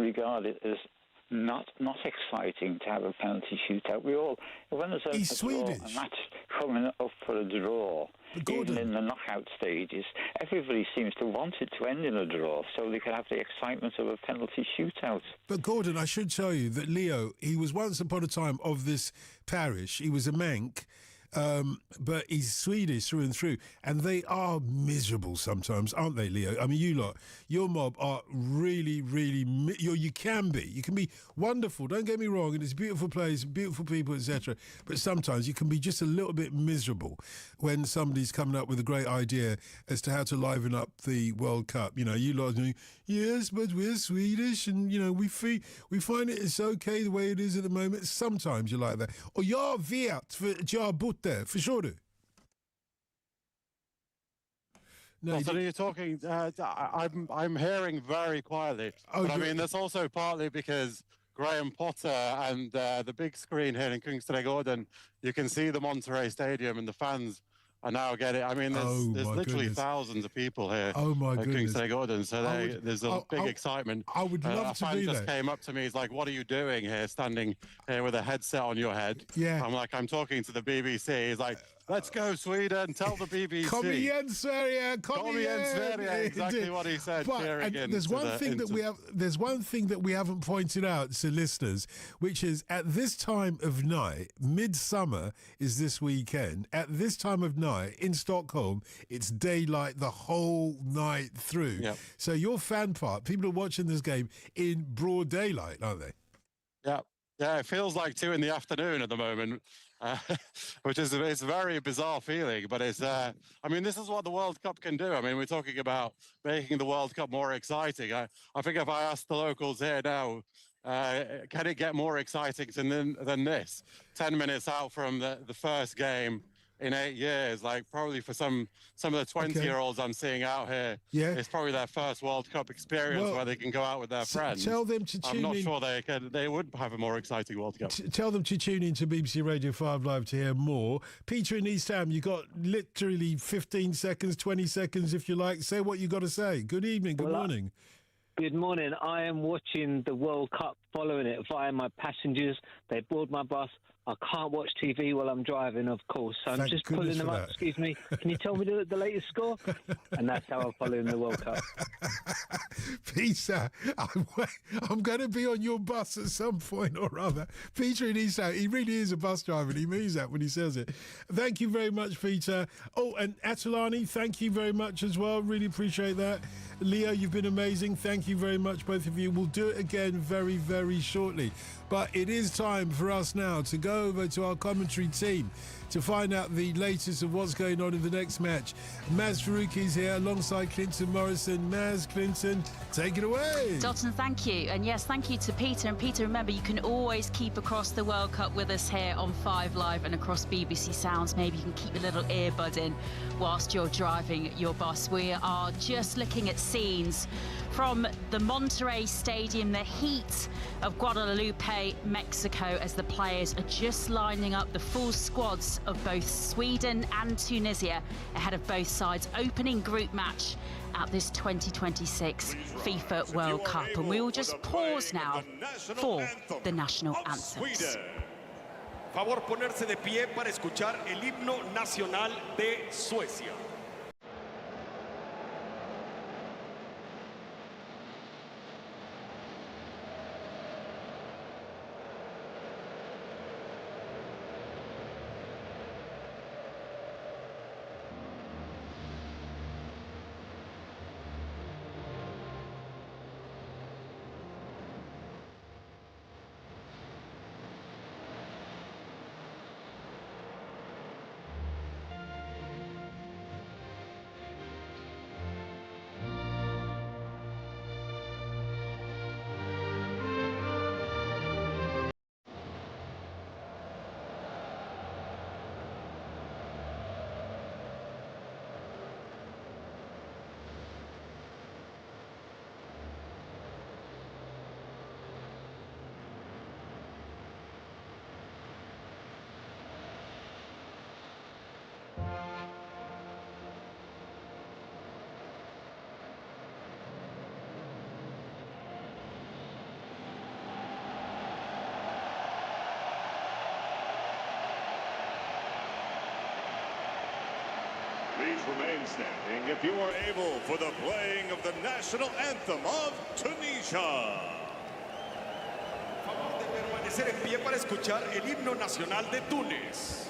regard it as not exciting to have a penalty shootout. When there's He's a Swedish. match coming up for a draw, even in the knockout stages, everybody seems to want it to end in a draw so they can have the excitement of a penalty shootout. But Gordon, I should tell you that Leo, he was once upon a time of this parish. He was a Manc. But he's Swedish through and through, and they are miserable sometimes, aren't they, Leo? I mean, you lot, your mob are really, really. You can be wonderful. Don't get me wrong, and it's a beautiful place, beautiful people, etc. But sometimes you can be just a little bit miserable when somebody's coming up with a great idea as to how to liven up the World Cup. You know, you lot are doing, yes, but we're Swedish, and you know we find it's okay the way it is at the moment. Sometimes you're like that. Och jag vet, för jag har bott där, förstår du? No, well, so you're talking. I'm hearing very quietly, but I mean that's also partly because Graham Potter and the big screen here in Kungsträdgården, you can see the Monterrey Stadium and the fans are now getting. I mean, there's literally thousands of people here. Oh my goodness! Kungsträdgården, so there's a big excitement. I would love to be there. A fan just came up to me. He's like, "What are you doing here, standing here with a headset on your head?" Yeah. I'm like, "I'm talking to the BBC." He's like, "Let's go, Sweden! Tell the BBC." Kom igen, Sverige! Kom igen, Sverige! Exactly what he said. There's one thing that we haven't pointed out to listeners, which is at this time of night, midsummer is this weekend. At this time of night in Stockholm, it's daylight the whole night through. Yep. So your fan part, people are watching this game in broad daylight, aren't they? Yeah. It feels like 2 in the afternoon at the moment. Which is it's a very bizarre feeling, but it's I mean, this is what the World Cup can do. I mean, we're talking about making the World Cup more exciting. I think if I ask the locals here now, can it get more exciting than this? 10 minutes out from the first game in 8 years, like probably for some of the 20-year-olds I'm seeing out here, it's probably their first World Cup experience where they can go out with their friends. Tell them to tune in. I'm not sure they would have a more exciting World Cup. Tell them to tune in to BBC Radio 5 Live to hear more. Peter in East Ham, you got literally 15 seconds, 20 seconds if you like. Say what you got to say. Good evening, good morning. Good morning. I am watching the World Cup, following it via my passengers. They board my bus. I can't watch TV while I'm driving, of course. So I'm just pulling them up. Excuse me. Can you tell me the latest score? And that's how I'm following the World Cup. Peter, I'm going to be on your bus at some point or other. Peter in Eastham, he really is a bus driver, and he means that when he says it. Thank you very much, Peter. Oh, and Atulani, thank you very much as well. Really appreciate that. Leo, you've been amazing. Thank you very much, both of you. We'll do it again very, very shortly. But it is time for us now to go over to our commentary team to find out the latest of what's going on in the next match. Maz Faruqi's here alongside Clinton Morrison. Maz, Clinton, take it away. Dalton, thank you. And yes, thank you to Peter. And Peter, remember, you can always keep across the World Cup with us here on 5 Live and across BBC Sounds. Maybe you can keep your little earbud in whilst you're driving your bus. We are just looking at scenes from the Monterrey Stadium, the heat of Guadalupe, Mexico, as the players are just lining up the full squads of both Sweden and Tunisia ahead of both sides' opening group match at this 2026 FIFA World Cup. And we will just pause now for the national anthems. Favor ponerse de pie para escuchar el himno nacional de Suecia. standing if you are able for the playing of the national anthem of Tunisia. Favor de permanecer en pie para escuchar el himno nacional de Túnez.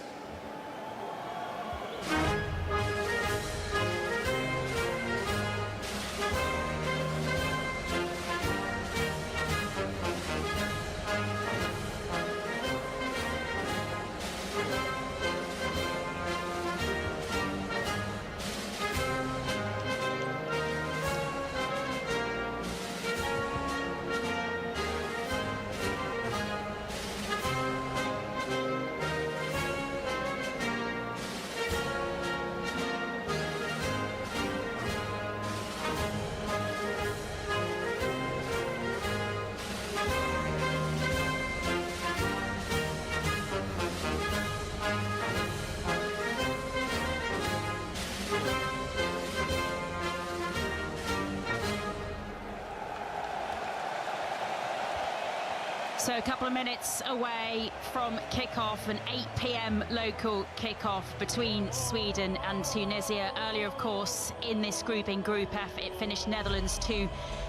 So a couple of minutes away from kickoff, an 8 p.m. local kickoff between Sweden and Tunisia. Earlier, of course, in this group, in Group F, it finished Netherlands 2,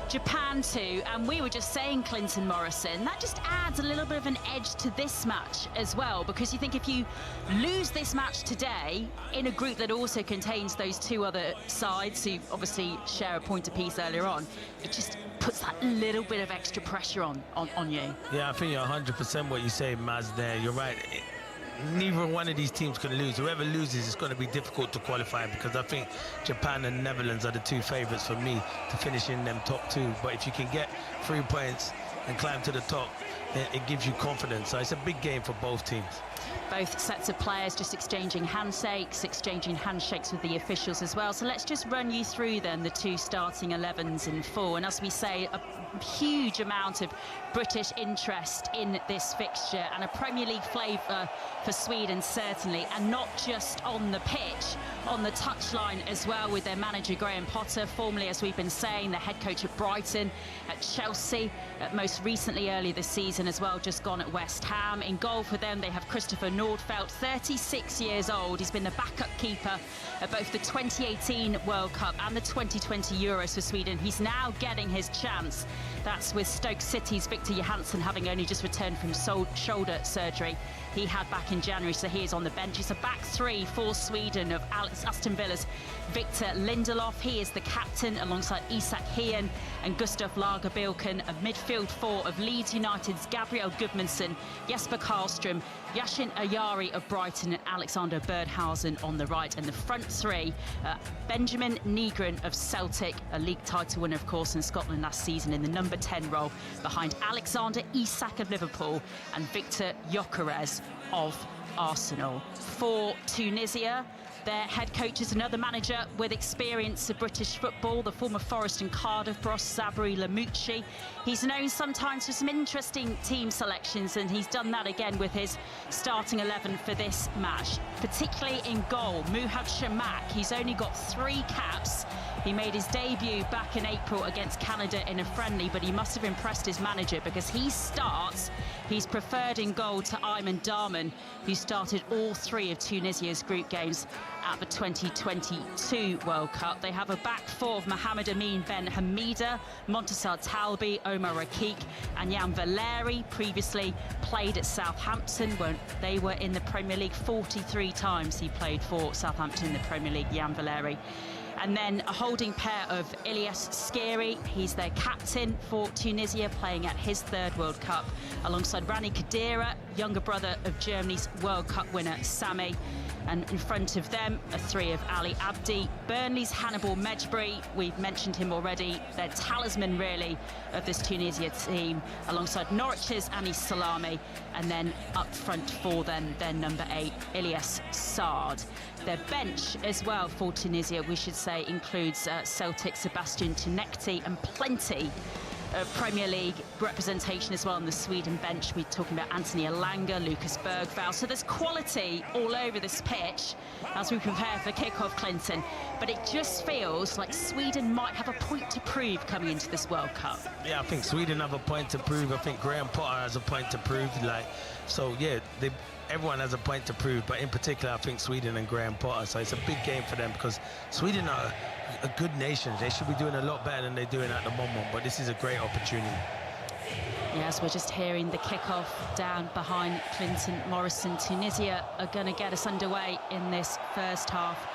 Japan 2. And we were just saying, Clinton Morrison, that just adds a little bit of an edge to this match as well, because you think if you lose this match today in a group that also contains those two other sides who obviously share a point apiece earlier on, it just puts that little bit of extra pressure on you. Yeah, I think you're 100% what you say, Maz, there. You're right. Neither one of these teams can lose. Whoever loses, it's going to be difficult to qualify, because I think Japan and Netherlands are the two favourites for me to finish in them top two. But if you can get 3 points and climb to the top, it gives you confidence. So it's a big game for both teams. Both sets of players just exchanging handshakes with the officials as well. So let's just run you through then the two starting 11s in full. And as we say, a huge amount of British interest in this fixture and a Premier League flavour for Sweden, certainly, and not just on the pitch, on the touchline as well, with their manager Graham Potter, formerly, as we've been saying, the head coach at Brighton, at Chelsea, most recently earlier this season as well, just gone at West Ham. In goal for them, they have Christopher Nordfeldt, 36 years old. He's been the backup keeper at both the 2018 World Cup and the 2020 Euros for Sweden. He's now getting his chance. That's with Stoke City's Victor Johansson having only just returned from shoulder surgery he had back in January, so he is on the bench. It's a back three for Sweden of Aston Villa's Victor Lindelof. He is the captain alongside Isak Hien and Gustav Lagerbilken. A midfield four of Leeds United's Gabriel Gudmundsson, Jesper Karlström, Yashin Ayari of Brighton and Alexander Birdhausen on the right. And the front three, Benjamin Nygren of Celtic, a league title winner, of course, in Scotland last season, in the number 10 role behind Alexander Isak of Liverpool and Victor Gyökeres of Arsenal. For Tunisia, their head coach is another manager with experience of British football, the former Forest and Cardiff boss, Sabri Lamouchi. He's known sometimes for some interesting team selections, and he's done that again with his starting 11 for this match. Particularly in goal, Muhad Shamak. He's only got 3 caps. He made his debut back in April against Canada in a friendly, but he must have impressed his manager because he starts. He's preferred in goal to Ayman Darman, who started all 3 of Tunisia's group games at the 2022 World Cup. They have a back four of Mohamed Amin Ben Hamida, Montassar Talbi, Omar Rakik and Jan Valeri. Previously played at Southampton when they were in the Premier League. 43 times he played for Southampton in the Premier League, Jan Valeri. And then a holding pair of Ilyas Skiri. He's their captain for Tunisia, playing at his 3rd World Cup, alongside Rani Khedira, younger brother of Germany's World Cup winner Sami. And in front of them, a 3 of Ali Abdi. Burnley's Hannibal Mejbri, we've mentioned him already. They're talisman, really, of this Tunisia team, alongside Norwich's Anis Salami. And then up front for them, their number 8, Ilyas Saad. Their bench as well for Tunisia, we should say, includes Celtic Sebastian Tunekti and plenty Premier League representation as well on the Sweden bench. We're talking about Anthony Elanga, Lucas Bergvall. So there's quality all over this pitch as we prepare for kick-off, Clinton. But it just feels like Sweden might have a point to prove coming into this World Cup. Yeah, I think Sweden have a point to prove. I think Graham Potter has a point to prove. So yeah, everyone has a point to prove, but in particular, I think Sweden and Graham Potter. So it's a big game for them because Sweden are a good nation. They should be doing a lot better than they're doing at the moment, but this is a great opportunity. Yes, we're just hearing the kickoff down behind Clinton Morrison. Tunisia are going to get us underway in this first half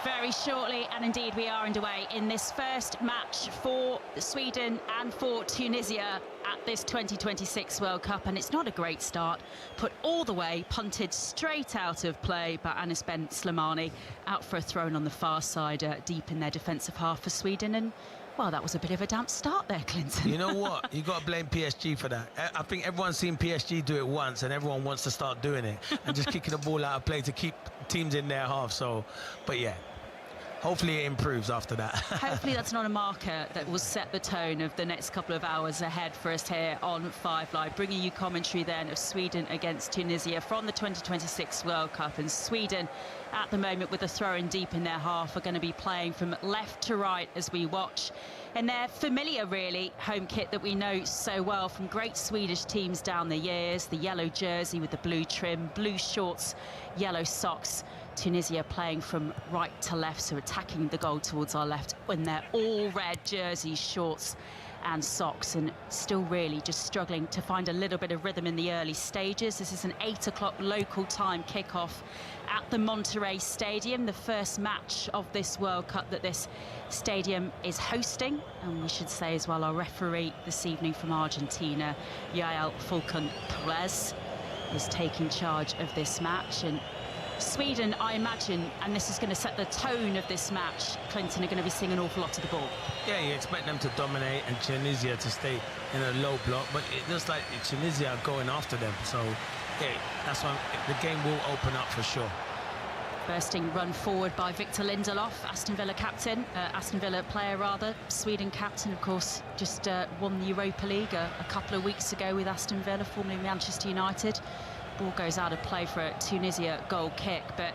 very shortly, and indeed we are underway in this first match for Sweden and for Tunisia at this 2026 World Cup, and it's not a great start. Put all the way, punted straight out of play by Anis Ben Slimani, out for a throw on the far side, deep in their defensive half for Sweden, and well, that was a bit of a damp start there, Clinton. You know what? You got to blame PSG for that. I think everyone's seen PSG do it once, and everyone wants to start doing it and just kicking the ball out of play to keep teams in their half. So, but yeah. Hopefully it improves after that. Hopefully that's not a marker that will set the tone of the next couple of hours ahead for us here on 5 Live, bringing you commentary then of Sweden against Tunisia from the 2026 World Cup. And Sweden, at the moment, with a throw-in deep in their half, are going to be playing from left to right as we watch. And their familiar, really, home kit that we know so well from great Swedish teams down the years. The yellow jersey with the blue trim, blue shorts, yellow socks. Tunisia playing from right to left, so attacking the goal towards our left when they're all red jerseys, shorts and socks, and still really just struggling to find a little bit of rhythm in the early stages. This is an 8 o'clock local time kickoff at the Monterrey Stadium, the first match of this World Cup that this stadium is hosting. And we should say as well, our referee this evening from Argentina, Yael Falcon Perez, is taking charge of this match. And Sweden, I imagine, and this is going to set the tone of this match, Clinton, are going to be seeing an awful lot of the ball. Yeah, you expect them to dominate and Tunisia to stay in a low block, but it looks like Tunisia are going after them. So, yeah, that's why the game will open up for sure. Bursting run forward by Victor Lindelof, Aston Villa captain, Aston Villa player rather, Sweden captain, of course, just won the Europa League a couple of weeks ago with Aston Villa, formerly Manchester United. Ball goes out of play for a Tunisia goal kick, but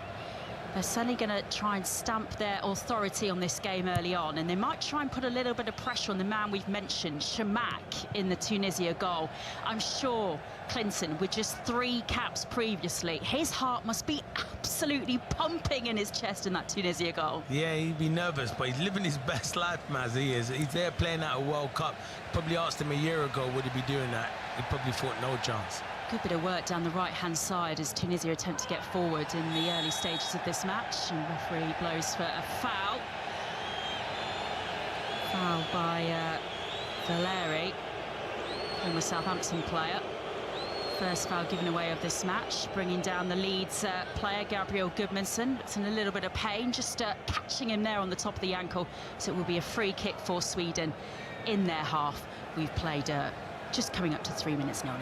they're certainly going to try and stamp their authority on this game early on, and they might try and put a little bit of pressure on the man we've mentioned, Shamak, in the Tunisia goal. I'm sure, Clinton, with just 3 caps previously, his heart must be absolutely pumping in his chest in that Tunisia goal. Yeah, he'd be nervous, but he's living his best life, Maz. He is. He's there playing at a World Cup. Probably asked him a year ago, would he be doing that? He probably thought no chance. Good bit of work down the right-hand side as Tunisia attempt to get forward in the early stages of this match. And referee blows for a foul. Foul by Valeri, former Southampton player. First foul given away of this match, bringing down the Leeds player, Gabriel Gudmundsson. It's in a little bit of pain, just catching him there on the top of the ankle. So it will be a free kick for Sweden in their half. We've played just coming up to 3 minutes now.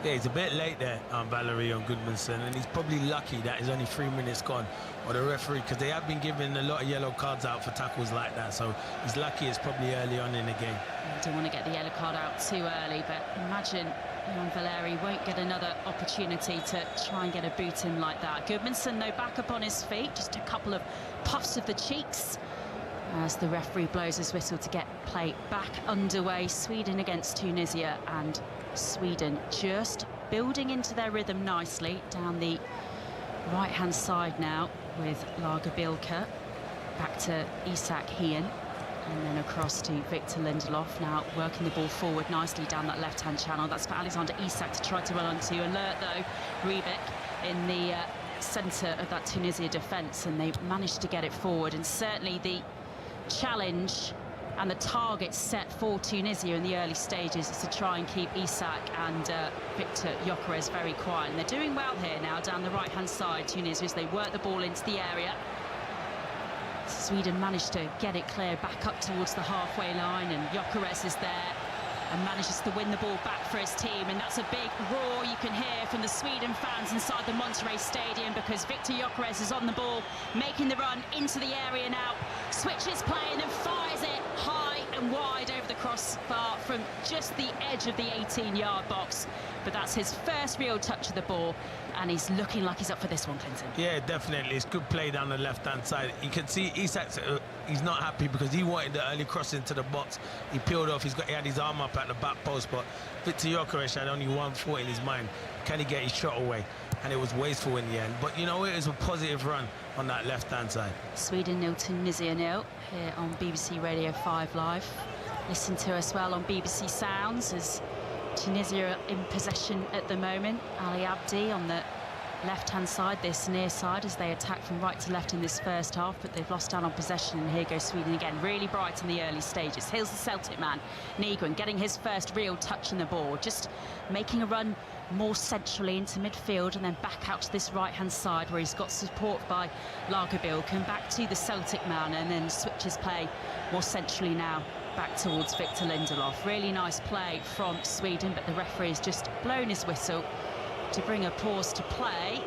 Yeah, he's a bit late there, Valerie on Gudmundsson, and he's probably lucky that he's only 3 minutes gone, or the referee, because they have been giving a lot of yellow cards out for tackles like that, so he's lucky it's probably early on in the game. I don't want to get the yellow card out too early, but imagine Valeri won't get another opportunity to try and get a boot in like that. Gudmundsson, though, back up on his feet, just a couple of puffs of the cheeks as the referee blows his whistle to get play back underway. Sweden against Tunisia, and Sweden just building into their rhythm nicely down the right-hand side now with Lagerbielke. Back to Isak Hien, and then across to Victor Lindelof, now working the ball forward nicely down that left-hand channel. That's for Alexander Isak to try to run onto. Alert, though, Riebeck in the centre of that Tunisia defence, and they managed to get it forward. And certainly the challenge and the target set for Tunisia in the early stages is to try and keep Isak and Victor Gyökeres very quiet. And they're doing well here now down the right-hand side, Tunisia, as they work the ball into the area. Sweden managed to get it clear back up towards the halfway line, and Gyökeres is there and manages to win the ball back for his team. And that's a big roar you can hear from the Sweden fans inside the Monterrey Stadium, because Victor Gyökeres is on the ball, making the run into the area now, switches play and then fires it high and wide over the crossbar from just the edge of the 18-yard box. But that's his first real touch of the ball, and he's looking like he's up for this one, Clinton. Yeah, definitely. It's good play down the left-hand side. You can see Isak's, he's not happy because he wanted the early cross into the box. He peeled off. He had his arm up at the back post, but Victor Gyökeres had only one thought in his mind. Can he get his shot away? And it was wasteful in the end. But you know, it was a positive run on that left-hand side. Sweden 0, Tunisia 0 here on BBC Radio 5 Live. Listen to us well on BBC Sounds as Tunisia are in possession at the moment. Ali Abdi on the left-hand side, this near side, as they attack from right to left in this first half, but they've lost out on possession, and here goes Sweden again. Really bright in the early stages. Here's the Celtic man, Nygren, getting his first real touch in the ball, just making a run more centrally into midfield and then back out to this right-hand side where he's got support by Lagerbilk, back to the Celtic man, and then switches play more centrally now back towards Victor Lindelof. Really nice play from Sweden, but the referee has just blown his whistle to bring a pause to play.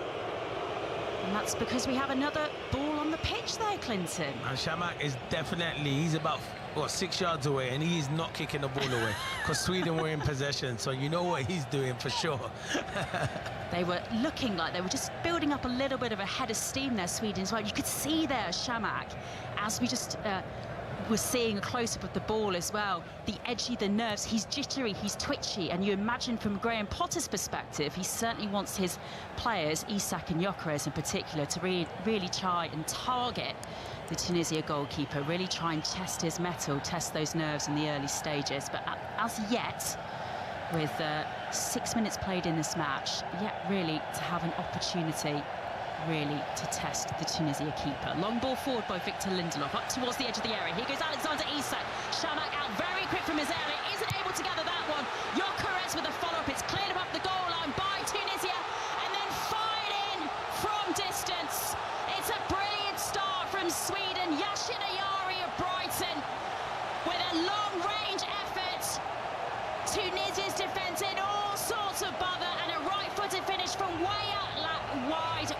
And that's because we have another ball on the pitch there, Clinton. And Shamak is definitely, he's about, what, 6 yards away, and he's not kicking the ball away because Sweden were in possession, so you know what he's doing for sure. They were looking like they were just building up a little bit of a head of steam there, Sweden as well. You could see there Shamak, as we just we're seeing a close-up of the ball as well, the edgy, the nerves, he's jittery, he's twitchy, and you imagine from Graham Potter's perspective, he certainly wants his players, Isak and Gyökeres in particular, to really try and target the Tunisia goalkeeper, really try and test his mettle, test those nerves in the early stages. But as yet, with 6 minutes played in this match, yet really to have an opportunity really to test the Tunisia keeper. Long ball forward by Victor Lindelof, up towards the edge of the area. Here goes Alexander Isak. Shamak out very quick from his area, isn't able to gather that one. Gyökeres with a follow-up. It's cleared above the goal line by Tunisia, and then fired in from distance. It's a brilliant start from Sweden. Yashin Ayari of Brighton with a long-range effort. Tunisia's defence in all sorts of bother, and a right-footed finish from way out wide,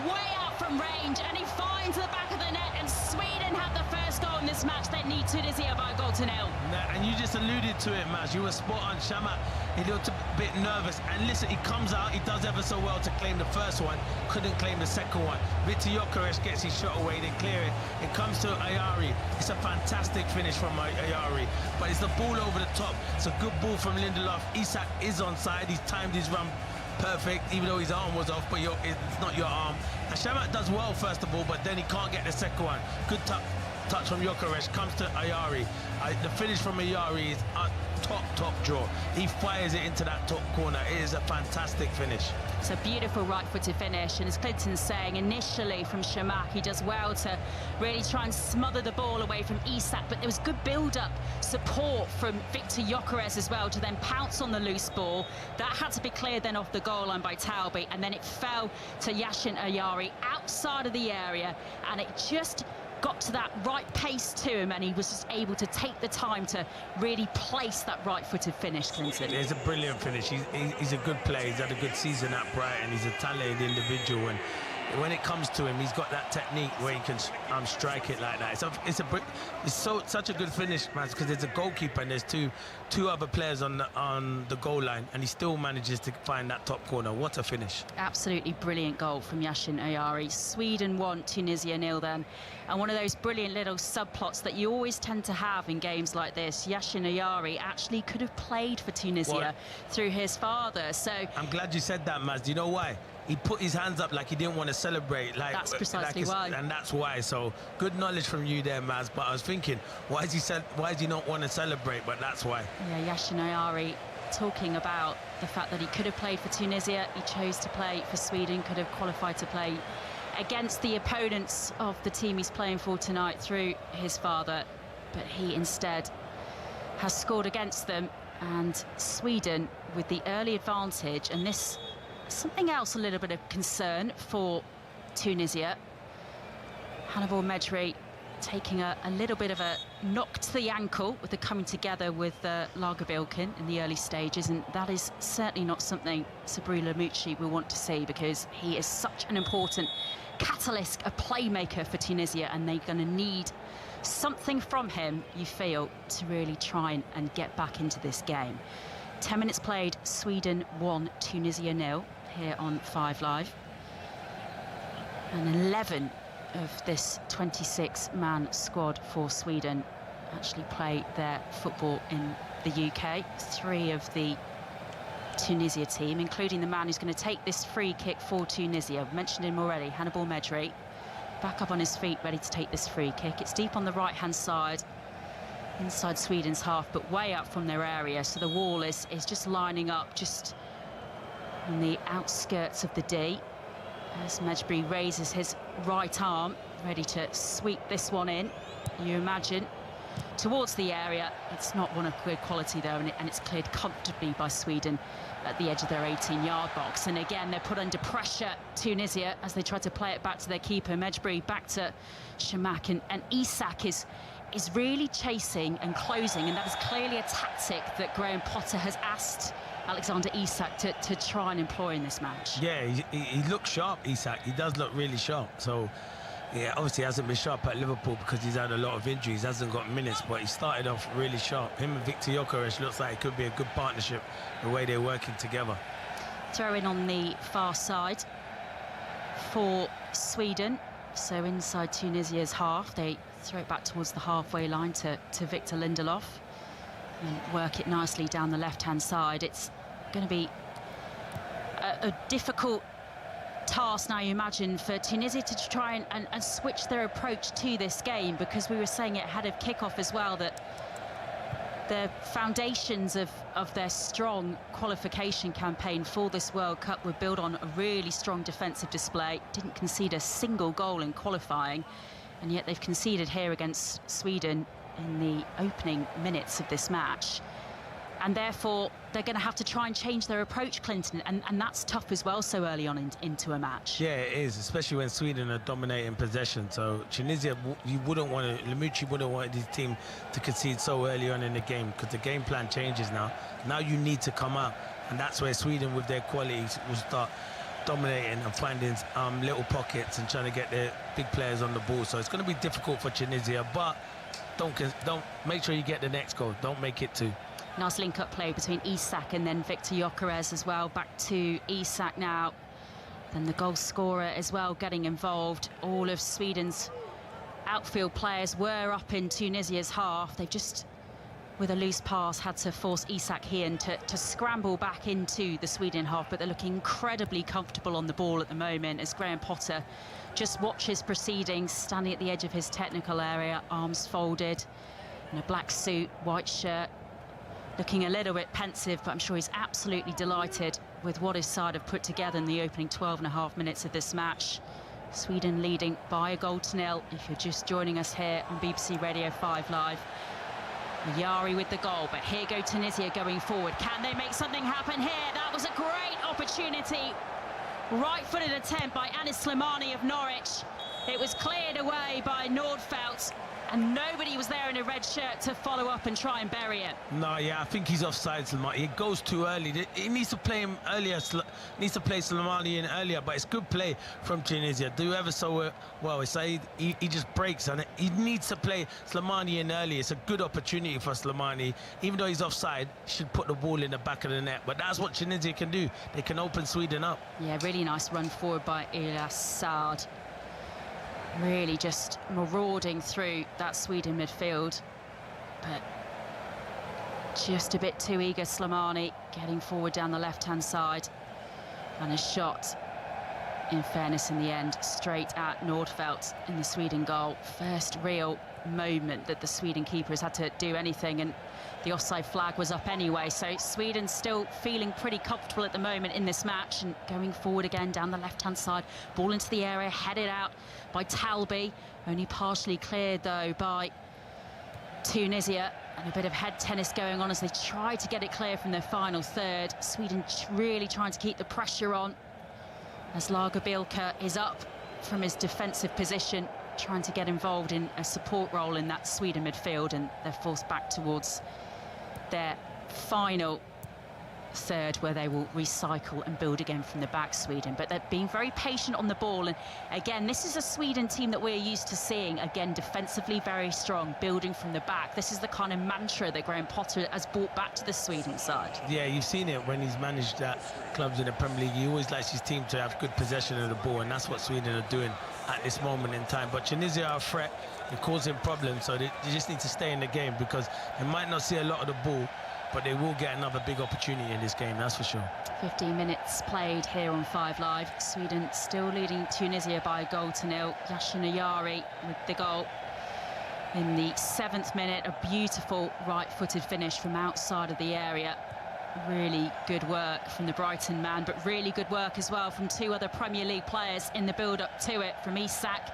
way out from range, and he finds the back of the net, and Sweden have the first goal in this match. They need Tunisia by a goal to nil. And you just alluded to it, Maz. You were spot on. Shamak, he looked a bit nervous, and listen, he comes out, he does ever so well to claim the first one, couldn't claim the second one. Victor Gyökeres gets his shot away, they clear it. It comes to Ayari. It's a fantastic finish from Ayari, but it's the ball over the top. It's a good ball from Lindelof. Isak is onside. He's timed his run perfect, even though his arm was off, but it's not your arm. And Shamak does well first of all, but then he can't get the second one. Good touch from Gyökeres, comes to Ayari. The finish from Ayari is a top draw. He fires it into that top corner. It is a fantastic finish. It's a beautiful right-footed finish, and as Clinton's saying, initially from Shamak, he does well to really try and smother the ball away from Isak, but there was good build-up support from Victor Gyökeres as well to then pounce on the loose ball. That had to be cleared then off the goal line by Talbi, and then it fell to Yashin Ayari outside of the area, and it just got to that right pace to him, and he was just able to take the time to really place that right-footed finish, Clinton. It's a brilliant finish. He's a good player. He's had a good season at Brighton. He's a talented individual, and when it comes to him, he's got that technique where he can strike it like that. It's such a good finish, man, because there's a goalkeeper and there's two other players on the goal line, and he still manages to find that top corner. What a finish. Absolutely brilliant goal from Yashin Ayari. Sweden 1, Tunisia 0 then. And one of those brilliant little subplots that you always tend to have in games like this, Yashin Ayari actually could have played for Tunisia through his father. So I'm glad you said that, Maz. Do you know why? He put his hands up like he didn't want to celebrate. That's precisely why. And that's why. So good knowledge from you there, Maz. But I was thinking, why does he not want to celebrate? But that's why. Yeah, Yashin Ayari talking about the fact that he could have played for Tunisia. He chose to play for Sweden, could have qualified to play against the opponents of the team he's playing for tonight through his father. But he instead has scored against them. And Sweden with the early advantage, and this something else, a little bit of concern for Tunisia. Hannibal Medri taking a little bit of a knock to the ankle with the coming together with Lagerbilken in the early stages, and that is certainly not something Sabri Lamouchi will want to see, because he is such an important catalyst, a playmaker for Tunisia, and they're going to need something from him, you feel, to really try and get back into this game. 10 minutes played, Sweden 1, Tunisia 0 here on 5 Live. And 11 of this 26-man squad for Sweden actually play their football in the UK. 3 of the Tunisia team, including the man who's going to take this free kick for Tunisia. We mentioned him already, Hannibal Medri. Back up on his feet, ready to take this free kick. It's deep on the right-hand side, inside Sweden's half, but way up from their area. So the wall is just lining up just on the outskirts of the D. As Medri raises his right arm, ready to sweep this one in, you imagine, towards the area. It's not one of good quality, though, and it's cleared comfortably by Sweden at the edge of their 18-yard box. And again, they're put under pressure, Tunisia, as they try to play it back to their keeper, Medri, back to Shamak, and Isak is really chasing and closing, and that is clearly a tactic that Graham Potter has asked Alexander Isak to try and employ in this match. Yeah, he looks sharp, Isak. He does look really sharp. So, yeah, obviously he hasn't been sharp at Liverpool because he's had a lot of injuries, hasn't got minutes, but he started off really sharp. Him and Victor Gyökeres looks like it could be a good partnership, the way they're working together. Throw in on the far side for Sweden. So inside Tunisia's half, they throw it back towards the halfway line to Victor Lindelof and work it nicely down the left-hand side. It's going to be a difficult task now, you imagine, for Tunisia to try and switch their approach to this game, because we were saying it ahead of kickoff as well that the foundations of their strong qualification campaign for this World Cup were built on a really strong defensive display. Didn't concede a single goal in qualifying, and yet they've conceded here against Sweden in the opening minutes of this match. And therefore, they're going to have to try and change their approach, Clinton, and that's tough as well so early on into a match. Yeah, it is, especially when Sweden are dominating possession. So Tunisia, you wouldn't want to, Lamouchi wouldn't want his team to concede so early on in the game, because the game plan changes now. Now you need to come out, and that's where Sweden, with their qualities, will start dominating and finding little pockets and trying to get their big players on the ball. So it's going to be difficult for Tunisia, but don't make sure you get the next goal. Don't make it two. Nice link-up play between Isak and then Victor Gyökeres as well. Back to Isak now. Then the goal scorer as well getting involved. All of Sweden's outfield players were up in Tunisia's half. They've just, with a loose pass, had to force Isak Hien to scramble back into the Sweden half, but they're looking incredibly comfortable on the ball at the moment as Graham Potter just watches proceedings, standing at the edge of his technical area, arms folded, in a black suit, white shirt, looking a little bit pensive, but I'm sure he's absolutely delighted with what his side have put together in the opening 12.5 minutes of this match. Sweden leading by a goal to nil, if you're just joining us here on BBC Radio 5 Live. Yari with the goal, but here go Tunisia going forward. Can they make something happen here? That was a great opportunity. Right-footed attempt by Anis Slimani of Norwich. It was cleared away by Nordfeldt, and nobody was there in a red shirt to follow up and try and bury it. No, yeah, I think he's offside, Slimani. It goes too early. He needs to play him earlier. Needs to play Slimani in earlier, but it's good play from Tunisia. Do ever so well. It's like he just breaks, and he needs to play Slimani in early. It's a good opportunity for Slimani. Even though he's offside, he should put the ball in the back of the net. But that's what Tunisia can do. They can open Sweden up. Yeah, really nice run forward by Ilyas Saad. Really just marauding through that Sweden midfield, but just a bit too eager. Slimani getting forward down the left-hand side, and a shot, in fairness, in the end, straight at Nordfeldt in the Sweden goal. First real moment that the Sweden keeper has had to do anything, and the offside flag was up anyway. So Sweden still feeling pretty comfortable at the moment in this match, and going forward again down the left-hand side. Ball into the area, headed out by Talbi, only partially cleared though by Tunisia, and a bit of head tennis going on as they try to get it clear from their final third. Sweden really trying to keep the pressure on as Lagerbielke is up from his defensive position, trying to get involved in a support role in that Sweden midfield, and they're forced back towards their final third where they will recycle and build again from the back, Sweden. But they're being very patient on the ball. And again, this is a Sweden team that we're used to seeing. Again, defensively very strong, building from the back. This is the kind of mantra that Graham Potter has brought back to the Sweden side. Yeah, you've seen it when he's managed clubs in the Premier League. He always likes his team to have good possession of the ball, and that's what Sweden are doing at this moment in time. But Tunisia are a threat. They're causing problems, so they just need to stay in the game, because they might not see a lot of the ball, but they will get another big opportunity in this game, that's for sure. 15 minutes played here on 5 Live. Sweden still leading Tunisia by a goal to nil. Yashin Ayari with the goal in the 7th minute. A beautiful right-footed finish from outside of the area. Really good work from the Brighton man, but really good work as well from 2 other Premier League players in the build-up to it, from Isak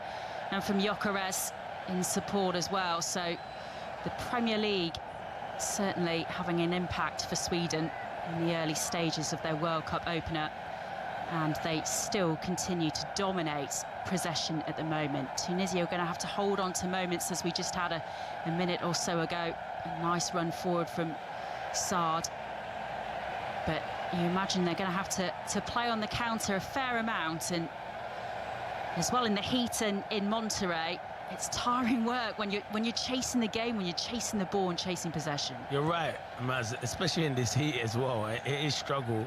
and from Gyökeres in support as well. So the Premier League certainly having an impact for Sweden in the early stages of their World Cup opener, and they still continue to dominate possession at the moment. Tunisia are going to have to hold on to moments, as we just had a minute or so ago. A nice run forward from Saad, but you imagine they're going to have to play on the counter a fair amount, and as well in the heat and in Monterrey. It's tiring work when you're chasing the game, when you're chasing the ball and chasing possession. You're right, Maz, especially in this heat as well. It is struggle.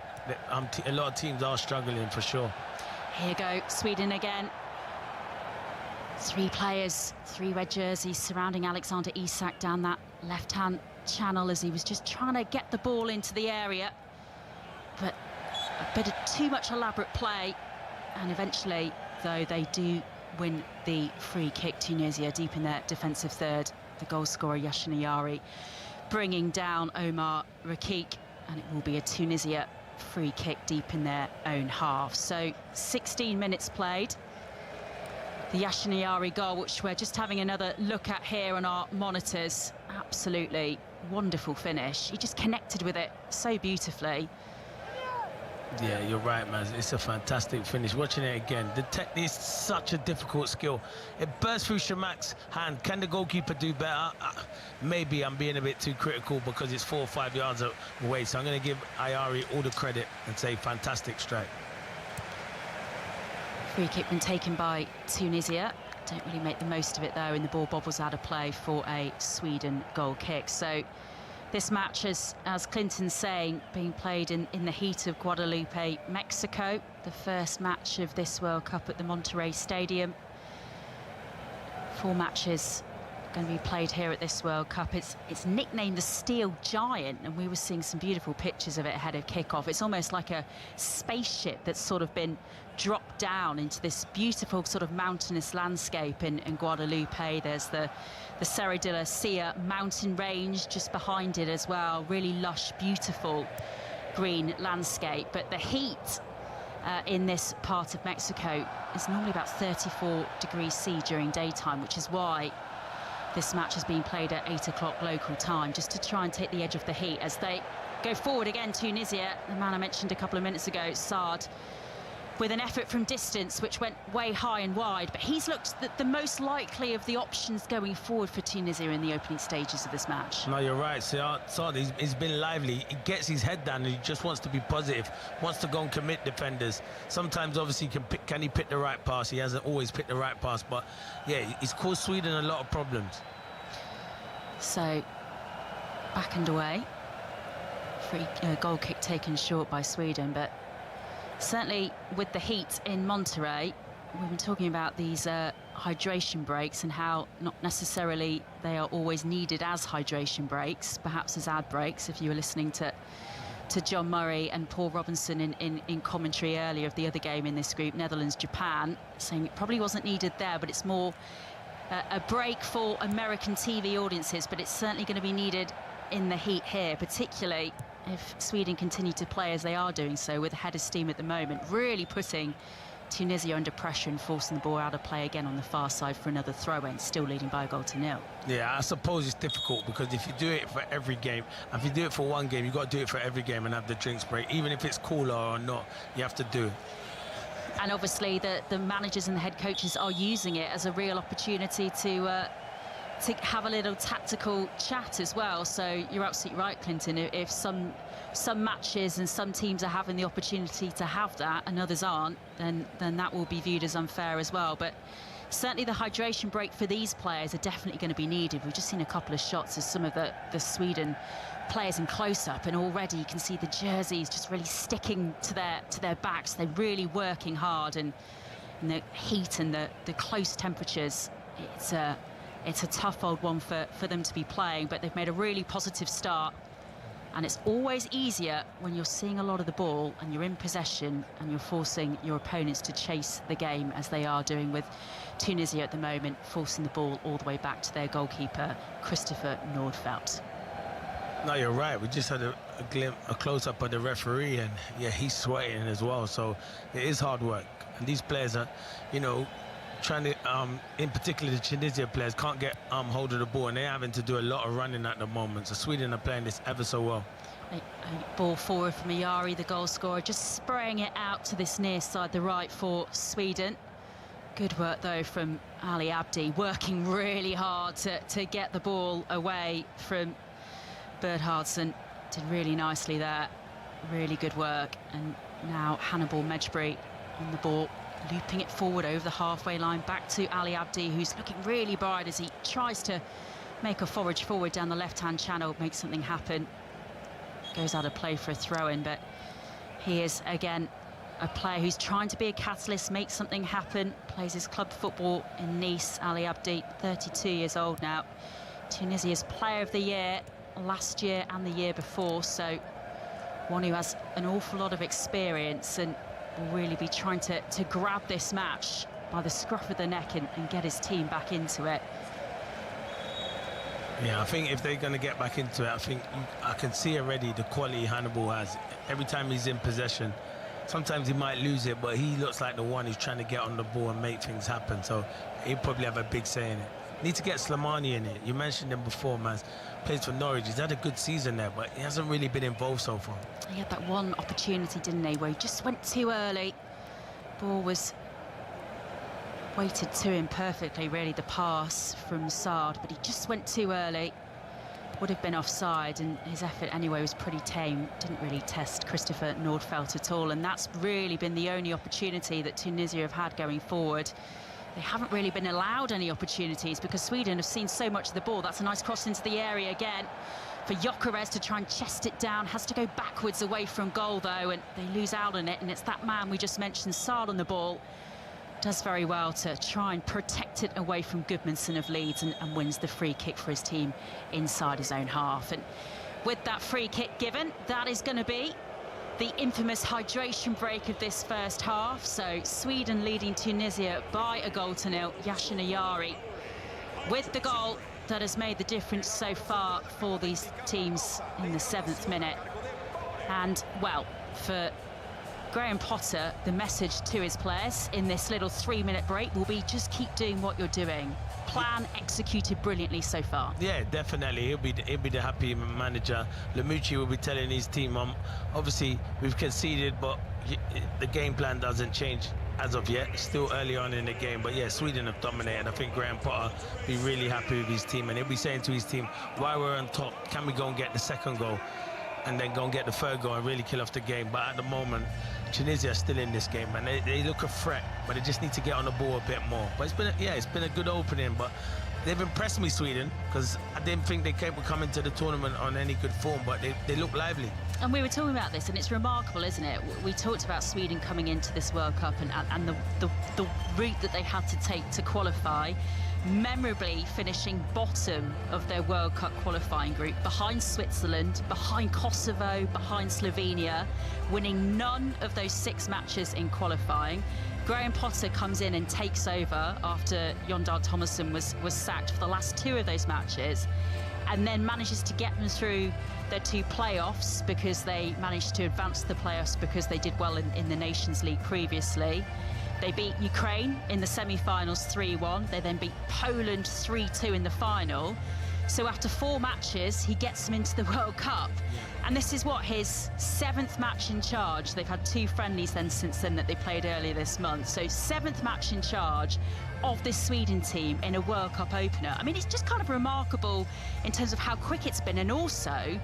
A lot of teams are struggling for sure. Here you go, Sweden again. 3 players, 3 red jerseys surrounding Alexander Isak down that left-hand channel as he was just trying to get the ball into the area. But a bit of too much elaborate play, and eventually, though, they do win the free kick. Tunisia deep in their defensive third. The goal scorer Yashin Ayari bringing down Omar Rakik, and it will be a Tunisia free kick deep in their own half. So 16 minutes played. The Yashin Ayari goal, which we're just having another look at here on our monitors. Absolutely wonderful finish. He just connected with it so beautifully. Yeah, you're right, man. It's a fantastic finish. Watching it again, the technique is such a difficult skill. It burst through Shamak's hand. Can the goalkeeper do better? Maybe I'm being a bit too critical because it's 4 or 5 yards away. So I'm going to give Ayari all the credit and say fantastic strike. Free kick been taken by Tunisia. Don't really make the most of it though, and the ball bobbles out of play for a Sweden goal kick. So this match is, as Clinton's saying, being played in the heat of Guadalupe, Mexico. The first match of this World Cup at the Monterrey Stadium. 4 matches going to be played here at this World Cup. It's nicknamed the Steel Giant, and we were seeing some beautiful pictures of it ahead of kickoff. It's almost like a spaceship that's sort of been dropped down into this beautiful sort of mountainous landscape in Guadalupe. There's the Serra de la Silla mountain range just behind it as well. Really lush, beautiful green landscape. But the heat in this part of Mexico is normally about 34 degrees C during daytime, which is why this match has been played at 8 o'clock local time, just to try and take the edge off the heat as they go forward again. Tunisia, the man I mentioned a couple of minutes ago, Saad, with an effort from distance which went way high and wide, but he's looked the most likely of the options going forward for Tunisia in the opening stages of this match. No, you're right. Saad, he's been lively. He gets his head down and he just wants to be positive, wants to go and commit defenders. Sometimes, obviously, can he pick the right pass? He hasn't always picked the right pass, but yeah, he's caused Sweden a lot of problems. So, back and away. Free goal kick taken short by Sweden, but certainly with the heat in Monterrey, we've been talking about these hydration breaks and how not necessarily they are always needed as hydration breaks, perhaps as ad breaks. If you were listening to John Murray and Paul Robinson in commentary earlier of the other game in this group, Netherlands-Japan, saying it probably wasn't needed there, but it's more a break for American TV audiences, but it's certainly going to be needed in the heat here, particularly if Sweden continue to play as they are doing so with a head of steam at the moment, really putting Tunisia under pressure and forcing the ball out of play again on the far side for another throw-in, still leading by a goal to nil. Yeah, I suppose it's difficult because if you do it for every game, and if you do it for one game, you've got to do it for every game and have the drinks break, even if it's cooler or not, you have to do it. And obviously the managers and the head coaches are using it as a real opportunity to to have a little tactical chat as well. So you're absolutely right, Clinton. If some matches and some teams are having the opportunity to have that and others aren't, then that will be viewed as unfair as well. But certainly the hydration break for these players are definitely going to be needed. We've just seen a couple of shots of some of the Sweden players in close-up, and already you can see the jerseys just really sticking to their backs. They're really working hard, and the heat and the close temperatures, it's a tough old one for them to be playing, but they've made a really positive start. And it's always easier when you're seeing a lot of the ball and you're in possession and you're forcing your opponents to chase the game, as they are doing with Tunisia at the moment, forcing the ball all the way back to their goalkeeper, Christopher Nordfeldt. No, you're right. We just had a close-up of the referee, and yeah, he's sweating as well. So it is hard work. And these players are, you know, trying to, in particular the Tunisia players, can't get hold of the ball, and they're having to do a lot of running at the moment. So Sweden are playing this ever so well. A ball forward from Ayari, the goal scorer, just spraying it out to this near side, the right, for Sweden. Good work though from Ali Abdi, working really hard to get the ball away from Bernhardsson. Did really nicely there, really good work. And now Hannibal Mejbri on the ball, looping it forward over the halfway line back to Ali Abdi, who's looking really bright as he tries to make a forage forward down the left-hand channel, make something happen. Goes out of play for a throw-in, but he is again a player who's trying to be a catalyst, make something happen. Plays his club football in Nice. Ali Abdi, 32 years old now, Tunisia's Player of the Year last year and the year before, so one who has an awful lot of experience and will really be trying to grab this match by the scruff of the neck and get his team back into it. Yeah, I think if they're going to get back into it, I can see already the quality Hannibal has. Every time he's in possession, sometimes he might lose it, but he looks like the one who's trying to get on the ball and make things happen. So he'll probably have a big say in it. Need to get Slimani in it. You mentioned him before, man. Plays for Norwich. He's had a good season there, but he hasn't really been involved so far. He had that one opportunity, didn't he, where he just went too early. Ball was weighted to him perfectly, really, the pass from Saad, but he just went too early. Would have been offside, and his effort anyway was pretty tame. Didn't really test Christopher Nordfeldt at all, and that's really been the only opportunity that Tunisia have had going forward. They haven't really been allowed any opportunities because Sweden have seen so much of the ball. That's a nice cross into the area again for Gyökeres to try and chest it down. Has to go backwards away from goal, though, and they lose out on it. And it's that man we just mentioned, Saad, on the ball. Does very well to try and protect it away from Gudmundsson of Leeds, and wins the free kick for his team inside his own half. And with that free kick given, that is going to be the infamous hydration break of this first half. So Sweden leading Tunisia by a goal to nil. Yashin Ayari with the goal that has made the difference so far for these teams in the 7th minute. And, well, for Graham Potter, the message to his players in this little 3-minute break will be just keep doing what you're doing. Plan executed brilliantly so far. Yeah, definitely. He'll be the happy manager. Lamucci will be telling his team, obviously we've conceded, but the game plan doesn't change as of yet. It's still early on in the game, but yeah, Sweden have dominated. I think Graham Potter will be really happy with his team, and he'll be saying to his team, while we're on top, can we go and get the second goal and then go and get the third goal and really kill off the game? But at the moment, Tunisia are still in this game, and they look a threat, but they just need to get on the ball a bit more. But it's been a good opening, but they've impressed me, Sweden, because I didn't think they would come into the tournament on any good form, but they look lively. And we were talking about this, and it's remarkable, isn't it? We talked about Sweden coming into this World Cup and the route that they had to take to qualify, memorably finishing bottom of their World Cup qualifying group, behind Switzerland, behind Kosovo, behind Slovenia, winning none of those 6 matches in qualifying. Graham Potter comes in and takes over after Jon Dahl Tomasson was sacked for the last 2 of those matches, and then manages to get them through their 2 playoffs, because they managed to advance to the playoffs because they did well in the Nations League previously. They beat Ukraine in the semi-finals 3-1. They then beat Poland 3-2 in the final. So after 4 matches, he gets them into the World Cup. And this is what, his 7th match in charge. They've had 2 friendlies then since then that they played earlier this month. So 7th match in charge, of this Sweden team in a World Cup opener. I mean, it's just kind of remarkable in terms of how quick it's been, and also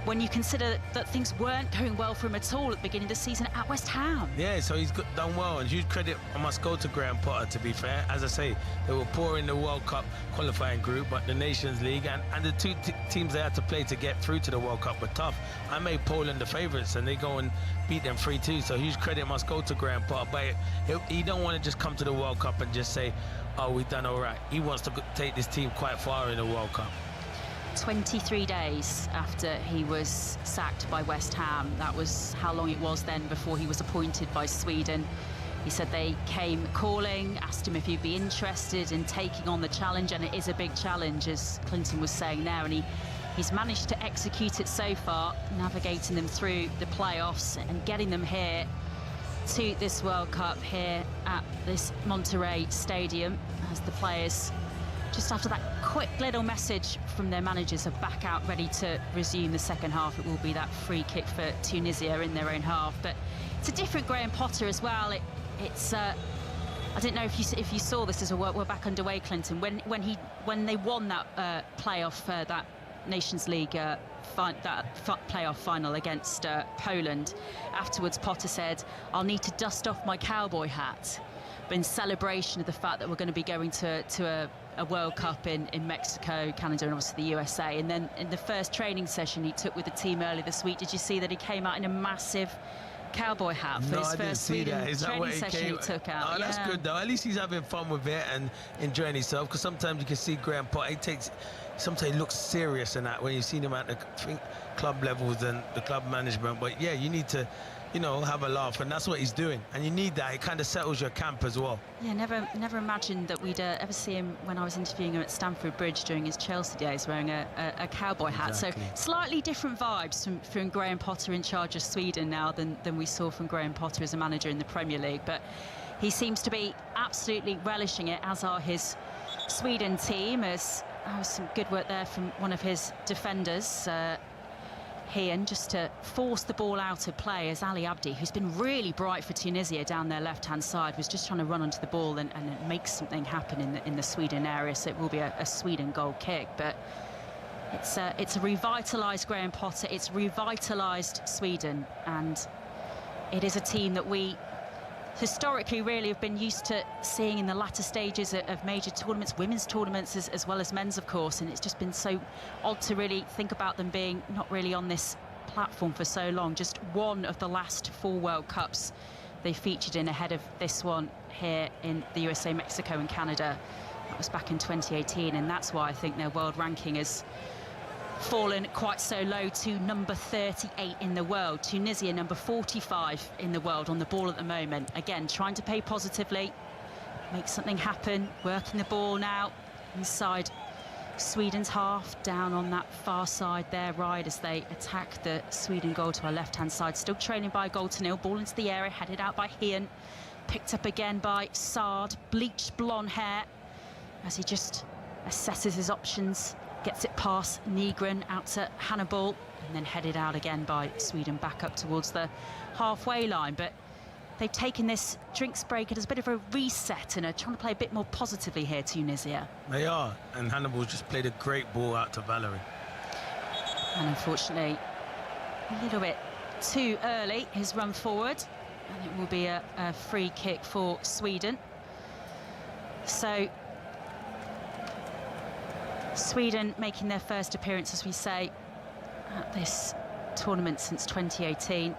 when you consider that things weren't going well for him at all at the beginning of the season at West Ham. Yeah, so he's done well, and huge credit I must go to Graham Potter, to be fair. As I say, they were poor in the World Cup qualifying group, but the Nations League and the two teams they had to play to get through to the World Cup were tough. I made Poland the favourites, and they go and beat them 3-2, so huge credit must go to Graham Potter. But he don't want to just come to the World Cup and just say, oh, we've done all right. He wants to take this team quite far in the World Cup. 23 days after he was sacked by West Ham. That was how long it was then before he was appointed by Sweden. He said they came calling, asked him if he'd be interested in taking on the challenge, and it is a big challenge, as Clinton was saying there, and he's managed to execute it so far, navigating them through the playoffs and getting them here to this World Cup here at this Monterrey Stadium, as the players, just after that quick little message from their managers, are back out ready to resume the second half. It will be that free kick for Tunisia in their own half, but it's a different Graham Potter as well. It's I don't know if you saw this as we're back underway, Clinton, when they won that playoff, that Nations League playoff final against Poland. Afterwards, Potter said, "I'll need to dust off my cowboy hat," but in celebration of the fact that we're going to be going to a World Cup in Mexico, Canada, and obviously the USA. And then in the first training session he took with the team earlier this week, did you see that he came out in a massive cowboy hat for his first Sweden training session he took out? Oh, that's good though. At least he's having fun with it and enjoying himself, because sometimes you can see Graham Potter, sometimes he looks serious in that when you've seen him at the club levels and the club management. But yeah, you need to, have a laugh, and that's what he's doing, and you need that. It kind of settles your camp as well. Yeah, never imagined that we'd ever see him when I was interviewing him at Stamford Bridge during his Chelsea days, wearing a cowboy hat. Exactly. So slightly different vibes from Graham Potter in charge of Sweden now than we saw from Graham Potter as a manager in the Premier League. But he seems to be absolutely relishing it, as are his Sweden team. As some good work there from one of his defenders, Hean, just to force the ball out of play, as Ali Abdi, who's been really bright for Tunisia down their left-hand side, was just trying to run onto the ball and make something happen in the Sweden area. So it will be a Sweden goal kick. But it's a revitalised Graham Potter. It's revitalised Sweden, and it is a team that we historically really have been used to seeing in the latter stages of major tournaments, women's tournaments as well as men's, of course, and it's just been so odd to really think about them being not really on this platform for so long. Just one of the last 4 World Cups they featured in ahead of this one here in the USA, Mexico and Canada. That was back in 2018, and that's why I think their world ranking has fallen quite so low to number 38 in the world. Tunisia number 45 in the world on the ball at the moment. Again, trying to play positively, make something happen, working the ball now inside Sweden's half, down on that far side there, right, as they attack the Sweden goal to our left-hand side. Still trailing by a goal to nil. Ball into the area, headed out by Hean, picked up again by Saad. Bleached blonde hair as he just assesses his options. Gets it past Nygren out to Hannibal, and then headed out again by Sweden back up towards the halfway line. But they've taken this drinks break as a bit of a reset and are trying to play a bit more positively here, Tunisia. They are, and Hannibal just played a great ball out to Valerie. And unfortunately, a little bit too early, his run forward, and it will be a free kick for Sweden. So Sweden making their first appearance, as we say, at this tournament since 2018.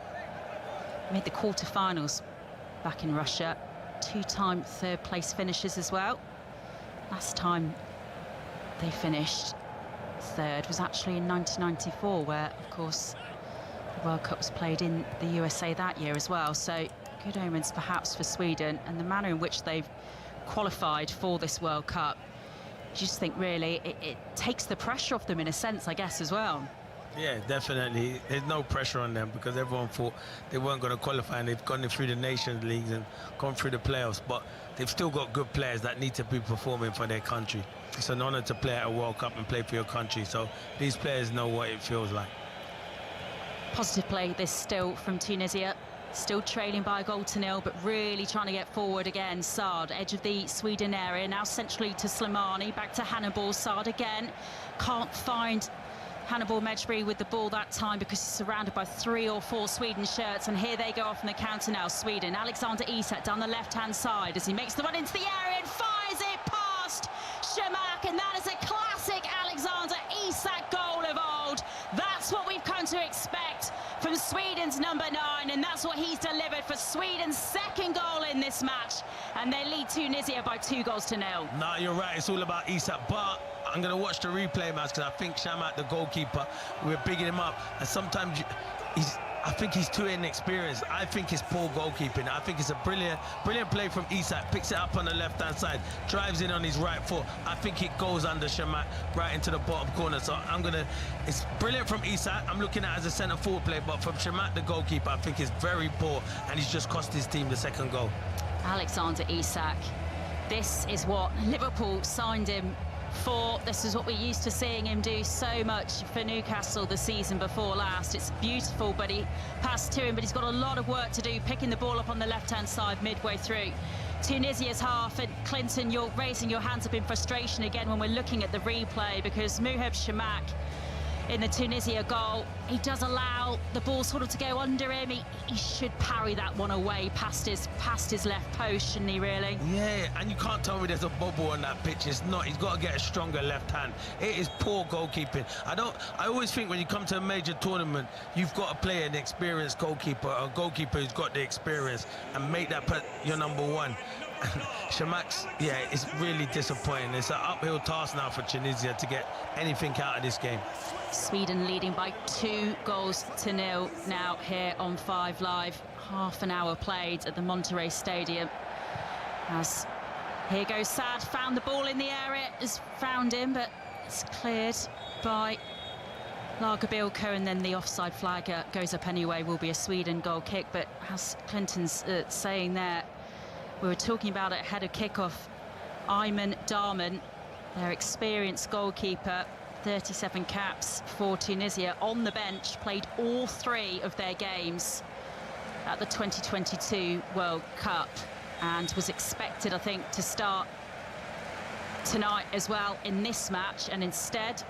Made the quarter-finals back in Russia. 2-time third-place finishers as well. Last time they finished third was actually in 1994, where, of course, the World Cup was played in the USA that year as well. So good omens perhaps for Sweden, and the manner in which they've qualified for this World Cup. I just think really it takes the pressure off them in a sense, I guess, as well. Yeah, definitely. There's no pressure on them because everyone thought they weren't going to qualify, and they've gone through the Nations Leagues and gone through the playoffs, but they've still got good players that need to be performing for their country. It's an honor to play at a World Cup and play for your country, so these players know what it feels like. Positive play this still from Tunisia. Still trailing by a goal to nil, but really trying to get forward again. Saad, edge of the Sweden area, now centrally to Slimani, back to Hannibal. Saad again, can't find Hannibal Mejbri with the ball that time because he's surrounded by 3 or 4 Sweden shirts, and here they go off in the counter now. Sweden, Alexander Isak down the left-hand side as he makes the run into the area and fires it past Shamak, and that is a classic Alexander Isak goal of old. That's what we've come to expect from Sweden's number 9, and that's what he's delivered for Sweden's second goal in this match, and they lead Tunisia by 2-0. No, you're right, it's all about Isak, but I'm going to watch the replay match because I think Shamak, the goalkeeper, we're bigging him up, and sometimes I think he's too inexperienced. I think it's poor goalkeeping. I think it's a brilliant play from Isak. Picks it up on the left-hand side, drives in on his right foot. I think it goes under Shamak right into the bottom corner. So it's brilliant from Isak. I'm looking at it as a centre-forward play, but from Shamak, the goalkeeper, I think it's very poor, and he's just cost his team the second goal. Alexander Isak. This is what Liverpool signed him for. This is what we're used to seeing him do so much for Newcastle the season before last. It's beautiful, but he passed to him, but he's got a lot of work to do, picking the ball up on the left-hand side midway through Tunisia's half. And Clinton, you're raising your hands up in frustration again when we're looking at the replay, because Muheb Shamak in the Tunisia goal, he does allow the ball sort of to go under him. He should parry that one away past his left post, shouldn't he, really? Yeah, and you can't tell me there's a bubble on that pitch. It's not. He's got to get a stronger left hand. It is poor goalkeeping. I always think when you come to a major tournament, you've got to play an experienced goalkeeper, a goalkeeper who's got the experience, and make that your number 1. Shamak's, yeah, it's really disappointing. It's an uphill task now for Tunisia to get anything out of this game. Sweden leading by 2-0 now here on 5 Live. Half an hour played at the Monterrey Stadium. As here goes Saad, found the ball in the area, has found him, but it's cleared by Lagerbilko, and then the offside flag goes up anyway. Will be a Sweden goal kick, but as Clinton's saying there, we were talking about it ahead of kickoff. Ayman Darman, their experienced goalkeeper, 37 caps for Tunisia, on the bench, played all 3 of their games at the 2022 World Cup, and was expected, I think, to start tonight as well in this match. And instead,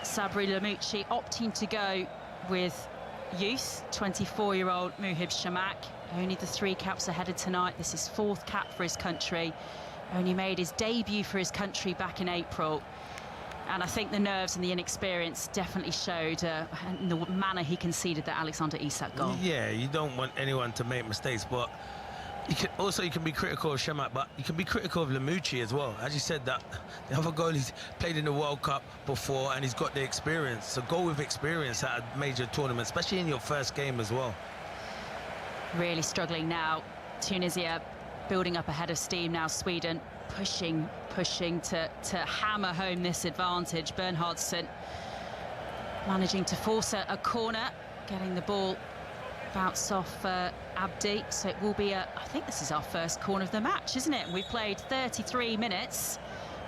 Sabri Lamouchi opting to go with youth, 24-year-old Muhib Shamak. Only the 3 caps ahead of tonight. This is 4th cap for his country. Only made his debut for his country back in April. And I think the nerves and the inexperience definitely showed in the manner he conceded that Alexander Isak goal. Yeah, you don't want anyone to make mistakes, but you can be critical of Shamak, but you can be critical of Lamouchi as well. As you said, that the other goalie's played in the World Cup before, and he's got the experience. So go with experience at a major tournament, especially in your first game as well. Really struggling now. Tunisia building up ahead of steam now. Sweden pushing to hammer home this advantage. Bernhardsson managing to force a corner, getting the ball bounce off Abdi. So it will be I think this is our first corner of the match, isn't it? We've played 33 minutes.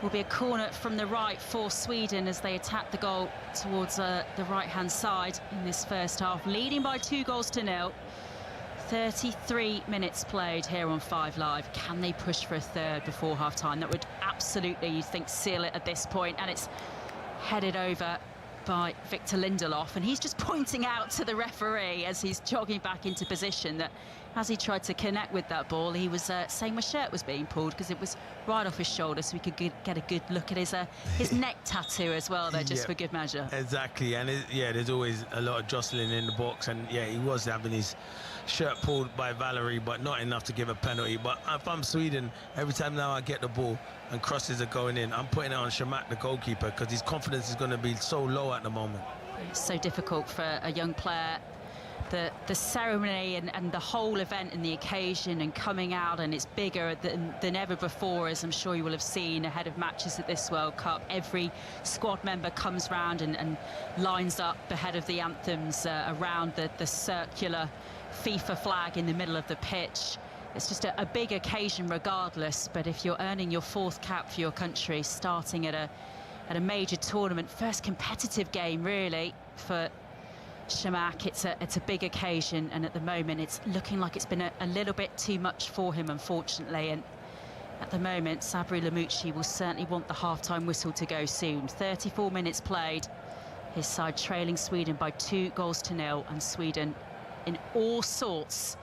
Will be a corner from the right for Sweden as they attack the goal towards the right-hand side in this first half, leading by 2-0. 33 minutes played here on 5 Live. Can they push for a third before half-time? That would absolutely, you'd think, seal it at this point. And it's headed over by Victor Lindelof, and he's just pointing out to the referee as he's jogging back into position that as he tried to connect with that ball, he was saying my shirt was being pulled because it was right off his shoulder, so we could get a good look at his neck tattoo as well there, just for good measure. Exactly, and there's always a lot of jostling in the box, and yeah, he was having his shirt pulled by Valerie, but not enough to give a penalty. But if I'm Sweden, every time now I get the ball and crosses are going in, I'm putting it on Shamak, the goalkeeper, because his confidence is going to be so low at the moment. It's so difficult for a young player. The ceremony and the whole event and the occasion and coming out, and it's bigger than ever before, as I'm sure you will have seen ahead of matches at this World Cup. Every squad member comes round and lines up ahead of the anthems around the circular FIFA flag in the middle of the pitch. It's just a big occasion regardless, but if you're earning your 4th cap for your country, starting at a major tournament, first competitive game really for Shamak. It's a big occasion, and at the moment it's looking like it's been a little bit too much for him, unfortunately. And at the moment, Sabri Lamouchi will certainly want the half-time whistle to go soon. 34 minutes played. His side trailing Sweden by 2-0, and Sweden in all sorts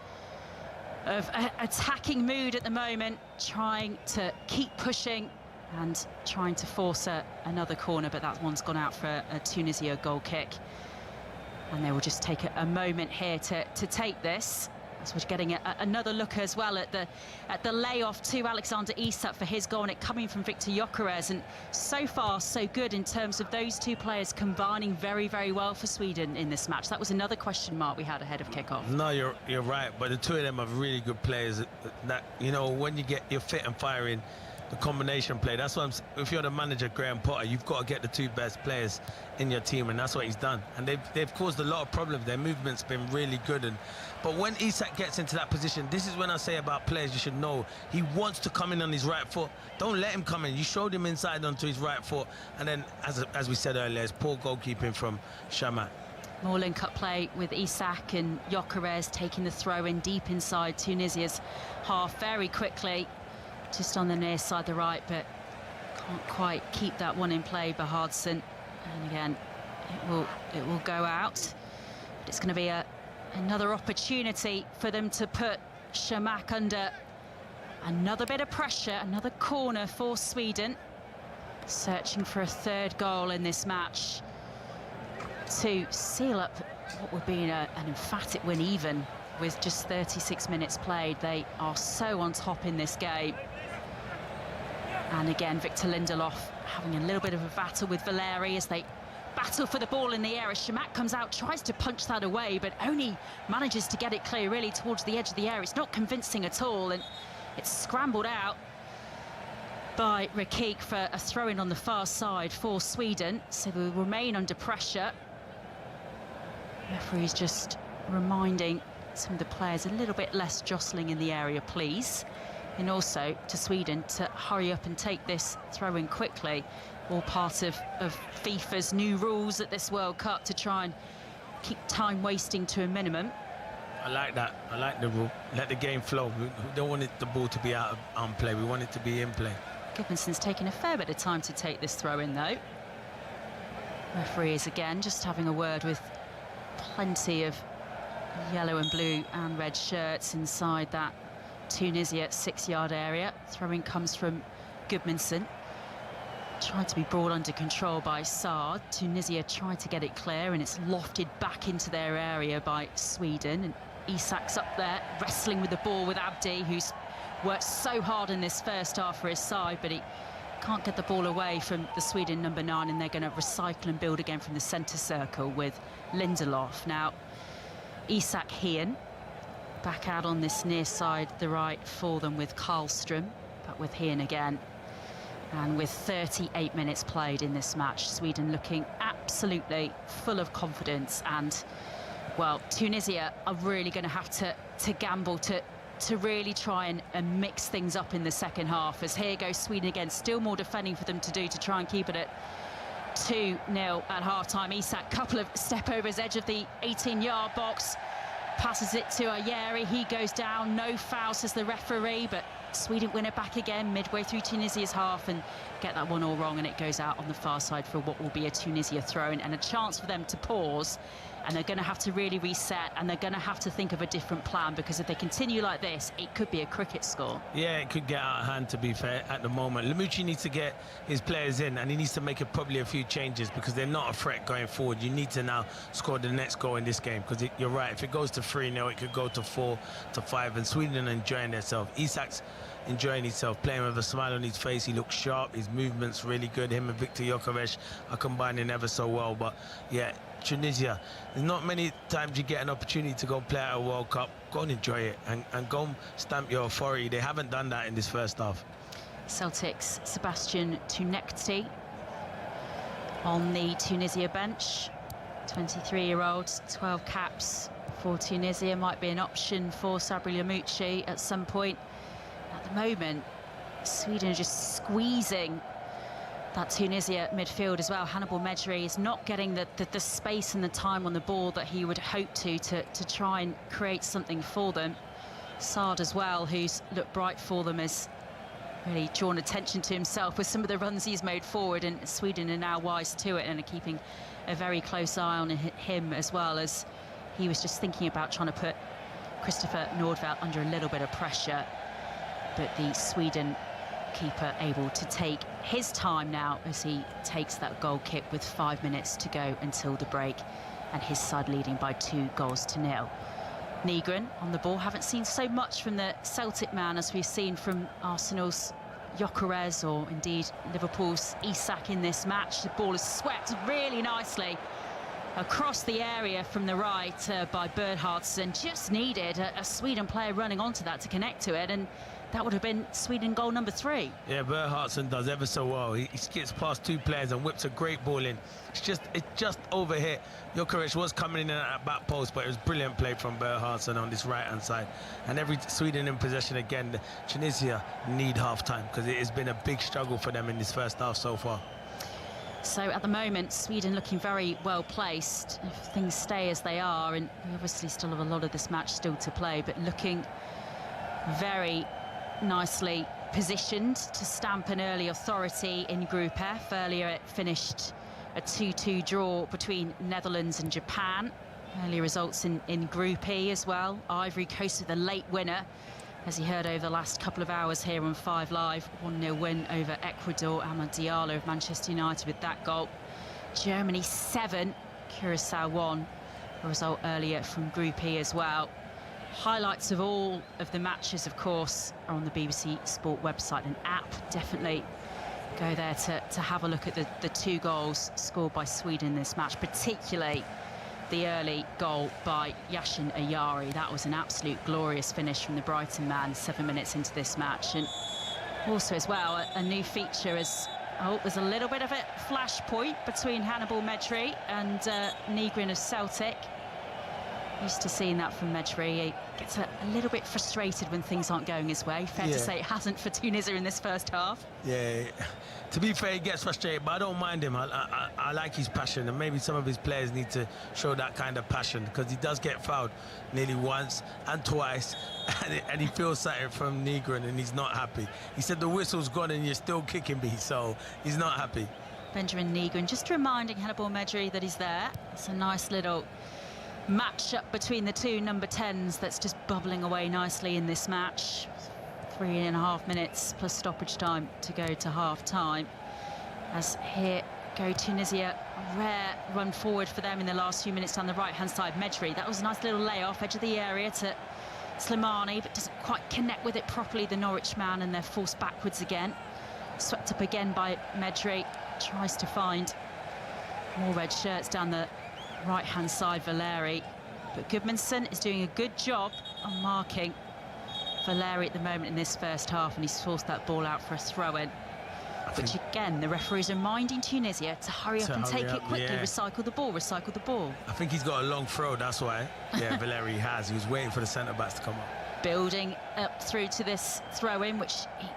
of attacking mood at the moment, trying to keep pushing and trying to force another corner, but that one's gone out for a Tunisia goal kick. And they will just take a moment here to take this. So we're getting another look as well at the layoff to Alexander Isak for his goal, and it coming from Victor Gyökeres. And so far, so good in terms of those two players combining very, very well for Sweden in this match. That was another question mark we had ahead of kickoff. No, you're right, but the two of them are really good players. That, you know, when you're fit and firing, the combination play, that's what if you're the manager, Graham Potter, you've got to get the two best players in your team, and that's what he's done. And they've caused a lot of problems. Their movement's been really good, but when Isak gets into that position, this is when I say about players, you should know he wants to come in on his right foot. Don't let him come in. You showed him inside onto his right foot, and then as we said earlier, it's poor goalkeeping from Shamak. More link-up play with Isak and Gyökeres taking the throw in deep inside Tunisia's half very quickly. Just on the near side, the right, but can't quite keep that one in play, Bahardson. And again, it will go out. But it's going to be another opportunity for them to put Shamak under another bit of pressure, another corner for Sweden. Searching for a third goal in this match to seal up what would be an emphatic win, even with just 36 minutes played. They are so on top in this game. And again, Victor Lindelof having a little bit of a battle with Valeri as they battle for the ball in the air. As Shamak comes out, tries to punch that away, but only manages to get it clear really towards the edge of the area. It's not convincing at all, and it's scrambled out by Rakik for a throw-in on the far side for Sweden. So they will remain under pressure. Referee's just reminding some of the players a little bit less jostling in the area, please. And also to Sweden to hurry up and take this throw-in quickly. All part of FIFA's new rules at this World Cup to try and keep time wasting to a minimum. I like that. I like the rule. Let the game flow. We don't want the ball to be out of play. We want it to be in play. Gudmundsson's taking a fair bit of time to take this throw-in, though. Referee is again just having a word with plenty of yellow and blue and red shirts inside that Tunisia 6-yard area. Throw-in comes from Gudmundsson. Tried to be brought under control by Saad. Tunisia tried to get it clear, and it's lofted back into their area by Sweden. And Isak's up there wrestling with the ball with Abdi, who's worked so hard in this first half for his side, but he can't get the ball away from the Sweden number 9, and they're going to recycle and build again from the centre circle with Lindelof. Now, Isak Hien back out on this near side, the right for them with Karlström, but with Hien again. And with 38 minutes played in this match, Sweden looking absolutely full of confidence. And, well, Tunisia are really going to have to gamble to really try and mix things up in the second half. As here goes Sweden again, still more defending for them to do to try and keep it at 2-0 at half-time. Isak, couple of step-overs, edge of the 18-yard box. Passes it to Ayeri, he goes down, no foul, says the referee, but Sweden win it back again midway through Tunisia's half and get that one all wrong, and it goes out on the far side for what will be a Tunisia throw-in and a chance for them to pause. And they're going to have to really reset, and they're going to have to think of a different plan, because if they continue like this, it could be a cricket score. Yeah, it could get out of hand, to be fair, at the moment. Lamouchi needs to get his players in, and he needs to make probably a few changes, because they're not a threat going forward. You need to now score the next goal in this game, because you're right, if it goes to 3-0, it could go to 4-5, and Sweden are enjoying themselves. Isak's enjoying himself, playing with a smile on his face. He looks sharp, his movement's really good. Him and Victor Gyökeres are combining ever so well. But yeah, Tunisia, there's not many times you get an opportunity to go play at a World Cup. Go and enjoy it and go and stamp your authority. They haven't done that in this first half. Celtic's Sebastian Tunekti on the Tunisia bench. 23-year-old, 12 caps for Tunisia. Might be an option for Sabri Lamouchi at some point. At the moment, Sweden are just squeezing that Tunisia midfield as well. Hannibal Medri is not getting the space and the time on the ball that he would hope to try and create something for them. Saad as well, who's looked bright for them, has really drawn attention to himself with some of the runs he's made forward, and Sweden are now wise to it and are keeping a very close eye on him, as well as he was just thinking about trying to put Christopher Nordfeldt under a little bit of pressure. But the Sweden keeper able to take his time now as he takes that goal kick with 5 minutes to go until the break, and his side leading by 2-0. Nygren on the ball. Haven't seen so much from the Celtic man as we've seen from Arsenal's Gyökeres or indeed Liverpool's Isak in this match. The ball is swept really nicely across the area from the right by Bernhardsson. Just needed a Sweden player running onto that to connect to it, and that would have been Sweden goal number 3. Yeah, Bernhardsson does ever so well. He skips past 2 players and whips a great ball in. It's just over hit. Gyökeres was coming in at that back post, but it was brilliant play from Bernhardsson on this right-hand side. And every Sweden in possession again. Tunisia need half-time because it has been a big struggle for them in this first half so far. So at the moment, Sweden looking very well placed if things stay as they are, and we obviously still have a lot of this match still to play, but looking very nicely positioned to stamp an early authority in Group F. Earlier it finished a 2-2 draw between Netherlands and Japan. Early results in Group E as well. Ivory Coast with a late winner, as you heard over the last couple of hours here on 5 Live. 1-0 win over Ecuador. Amad Diallo of Manchester United with that goal. Germany 7, Curacao 1. A result earlier from Group E as well. Highlights of all of the matches, of course, are on the BBC Sport website and app. Definitely go there to have a look at the 2 goals scored by Sweden in this match, particularly the early goal by Yashin Ayari. That was an absolute glorious finish from the Brighton man 7 minutes into this match. And also as well, a new feature is, there's a little bit of a flashpoint between Hannibal Medri and Nygren of Celtic. Used to seeing that from Medri. He gets a little bit frustrated when things aren't going his way. Fair to say it hasn't for Tunisia in this first half. Yeah, to be fair, he gets frustrated, but I don't mind him. I like his passion, and maybe some of his players need to show that kind of passion, because he does get fouled nearly once and twice, and he feels something from Nygren, and he's not happy. He said the whistle's gone and you're still kicking me, so he's not happy. Benjamin Nygren just reminding Hannibal Medri that he's there. It's a nice little match-up between the 2 number 10s that's just bubbling away nicely in this match. 3.5 minutes plus stoppage time to go to half-time. As here go Tunisia, a rare run forward for them in the last few minutes down the right-hand side. Medri, that was a nice little layoff, edge of the area to Slimani, but doesn't quite connect with it properly, the Norwich man, and they're forced backwards again. Swept up again by Medri, tries to find more red shirts down the right-hand side, Valeri, but Gudmundsson is doing a good job on marking Valeri at the moment in this first half, and he's forced that ball out for a throw-in, which again the referee's reminding Tunisia to hurry up and take it quickly. Recycle the ball. I think he's got a long throw, that's why. Yeah, Valeri has. He was waiting for the centre-backs to come up. Building up through to this throw-in, which he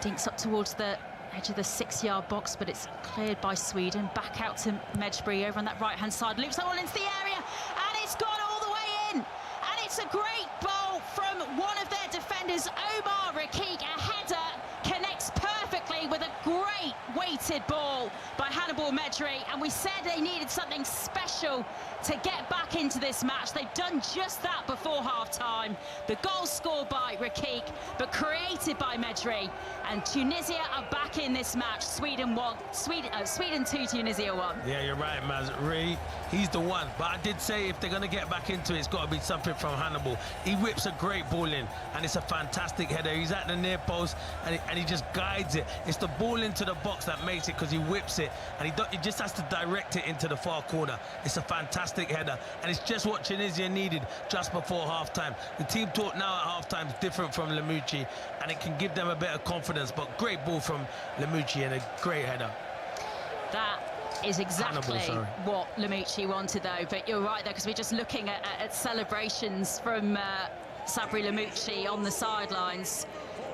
dinks up towards the edge of the 6-yard box, but it's cleared by Sweden. Back out to Medri over on that right-hand side, loops that all into the area, and it's gone all the way in. And it's a great ball from one of their defenders, Omar Rakik. A header connects perfectly with a great weighted ball by Hannibal Medri, and we said they needed something special to get back into this match. They've done just that before half-time. The goal scored by Rakik, but created by Medri, and Tunisia are back in this match. Sweden 2, Tunisia 1. Yeah, you're right, Maz. Ray, he's the one. But I did say if they're going to get back into it, it's got to be something from Hannibal. He whips a great ball in, and it's a fantastic header. He's at the near post, and he just guides it. It's the ball into the box that makes it, because he whips it, and he just has to direct it into the far corner. It's a fantastic header, and it's just what Tunisia needed just before half-time. The team talk now at half-time is different from Lamouchi, and it can give them a bit of confidence, but great ball from Lamouchi and a great header. That is exactly what Lamouchi wanted, though, but you're right there, because we're just looking at celebrations from Sabri Lamouchi on the sidelines.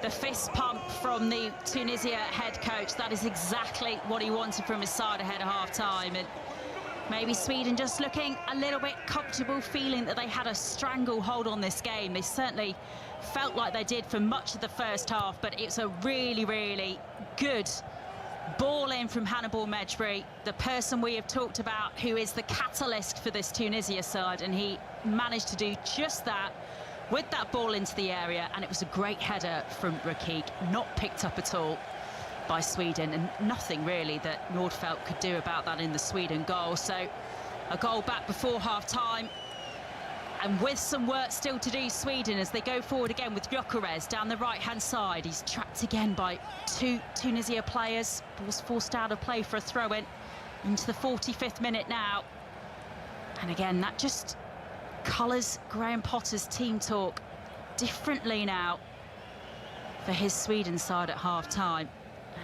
the fist pump from the Tunisia head coach. That is exactly what he wanted from his side ahead of half-time. And maybe Sweden just looking a little bit comfortable, feeling that they had a stranglehold on this game. They certainly felt like they did for much of the first half, but it's a really, really good ball in from Hannibal Mejbri, the person we have talked about who is the catalyst for this Tunisia side, and he managed to do just that with that ball into the area, and it was a great header from Rakik, not picked up at all by Sweden, and nothing really that Nordfeldt could do about that in the Sweden goal. So a goal back before half-time, and with some work still to do, Sweden, as they go forward again with Gyökeres down the right-hand side. He's trapped again by two Tunisia players. Ball's forced out of play for a throw-in into the 45th minute now. And again, that just colours Graham Potter's team talk differently now for his Sweden side at half-time.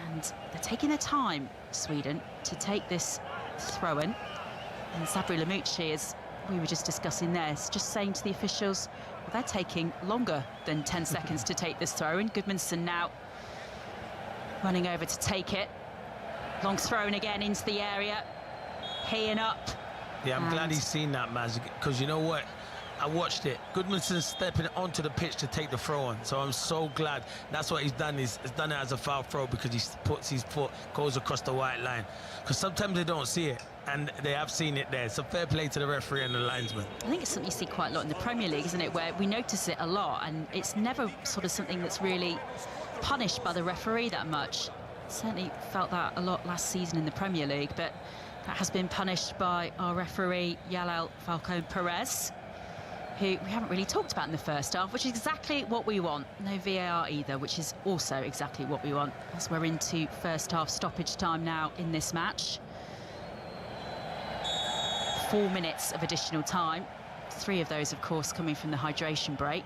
And they're taking their time, Sweden, to take this throw-in. And Sabri Lamucci, as we were just discussing there, is just saying to the officials, well, they're taking longer than 10 seconds to take this throw-in. Gudmundsson now running over to take it. Long throw-in again into the area. Heeing up. Yeah, I'm glad he's seen that, Maz, because you know what? I watched it. Gudmundsson stepping onto the pitch to take the throw on. So I'm so glad. That's what he's done. He's done it as a foul throw because he puts his foot, goes across the white line. Because sometimes they don't see it, and they have seen it there. So fair play to the referee and the linesman. I think it's something you see quite a lot in the Premier League, isn't it? Where we notice it a lot, and it's never sort of something that's really punished by the referee that much. Certainly felt that a lot last season in the Premier League, but that has been punished by our referee, Yalel Falcon Perez, who we haven't really talked about in the first half, which is exactly what we want. No VAR either, which is also exactly what we want, as we're into first half stoppage time now in this match. 4 minutes of additional time, 3 of those, of course, coming from the hydration break.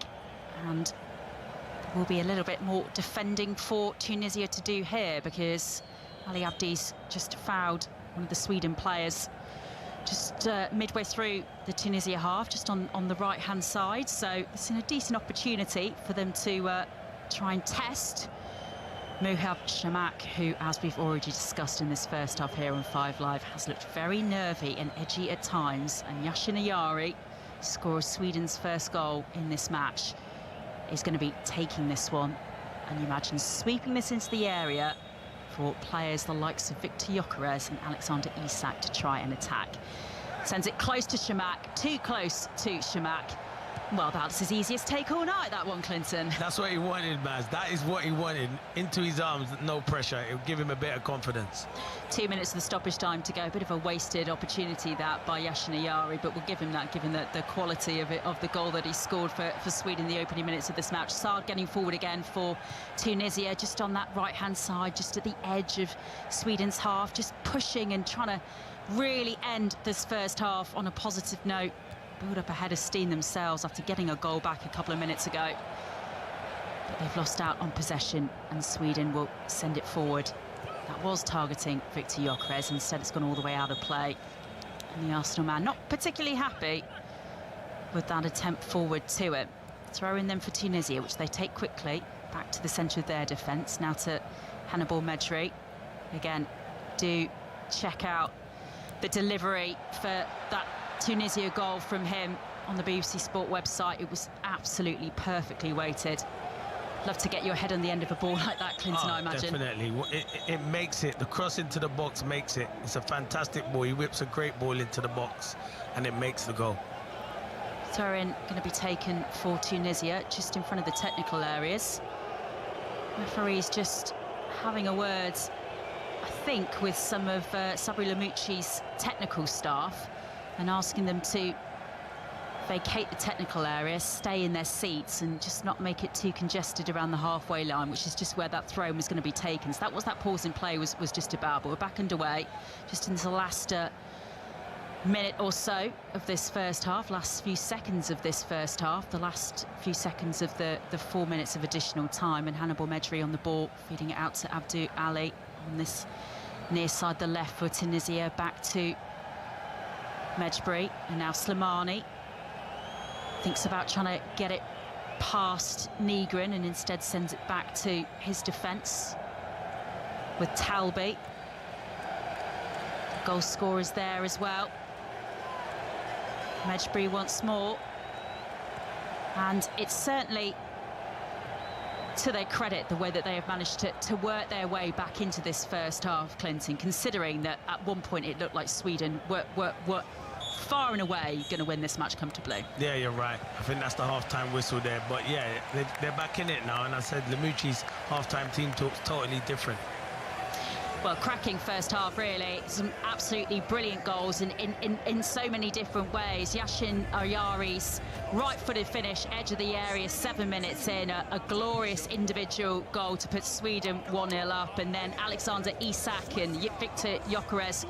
And there will be a little bit more defending for Tunisia to do here, because Ali Abdi's just fouled one of the Sweden players just midway through the Tunisia half, just on the right-hand side. So it's a decent opportunity for them to try and test Muhab Shamak, who, as we've already discussed in this first half here on 5 Live, has looked very nervy and edgy at times. And Yasin Ayari, scores Sweden's first goal in this match, is going to be taking this one. And you imagine sweeping this into the area for players the likes of Victor Gyökeres and Alexander Isak to try and attack. Sends it close to Shamak, too close to Shamak. Well, that's his easiest take all night, that one, Clinton. That's what he wanted, Maz. That is what he wanted. Into his arms, no pressure. It would give him a bit of confidence. 2 minutes of the stoppage time to go. A bit of a wasted opportunity that by Yasin Ayari, but we'll give him that, given the quality of the goal that he scored for Sweden in the opening minutes of this match. Saad getting forward again for Tunisia, just on that right-hand side, just at the edge of Sweden's half, just pushing and trying to really end this first half on a positive note. Build up a head of steam themselves after getting a goal back a couple of minutes ago. But they've lost out on possession, and Sweden will send it forward. That was targeting Victor Gyökeres. Instead, it's gone all the way out of play. And the Arsenal man not particularly happy with that attempt forward to it. Throwing them for Tunisia, which they take quickly back to the centre of their defence. Now to Hannibal Mejbri. Again, do check out the delivery for that Tunisia goal from him on the BBC Sport website. It was absolutely perfectly weighted. Love to get your head on the end of a ball like that, Clinton, I imagine. Definitely. It makes it. The cross into the box makes it. It's a fantastic ball. He whips a great ball into the box, and it makes the goal. Throw-in going to be taken for Tunisia, just in front of the technical areas. Referee's just having a word, I think, with some of Sabri Lamucci's technical staff, and asking them to vacate the technical area, stay in their seats, and just not make it too congested around the halfway line, which is just where that throw was going to be taken. So that was that pause in play was just about, but we're back underway, just into the last minute or so of this first half, last few seconds of this first half, the last few seconds of the 4 minutes of additional time, and Hannibal Mejbri on the ball, feeding it out to Abdou Ali on this near side, the left for Tunisia, back to Mejbri, and now Slimani thinks about trying to get it past Negrin and instead sends it back to his defence with Talby. Goal scorers there as well. Medjbri once more. And it's certainly to their credit the way that they have managed to work their way back into this first half, Clinton, considering that at one point it looked like Sweden were far and away going to win this match comfortably. Yeah, you're right. I think that's the half-time whistle there. But yeah, they're back in it now. And I said Lemucci's half-time team talk's totally different. Well, cracking first half, really. Some absolutely brilliant goals in so many different ways. Yashin Ayari's right-footed finish, edge of the area, 7 minutes in, a glorious individual goal to put Sweden 1-0 up. And then Alexander Isak and Victor Gyökeres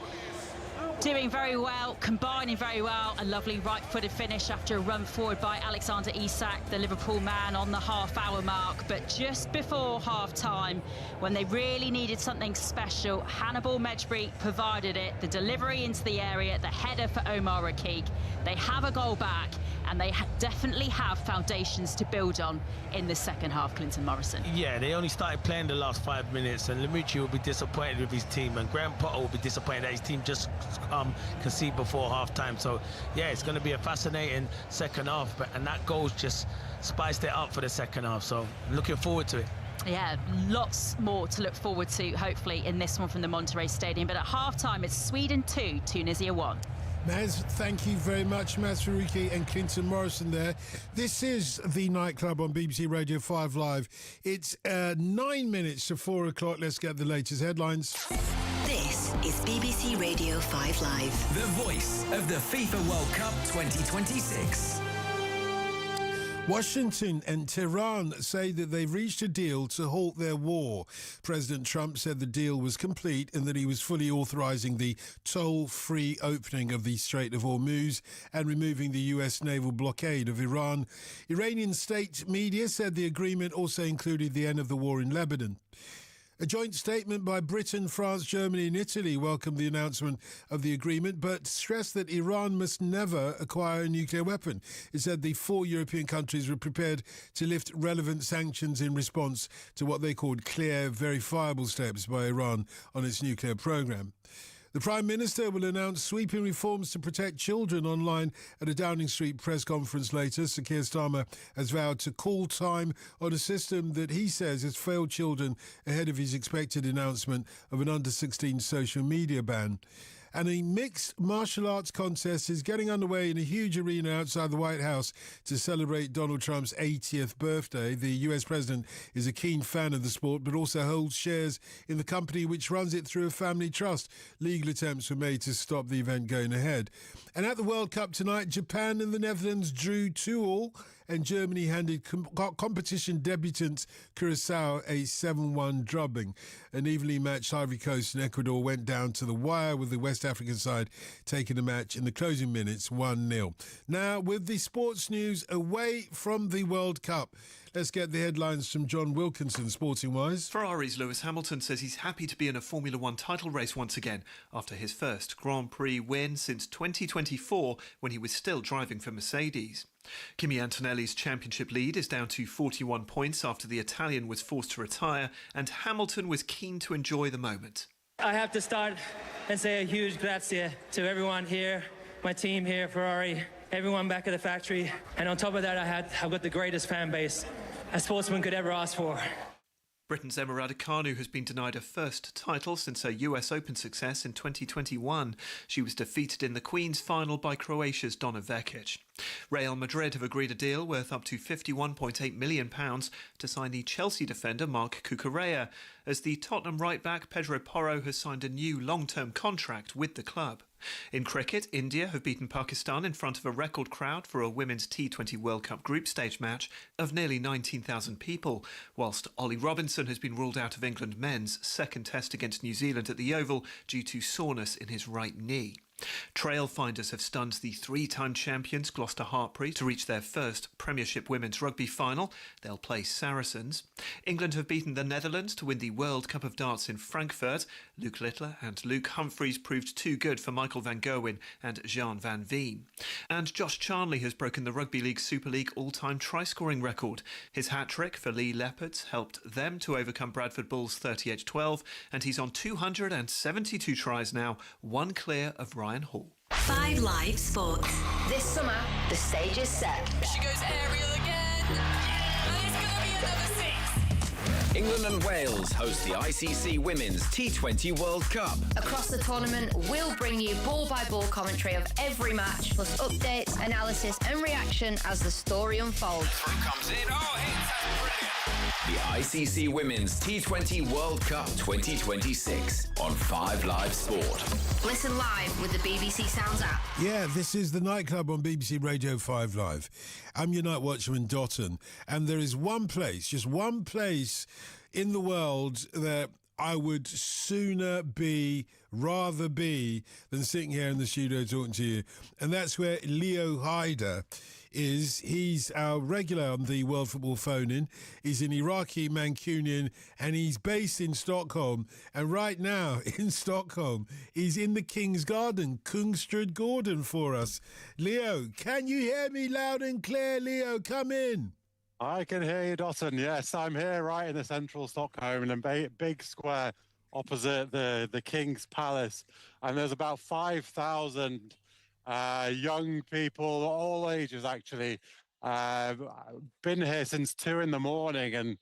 doing very well, combining very well. A lovely right-footed finish after a run forward by Alexander Isak, the Liverpool man, on the half-hour mark. But just before half-time, when they really needed something special, Hannibal Medjbri provided it. The delivery into the area, the header for Omar Rakik. They have a goal back, and they definitely have foundations to build on in the second half, Clinton Morrison. Yeah, they only started playing the last 5 minutes, and Lemucci will be disappointed with his team, and Graham Potter will be disappointed that his team just conceded before half-time. So, yeah, it's going to be a fascinating second half, and that goal's just spiced it up for the second half. So, looking forward to it. Yeah, lots more to look forward to, hopefully, in this one from the Monterrey Stadium. But at half-time, it's Sweden 2, Tunisia 1. Maz, thank you very much. Maz Faruqi and Clinton Morrison there. This is The Nightclub on BBC Radio 5 Live. It's 9 minutes to 4 o'clock. Let's get the latest headlines. This is BBC Radio 5 Live. The voice of the FIFA World Cup 2026. Washington and Tehran say that they've reached a deal to halt their war. President Trump said the deal was complete and that he was fully authorizing the toll-free opening of the Strait of Hormuz and removing the U.S. naval blockade of Iran. Iranian state media said the agreement also included the end of the war in Lebanon. A joint statement by Britain, France, Germany and Italy welcomed the announcement of the agreement, but stressed that Iran must never acquire a nuclear weapon. It said the 4 European countries were prepared to lift relevant sanctions in response to what they called clear, verifiable steps by Iran on its nuclear program. The Prime Minister will announce sweeping reforms to protect children online at a Downing Street press conference later. Sir Keir Starmer has vowed to call time on a system that he says has failed children ahead of his expected announcement of an under-16 social media ban. And a mixed martial arts contest is getting underway in a huge arena outside the White House to celebrate Donald Trump's 80th birthday. The US president is a keen fan of the sport, but also holds shares in the company which runs it through a family trust. Legal attempts were made to stop the event going ahead. And at the World Cup tonight, Japan and the Netherlands drew 2-2. And Germany handed competition debutant Curaçao a 7-1 drubbing. An evenly matched Ivory Coast and Ecuador went down to the wire, with the West African side taking the match in the closing minutes 1-0. Now, with the sports news away from the World Cup, let's get the headlines from John Wilkinson, sporting-wise. Ferrari's Lewis Hamilton says he's happy to be in a Formula One title race once again after his first Grand Prix win since 2024, when he was still driving for Mercedes. Kimi Antonelli's championship lead is down to 41 points after the Italian was forced to retire, and Hamilton was keen to enjoy the moment. I have to start and say a huge grazie to everyone here, my team here, Ferrari, everyone back at the factory. And on top of that, I've got the greatest fan base a sportsman could ever ask for. Britain's Emma Raducanu has been denied her first title since her US Open success in 2021. She was defeated in the Queen's final by Croatia's Donna Vekic. Real Madrid have agreed a deal worth up to £51.8 million to sign the Chelsea defender Marc Cucurella, as the Tottenham right-back Pedro Porro has signed a new long-term contract with the club. In cricket, India have beaten Pakistan in front of a record crowd for a Women's T20 World Cup group stage match of nearly 19,000 people, whilst Ollie Robinson has been ruled out of England men's second test against New Zealand at the Oval due to soreness in his right knee. Trailfinders have stunned the three-time champions Gloucester Hartpury to reach their first Premiership Women's Rugby final. They'll play Saracens. England have beaten the Netherlands to win the World Cup of Darts in Frankfurt. Luke Littler and Luke Humphreys proved too good for Michael van Gerwen and Jean van Veen. And Josh Charnley has broken the Rugby League Super League all-time try-scoring record. His hat-trick for Lee Leopards helped them to overcome Bradford Bulls 38-12, and he's on 272 tries now, one clear of Ryan Hall. 5 Live Sports. This summer, the stage is set. She goes aerial again, and it's going to be another 6. England and Wales host the ICC Women's T20 World Cup. Across the tournament, we'll bring you ball-by-ball commentary of every match, plus updates, analysis and reaction as the story unfolds. Through comes in. Oh, hits, brilliant. The ICC Women's T20 World Cup 2026 on 5 Live Sport. Listen live with the BBC Sounds app. Yeah, this is the nightclub on BBC Radio 5 Live. I'm your night watchman, Dotton, and there is one place, just one place in the world that I would rather be than sitting here in the studio talking to you, and that's where Leo Haider is. He's our regular on the World Football Phone-In. He's an Iraqi Mancunian, and he's based in Stockholm. And right now, in Stockholm, he's in the King's Garden, Kungsträd Gordon, for us. Leo, can you hear me loud and clear? Leo, come in. I can hear you, Dotton. Yes, I'm here right in the central Stockholm in a big square opposite the King's Palace. And there's about 5,000 young people, all ages actually, been here since 2 a.m,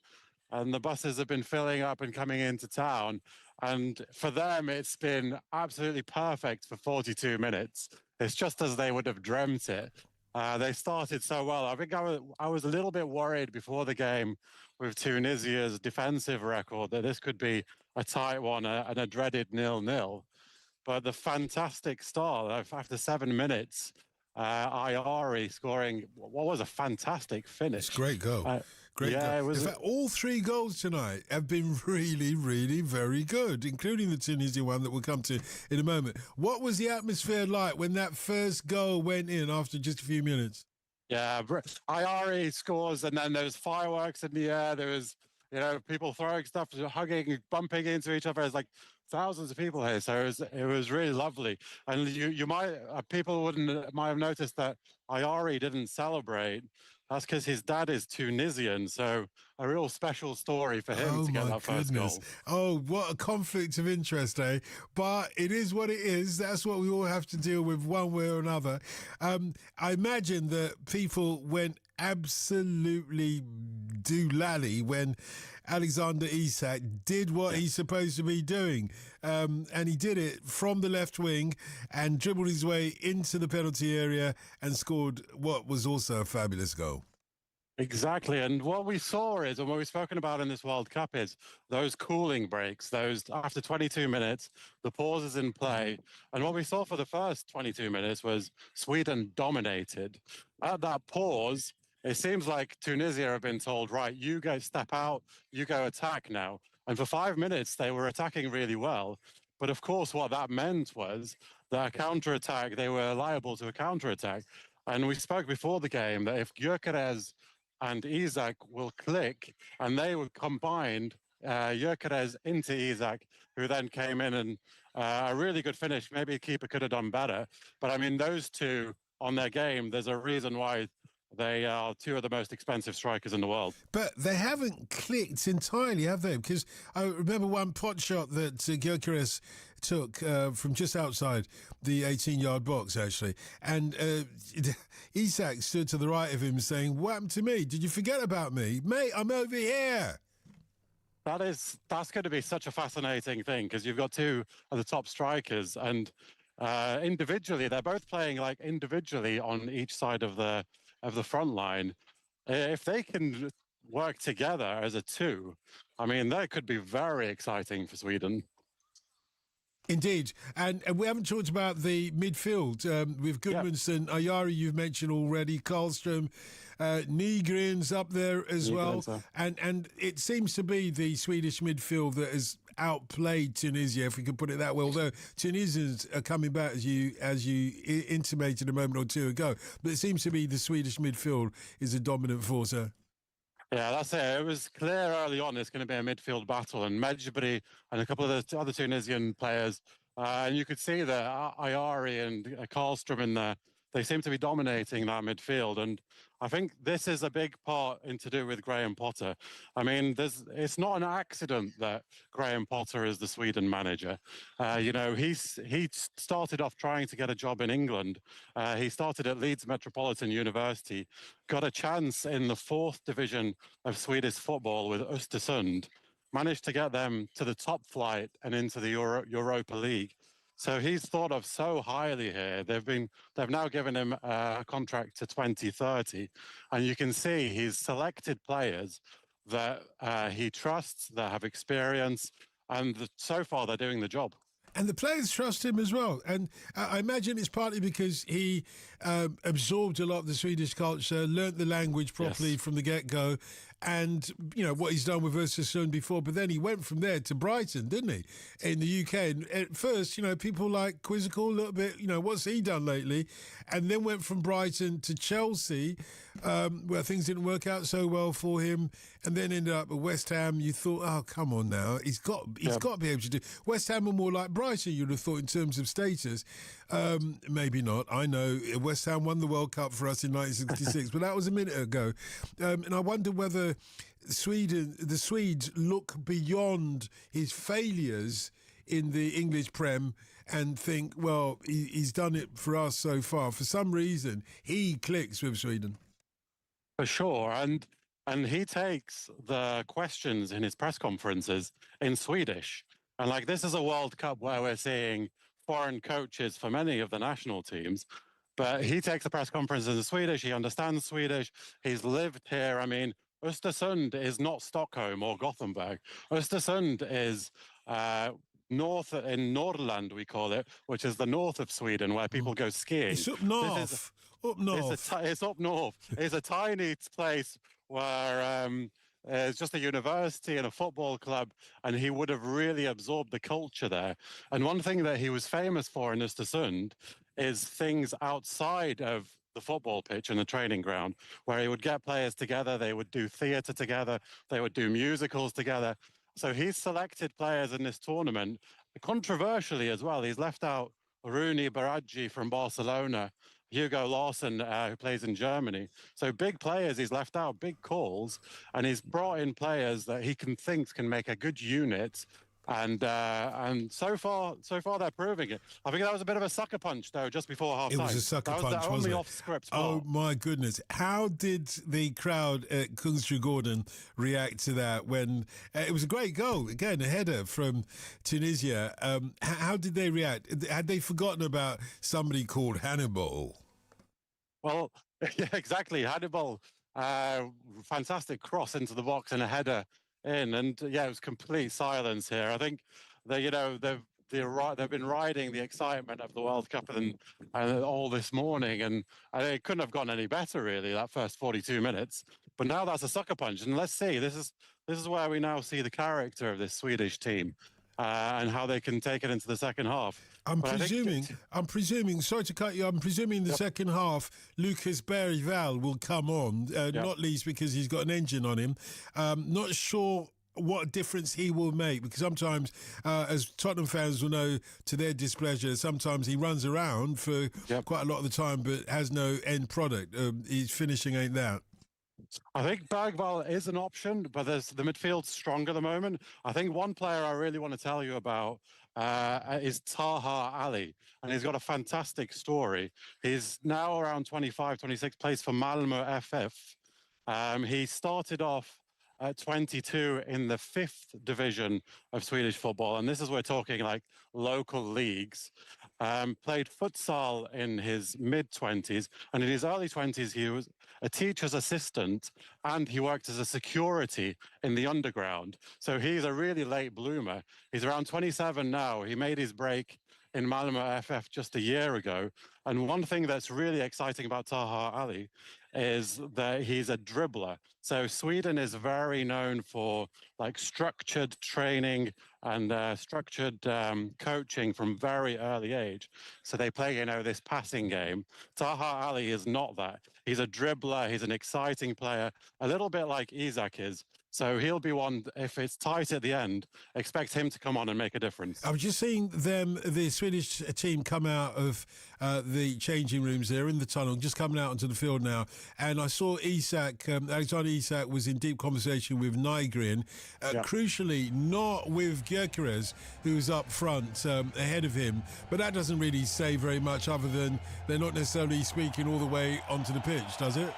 and the buses have been filling up and coming into town. And for them, it's been absolutely perfect for 42 minutes. It's just as they would have dreamt it. They started so well. I think I was a little bit worried before the game with Tunisia's defensive record that this could be a tight one and a dreaded 0-0. But the fantastic start after 7 minutes, Ayari scoring what was a fantastic finish. Great goal. Great goal. It was. In fact, all 3 goals tonight have been really, really very good, including the Tunisia one that we'll come to in a moment. What was the atmosphere like when that first goal went in after just a few minutes? Yeah, Ayari scores, and then there was fireworks in the air. There was, people throwing stuff, hugging, bumping into each other. It's like thousands of people here, so it was really lovely. And you might people might have noticed that Ayari didn't celebrate. That's because his dad is Tunisian, so a real special story for him to get that first goal. Oh, what a conflict of interest, eh? But it is what it is. That's what we all have to deal with one way or another. I imagine that people went absolutely doolally when Alexander Isak did what he's supposed to be doing. And he did it from the left wing and dribbled his way into the penalty area and scored what was also a fabulous goal. Exactly. And what we saw is, and what we've spoken about in this World Cup is those cooling breaks, those after 22 minutes, the pauses in play. And what we saw for the first 22 minutes was Sweden dominated. At that pause, it seems like Tunisia have been told, right, you go step out, you go attack now. And for 5 minutes, they were attacking really well. But of course, what that meant was that a counterattack, they were liable to a counterattack. And we spoke before the game that if Gyökeres and Isak will click and they were combined, Gyökeres into Isak, who then came in and a really good finish. Maybe a keeper could have done better. But I mean, those two on their game, there's a reason why they are 2 of the most expensive strikers in the world. But they haven't clicked entirely, have they? Because I remember one pot shot that Gyökeres took from just outside the 18-yard box, actually. And Isak stood to the right of him saying, "What happened to me? Did you forget about me? Mate, I'm over here." That's going to be such a fascinating thing because you've got 2 of the top strikers and individually, they're both playing like individually on each side of the front line. If they can work together as a 2, I mean, that could be very exciting for Sweden. Indeed. And we haven't talked about the midfield with Gudmundsson, Ayari you've mentioned already, Karlström, Nygren's up there as well. And it seems to be the Swedish midfield that has outplayed Tunisia, if we could put it that way. Although Tunisians are coming back, as you intimated a moment or two ago, but it seems to be the Swedish midfield is a dominant force. Yeah, that's it. It was clear early on it's going to be a midfield battle, and Mejbri and a couple of the other Tunisian players, and you could see that Ayari and Karlstrom in there, they seem to be dominating that midfield. And I think this is a big part to do with Graham Potter. I mean, it's not an accident that Graham Potter is the Sweden manager. He started off trying to get a job in England. He started at Leeds Metropolitan University, got a chance in the 4th division of Swedish football with Östersund, managed to get them to the top flight and into the Europa League. So he's thought of so highly here. They've now given him a contract to 2030, and you can see he's selected players that he trusts, that have experience, and so far they're doing the job. And the players trust him as well. And I imagine it's partly because he absorbed a lot of the Swedish culture, learnt the language properly from the get-go, and, what he's done with Östersund before. But then he went from there to Brighton, didn't he, in the UK? And at first, people like quizzical a little bit, what's he done lately? And then went from Brighton to Chelsea, where things didn't work out so well for him, and then ended up at West Ham. You thought, oh, come on now. He's got to be able to do. West Ham are more like Brighton, you'd have thought, in terms of status. Maybe not. I know West Ham won the World Cup for us in 1966, but that was a minute ago. And I wonder whether the Swedes look beyond his failures in the English Prem and think, well, he's done it for us so far. For some reason, he clicks with Sweden. For sure. And he takes the questions in his press conferences in Swedish. And this is a World Cup where we're seeing foreign coaches for many of the national teams, but he takes the press conferences in Swedish. He understands Swedish. He's lived here. I mean, Östersund is not Stockholm or Gothenburg. Östersund is north in Norrland, we call it, which is the north of Sweden, where people go skiing. It's up north. Up north. It's up north. It's a tiny place where it's just a university and a football club, and he would have really absorbed the culture there. And one thing that he was famous for in Östersund is things outside of the football pitch and the training ground, where he would get players together, they would do theatre together, they would do musicals together. So he's selected players in this tournament, controversially as well. He's left out Rooney Baraggi from Barcelona, Hugo Larsson, who plays in Germany. So big players he's left out, big calls, and he's brought in players that he thinks can make a good unit. And so far they're proving it. I think that was a bit of a sucker punch, though, just before half time. It was a sucker punch, wasn't it? wasn't it? Off script. Oh my goodness! How did the crowd at Kungsjö Gordon react to that? When it was a great goal, again a header from Tunisia. How did they react? Had they forgotten about somebody called Hannibal? Well, yeah, exactly. Hannibal, fantastic cross into the box and a header in, and it was complete silence here. I think they've been riding the excitement of the World Cup and all this morning, and it couldn't have gone any better really, that first 42 minutes. But now that's a sucker punch, and let's see. This is where we now see the character of this Swedish team. And how they can take it into the second half. I'm presuming, sorry to cut you, I'm presuming in the second half, Lucas Bergvall will come on, not least because he's got an engine on him. Not sure what difference he will make, because sometimes, as Tottenham fans will know to their displeasure, sometimes he runs around for quite a lot of the time but has no end product. His finishing ain't that. I think Bergvall is an option, but the midfield's strong at the moment. I think one player I really want to tell you about is Taha Ali, and he's got a fantastic story. He's now around 25, 26, plays for Malmö FF. He started off at 22 in the 5th division of Swedish football, and this is we're talking like local leagues. Played futsal in his mid-20s, and in his early 20s he was a teacher's assistant, and he worked as a security in the underground. So he's a really late bloomer. He's around 27 now. He made his break in Malmö FF just a year ago. And one thing that's really exciting about Taha Ali is that he's a dribbler. So Sweden is very known for like structured training and structured coaching from very early age. So they play, this passing game. Taha Ali is not that. He's a dribbler. He's an exciting player, a little bit like Isak is. So he'll be one, if it's tight at the end, expect him to come on and make a difference. I was just seeing the Swedish team come out of the changing rooms there in the tunnel, just coming out onto the field now. And I saw Isak, Alexander Isak was in deep conversation with Nygren, crucially not with Gyökeres, who's up front ahead of him. But that doesn't really say very much other than they're not necessarily speaking all the way onto the pitch, does it?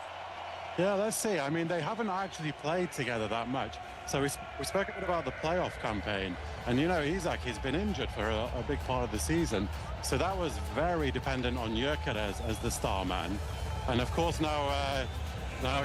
Yeah, let's see. I mean, they haven't actually played together that much. So we spoke a bit about the playoff campaign. And, Isak, he's been injured for a big part of the season. So that was very dependent on Gyökeres as the star man. And, of course, now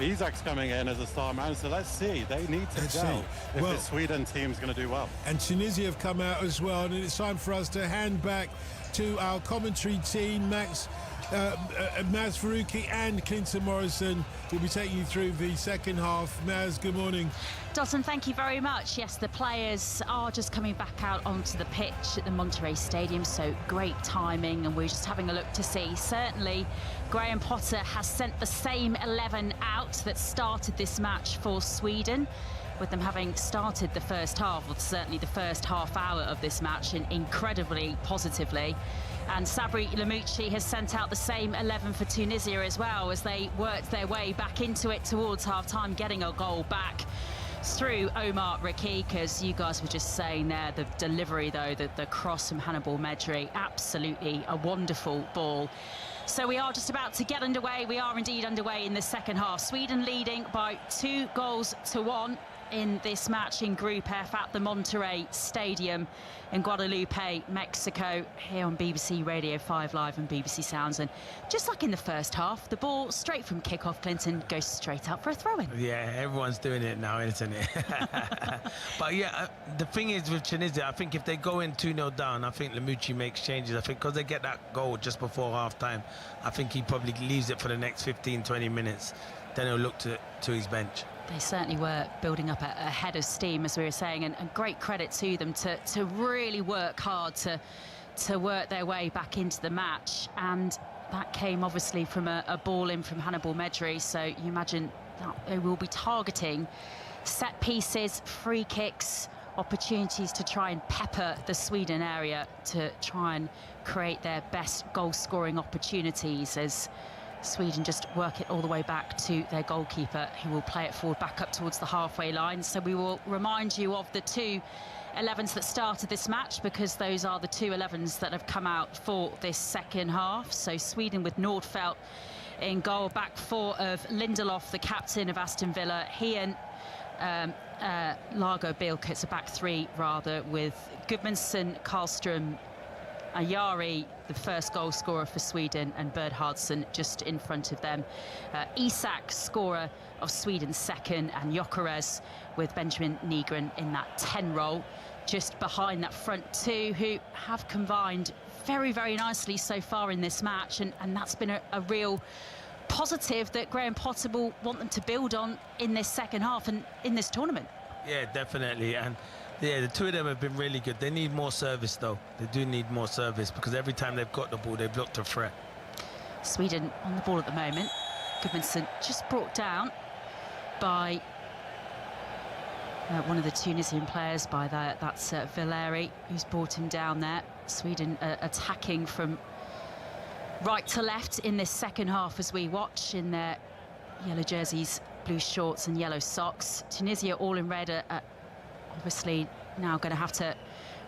Isak's coming in as a star man. So let's see. They need to gel if the Sweden team's going to do well. And Tunisia have come out as well. And it's time for us to hand back to our commentary team, Maz Faruqi and Clinton Morrison will be taking you through the second half. Maz, good morning. Dalton, thank you very much. Yes, the players are just coming back out onto the pitch at the Monterrey Stadium, so great timing, and we're just having a look to see. Certainly, Graham Potter has sent the same 11 out that started this match for Sweden, with them having started the first half, or certainly the first half hour of this match, incredibly positively. And Sabri Lamouchi has sent out the same 11 for Tunisia as well, as they worked their way back into it towards half-time, getting a goal back through Omar Rakik. As you guys were just saying there, the delivery, though, the cross from Hannibal Medri, absolutely a wonderful ball. So we are just about to get underway. We are indeed underway in the second half. Sweden leading by 2-1 in this match in Group F at the Monterrey Stadium in Guadalupe, Mexico, here on BBC Radio 5 Live and BBC Sounds. And just like in the first half, the ball straight from kickoff, Clinton, goes straight up for a throw-in. Yeah, everyone's doing it now, isn't it? But yeah, the thing is with Tunisia, I think if they go in 2-0 down, I think Lamouchi makes changes. I think because they get that goal just before half-time, I think he probably leaves it for the next 15-20 minutes. Then he'll look to his bench. They certainly were building up a head of steam, as we were saying, and great credit to them to really work hard to work their way back into the match. And that came obviously from a ball in from Hannibal Medri, so you imagine that they will be targeting set pieces, free kicks, opportunities to try and pepper the Sweden area to try and create their best goal-scoring opportunities, as Sweden just work it all the way back to their goalkeeper, who will play it forward back up towards the halfway line. So we will remind you of the two 11s that started this match, because those are the two 11s that have come out for this second half. So Sweden with Nordfeldt in goal, back four of Lindelof, the captain of Aston Villa, he and Largo Bielke, it's a back three rather, with Gudmundsson, Karlström, Ayari, the first goal scorer for Sweden, and Bernhardsson just in front of them. Isak, scorer of Sweden's second, and Gyökeres with Benjamin Nygren in that 10 role, just behind that front two, who have combined very, very nicely so far in this match, and that's been a real positive that Graham Potter will want them to build on in this second half and in this tournament. Yeah, definitely. And yeah, the two of them have been really good. They need more service, though. They do need more service, because every time they've got the ball, they've looked a threat. Sweden on the ball at the moment. Gudmundsson just brought down by one of the Tunisian players, by that's Valeri, who's brought him down there. Sweden attacking from right to left in this second half as we watch, in their yellow jerseys, blue shorts and yellow socks. Tunisia all in red obviously now going to have to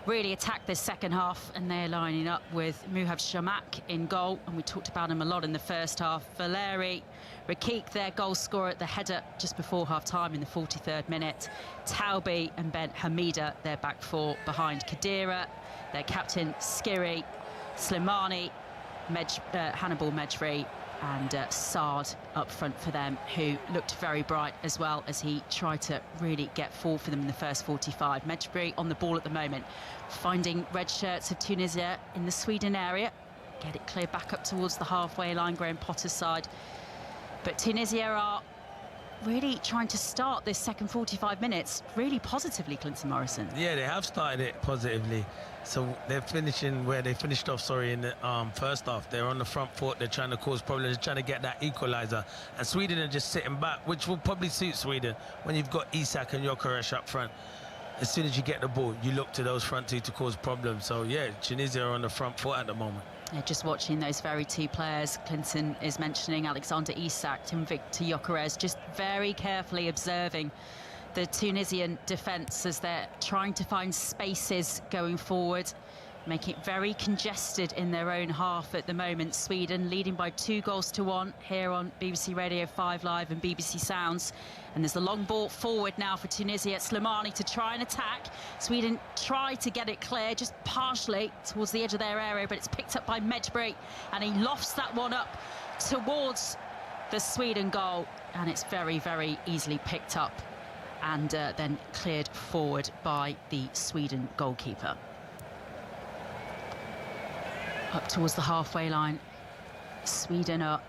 really attack this second half, and they're lining up with Muhab Shamak in goal, and we talked about him a lot in the first half. Valeri, Rakik, their goal scorer at the header just before half-time in the 43rd minute. Taubi and Ben Hamida, their back four behind Khedira, their captain Skiri, Slimani, Hannibal Medri, and Saad up front for them, who looked very bright as well as he tried to really get forward for them in the first 45. Medri on the ball at the moment, finding red shirts of Tunisia in the Sweden area. Get it clear back up towards the halfway line, Graham Potter's side. But Tunisia are really trying to start this second 45 minutes really positively, Clinton Morrison. Yeah, they have started it positively. So they're finishing where they finished off, in the first half. They're on the front foot. They're trying to cause problems. They're trying to get that equaliser. And Sweden are just sitting back, which will probably suit Sweden when you've got Isak and Gyökeres up front. As soon as you get the ball, you look to those front two to cause problems. So, yeah, Tunisia are on the front foot at the moment. Yeah, just watching those very two players Clinton is mentioning, Alexander Isak and Victor Gyökeres, just very carefully observing the Tunisian defence as they're trying to find spaces going forward, making it very congested in their own half at the moment. Sweden leading by 2-1 here on BBC Radio 5 Live and BBC Sounds. And there's the long ball forward now for Tunisia. Slimani to try and attack. Sweden try to get it clear just partially towards the edge of their area, but it's picked up by Medjbri, and he lofts that one up towards the Sweden goal, and it's very, very easily picked up and then cleared forward by the Sweden goalkeeper. Up towards the halfway line. Sweden are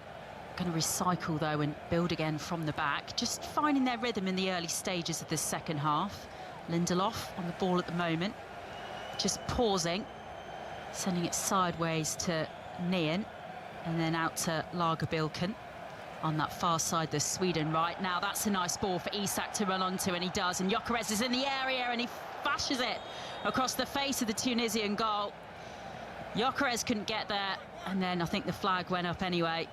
going to recycle though and build again from the back, just finding their rhythm in the early stages of this second half. Lindelof on the ball at the moment, just pausing, sending it sideways to Nian and then out to Lagerbilken on that far side, the Sweden right. Now that's a nice ball for Isak to run onto, and he does, and Gyökeres is in the area and he bashes it across the face of the Tunisian goal. Gyökeres couldn't get there, and then I think the flag went up anyway.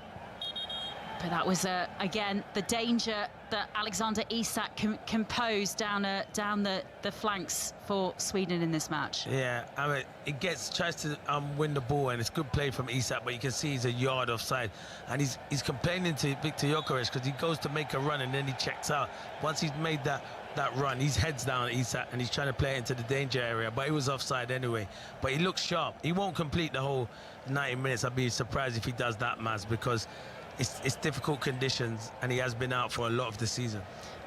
But that was, again, the danger that Alexander Isak can pose down the flanks for Sweden in this match. Yeah, I mean, it tries to win the ball, and it's good play from Isak, but you can see he's a yard offside. And he's complaining to Victor Gyökeres because he goes to make a run and then he checks out. Once he's made that run, his head's down at Isak and he's trying to play it into the danger area, but he was offside anyway. But he looks sharp. He won't complete the whole 90 minutes. I'd be surprised if he does that, Maz, because it's difficult conditions and he has been out for a lot of the season.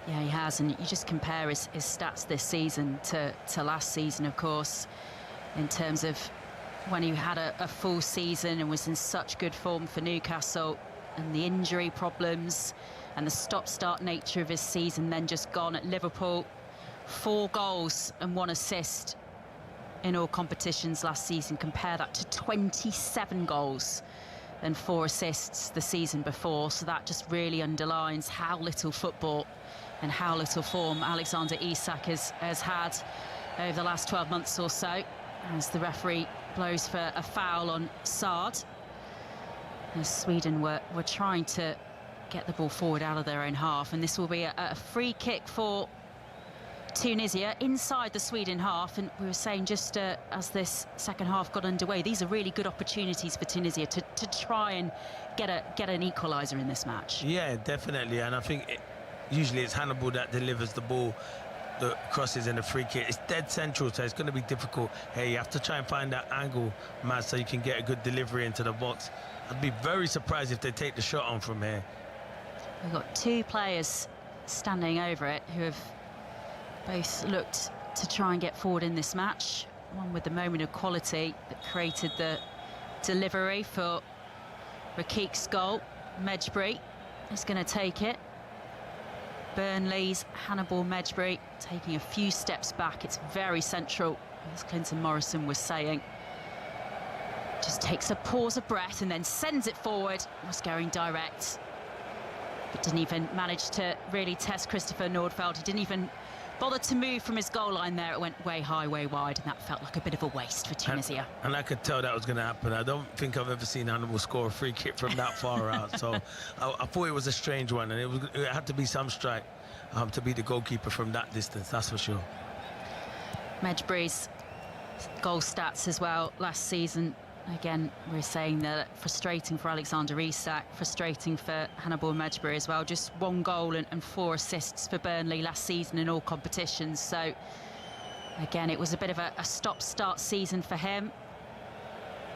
Yeah, he has, and you just compare his stats this season to last season, of course, in terms of when he had a full season and was in such good form for Newcastle, and the injury problems and the stop-start nature of his season then just gone at Liverpool. 4 goals and 1 assist in all competitions last season. Compare that to 27 goals and 4 assists the season before. So that just really underlines how little football and how little form Alexander Isak has had over the last 12 months or so, as the referee blows for a foul on Saad. As Sweden were trying to get the ball forward out of their own half, and this will be a free kick for Tunisia inside the Sweden half. And we were saying just as this second half got underway, these are really good opportunities for Tunisia to try and get an equaliser in this match. Yeah, definitely, and I think usually it's Hannibal that delivers the ball, the crosses and the free kick. It's dead central, so it's going to be difficult. Hey, you have to try and find that angle, Matt, so you can get a good delivery into the box. I'd be very surprised if they take the shot on from here. We've got 2 players standing over it who have both looked to try and get forward in this match. One with the moment of quality that created the delivery for Rakik's goal. Medjbri is going to take it. Burnley's Hannibal Medjbri taking a few steps back. It's very central, as Clinton Morrison was saying. Just takes a pause of breath and then sends it forward. Was going direct, but didn't even manage to really test Christopher Nordfeldt. He didn't even bother to move from his goal line there. It went way high, way wide, and that felt like a bit of a waste for Tunisia. And I could tell that was going to happen. I don't think I've ever seen Hannibal score a free kick from that far out. So I thought it was a strange one, and it had to be some strike to be the goalkeeper from that distance, that's for sure. Medjbri's goal stats as well last season. Again, we're saying that frustrating for Alexander Isak, frustrating for Hannibal Medjbri as well. Just 1 goal and 4 assists for Burnley last season in all competitions. So, again, it was a bit of a stop-start season for him.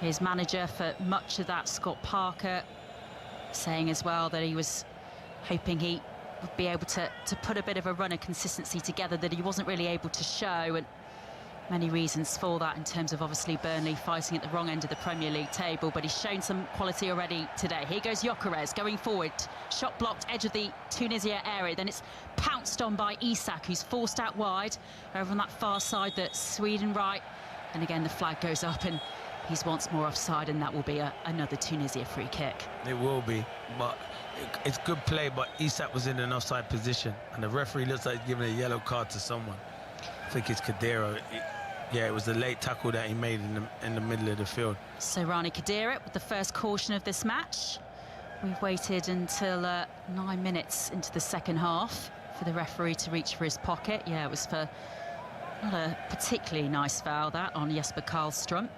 His manager for much of that, Scott Parker, saying as well that he was hoping he would be able to put a bit of a run of consistency together that he wasn't really able to show. And Many reasons for that in terms of obviously Burnley fighting at the wrong end of the Premier League table, but he's shown some quality already today. Here goes Gyökeres going forward, shot blocked edge of the Tunisia area, then it's pounced on by Isak, who's forced out wide over on that far side, that Sweden right, and again the flag goes up and he's once more offside, and that will be another Tunisia free kick. It will be, but it's good play, but Isak was in an offside position and the referee looks like he's giving a yellow card to someone. I think it's Khedira. Yeah, it was the late tackle that he made in the middle of the field. So Rani Khedira with the first caution of this match. We've waited until 9 minutes into the second half for the referee to reach for his pocket. Yeah, it was for not a particularly nice foul, that, on Jesper Karlström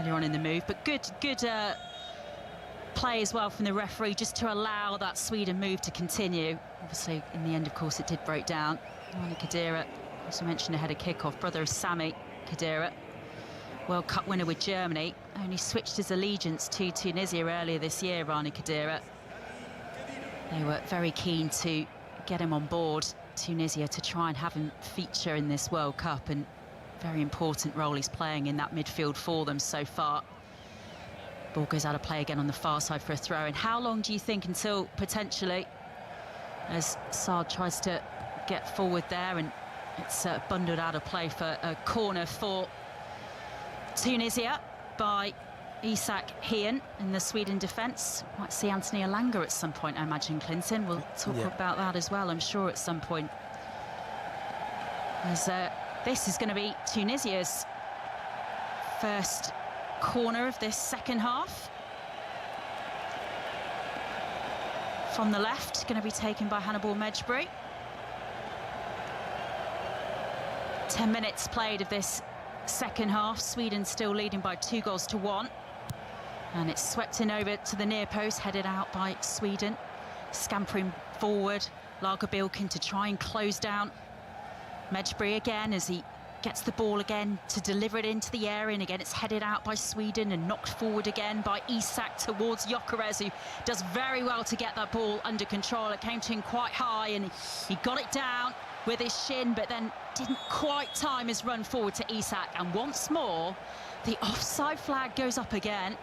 earlier on in the move. But good play as well from the referee, just to allow that Sweden move to continue. Obviously, in the end, of course, it did break down. Rani Khedira, as I mentioned ahead of kick-off, brother of Sami Khedira, World Cup winner with Germany, only switched his allegiance to Tunisia earlier this year, Rani Khedira. They were very keen to get him on board, Tunisia, to try and have him feature in this World Cup, and very important role he's playing in that midfield for them so far. Ball goes out of play again on the far side for a throw. And how long do you think until potentially, as Saad tries to get forward there, and it's bundled out of play for a corner for Tunisia by Isak Hien in the Sweden defence. Might see Anthony Elanga at some point, I imagine, Clinton. We'll talk about that as well, I'm sure, at some point. As this is going to be Tunisia's first corner of this second half. From the left, going to be taken by Hannibal Mejbri. 10 minutes played of this second half. Sweden still leading by 2-1. And it's swept in over to the near post, headed out by Sweden. Scampering forward, Lagerbilken to try and close down Mejbri again as he gets the ball again to deliver it into the area, and again it's headed out by Sweden and knocked forward again by Isak towards Gyökeres, who does very well to get that ball under control. It came to him quite high and he got it down with his shin, but then didn't quite time his run forward to Isak. And once more the offside flag goes up again.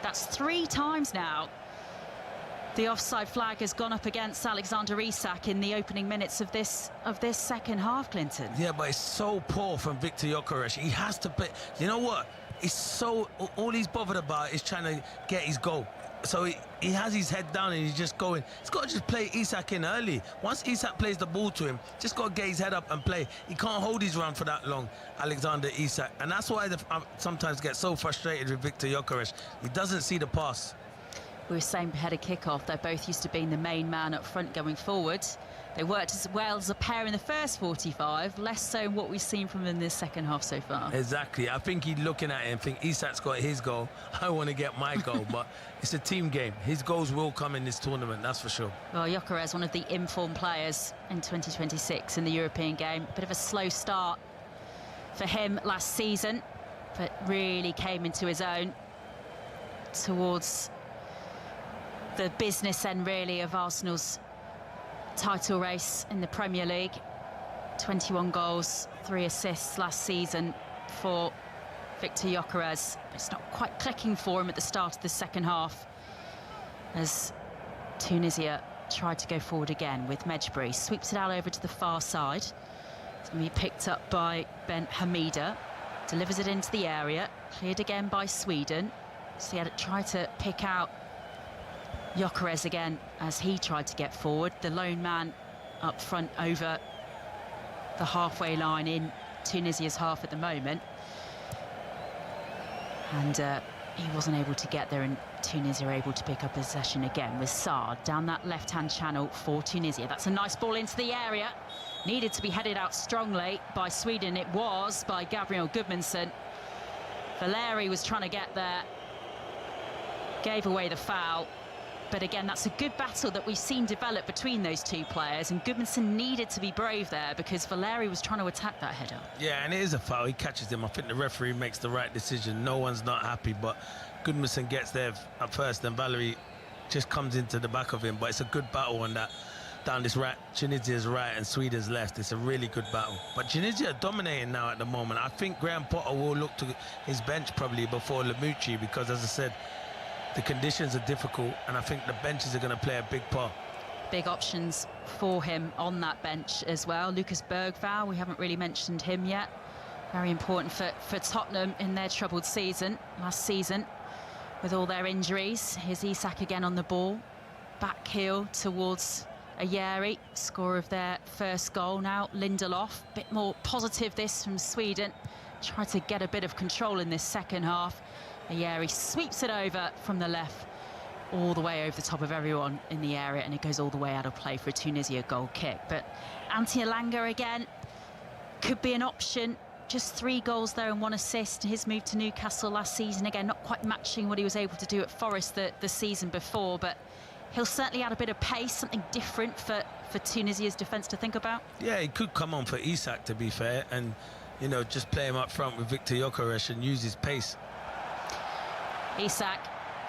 That's 3 times now the offside flag has gone up against Alexander Isak in the opening minutes of this second half, Clinton. Yeah, but it's so poor from Viktor Gyökeres. He has to play. You know what? It's so, all he's bothered about is trying to get his goal. So he has his head down and he's just going. He's got to just play Isak in early. Once Isak plays the ball to him, just got to get his head up and play. He can't hold his run for that long, Alexander Isak. And that's why I sometimes get so frustrated with Viktor Gyökeres. He doesn't see the pass. We were saying ahead of kick-off, they're both used to being the main man up front going forward. They worked as well as a pair in the first 45, less so in what we've seen from them in this second half so far. Exactly. I think he's looking at it and think Isak's got his goal, I want to get my goal, but it's a team game. His goals will come in this tournament, that's for sure. Well, Gyökeres, one of the informed players in 2026 in the European game. Bit of a slow start for him last season, but really came into his own towards the business end, really, of Arsenal's title race in the Premier League. 21 goals, 3 assists last season for Viktor Gyökeres. It's not quite clicking for him at the start of the second half as Tunisia tried to go forward again with Mejbri. Sweeps it out over to the far side. It's going to be picked up by Ben Hamida. Delivers it into the area. Cleared again by Sweden. So he had to try to pick out Gyökeres again as he tried to get forward. The lone man up front over the halfway line in Tunisia's half at the moment. And he wasn't able to get there, and Tunisia were able to pick up possession again with Saad down that left-hand channel for Tunisia. That's a nice ball into the area. Needed to be headed out strongly by Sweden. It was by Gabriel Gudmundsson. Valeri was trying to get there. Gave away the foul. But again, that's a good battle that we've seen develop between those two players, and Gudmundsson needed to be brave there because Valeri was trying to attack that header. Yeah, and it is a foul. He catches him. I think the referee makes the right decision. No one's not happy, but Gudmundsson gets there at first, and Valeri just comes into the back of him. But it's a good battle on that down this right, Tunisia's right and Sweden's left. It's a really good battle. But Tunisia are dominating now at the moment. I think Graham Potter will look to his bench probably before Lamucci, because, as I said, the conditions are difficult, and I think the benches are going to play a big part. Big options for him on that bench as well. Lucas Bergvall, we haven't really mentioned him yet. Very important for Tottenham in their troubled season last season with all their injuries. Here's Isak again on the ball. Back heel towards Ayeri, score of their first goal now. Lindelof, bit more positive this from Sweden. Try to get a bit of control in this second half. Ayeri sweeps it over from the left, all the way over the top of everyone in the area, and it goes all the way out of play for a Tunisia goal kick. But Ante Elanga again could be an option. Just 3 goals there and 1 assist. His move to Newcastle last season, again, not quite matching what he was able to do at Forest the season before, but he'll certainly add a bit of pace, something different for Tunisia's defence to think about. Yeah, he could come on for Isak, to be fair, and, you know, just play him up front with Victor Gyökeres and use his pace. Isak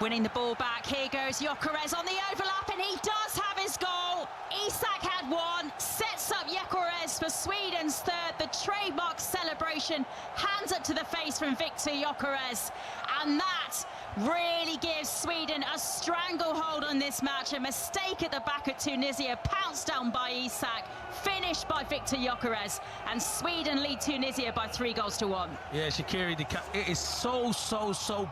winning the ball back. Here goes Gyökeres on the overlap, and he does have his goal. Isak had one, sets up Gyökeres for Sweden's third. The trademark celebration, hands up to the face from Victor Gyökeres, and that really gives Sweden a stranglehold on this match. A mistake at the back at Tunisia, pounced down by Isak, finished by Victor Gyökeres, and Sweden lead Tunisia by 3-1. Yeah, Shaqiri, it is so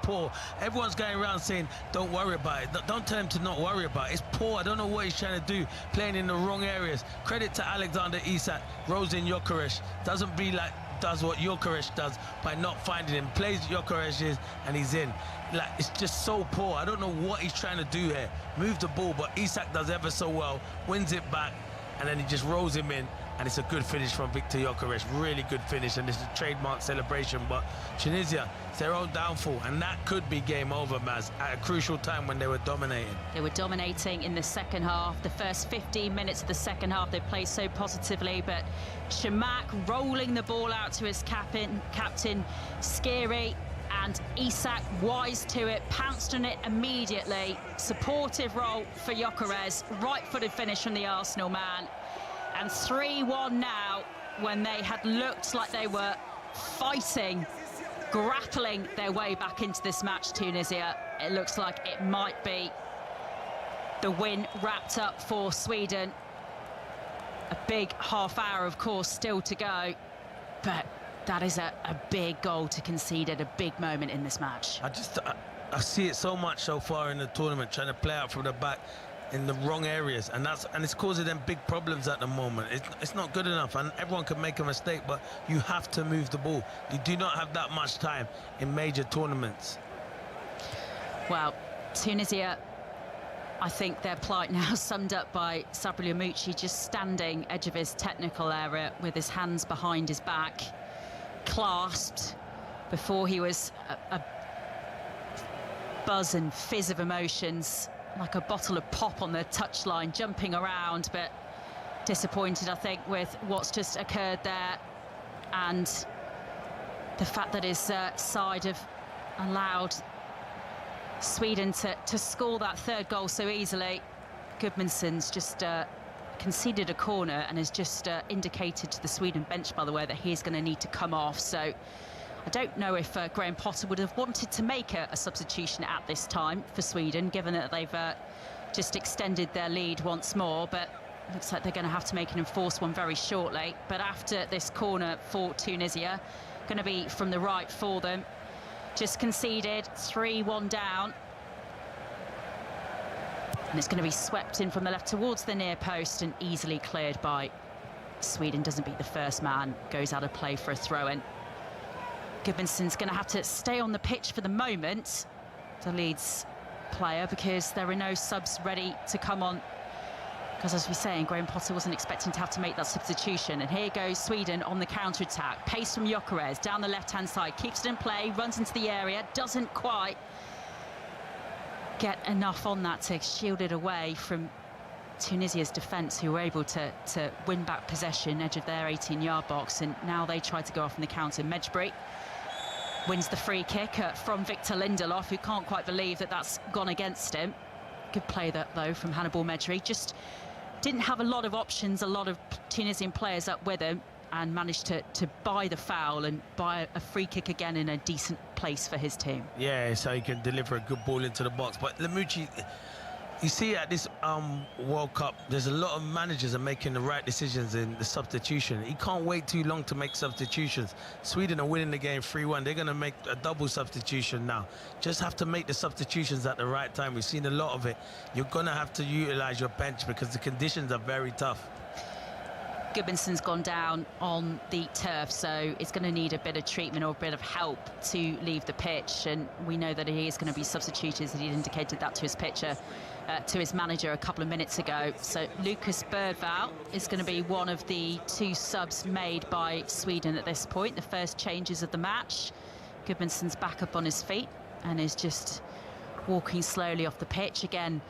poor. Everyone's going around saying, don't worry about it. Don't tell him to not worry about it. It's poor. I don't know what he's trying to do, playing in the wrong areas. Credit to Alexander Isak, rolls in Gyökeres, doesn't be like, does what Gyökeres does by not finding him, plays Gyökeres and he's in. Like, it's just so poor. I don't know what he's trying to do here. Move the ball, but Isak does ever so well, wins it back, and then he just rolls him in, and it's a good finish from Victor Gyökeres. Really good finish, and it's a trademark celebration. But Tunisia, it's their own downfall, and that could be game over, Maz, at a crucial time when they were dominating. They were dominating in the second half. The first 15 minutes of the second half, they played so positively, but Chamakh rolling the ball out to his captain Shaqiri, and Isak, wise to it, pounced on it immediately. Supportive roll for Gyökeres, right-footed finish from the Arsenal man. And 3-1 now, when they had looked like they were fighting, grappling their way back into this match, Tunisia. It looks like it might be the win wrapped up for Sweden. A big half hour, of course, still to go, but that is a big goal to concede at a big moment in this match. I see it so much so far in the tournament, trying to play out from the back in the wrong areas, and it's causing them big problems at the moment. It's not good enough, and everyone can make a mistake, but you have to move the ball. You do not have that much time in major tournaments. Well, Tunisia, I think their plight now summed up by Sabri Lamucci, just standing edge of his technical area with his hands behind his back, clasped. Before he was a buzz and fizz of emotions, like a bottle of pop on the touchline, jumping around, but disappointed, I think, with what's just occurred there, and the fact that his side have allowed Sweden to score that third goal so easily. Gudmundsson's just conceded a corner and has just indicated to the Sweden bench, by the way, that he's going to need to come off. So I don't know if Graham Potter would have wanted to make a substitution at this time for Sweden, given that they've just extended their lead once more, but looks like they're going to have to make an enforced one very shortly. But after this corner for Tunisia, going to be from the right for them. Just conceded, 3-1 down. And it's going to be swept in from the left towards the near post and easily cleared by Sweden. Doesn't beat the first man, goes out of play for a throw-in. Gudmundsson's going to have to stay on the pitch for the moment, the Leeds player, because there are no subs ready to come on. Because, as we're saying, Graham Potter wasn't expecting to have to make that substitution. And here goes Sweden on the counter-attack. Pace from Gyökeres down the left-hand side, keeps it in play, runs into the area, doesn't quite get enough on that to shield it away from Tunisia's defence, who were able to win back possession, edge of their 18-yard box. And now they try to go off in the counter. Mejbri wins the free kick from Victor Lindelof, who can't quite believe that that's gone against him. Good play, though, from Hannibal Mejbri. Just didn't have a lot of options, a lot of Tunisian players up with him, and managed to buy the foul and buy a free kick again in a decent place for his team. Yeah, so he can deliver a good ball into the box. But Lamouchi, you see at this World Cup, there's a lot of managers are making the right decisions in the substitution. He can't wait too long to make substitutions. Sweden are winning the game 3-1. They're going to make a double substitution now. Just have to make the substitutions at the right time. We've seen a lot of it. You're going to have to utilize your bench because the conditions are very tough. Gudmundsson's gone down on the turf, so it's going to need a bit of treatment or a bit of help to leave the pitch, and we know that he is going to be substituted. He indicated that to his pitcher, to his manager a couple of minutes ago. So Lucas Bergvall is going to be one of the 2 subs made by Sweden at this point. The first changes of the match. Gudmundsson's back up on his feet and is just walking slowly off the pitch again.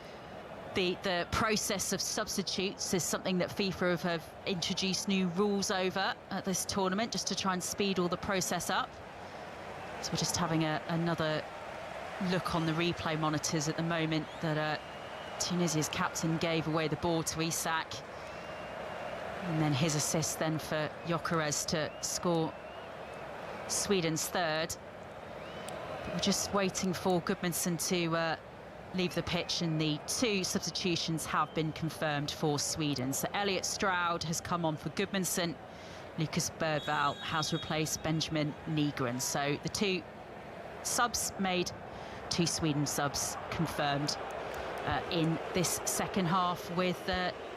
The process of substitutes is something that FIFA have introduced new rules over at this tournament, just to try and speed all the process up. So we're just having another look on the replay monitors at the moment that Tunisia's captain gave away the ball to Isak. And then his assist then for Gyökeres to score Sweden's third. But we're just waiting for Gudmundsson to leave the pitch, and the 2 substitutions have been confirmed for Sweden. So Elliot Stroud has come on for Gudmundsson. Lucas Bergvall has replaced Benjamin Nygren. So the 2 subs made, 2 Sweden subs confirmed in this second half, with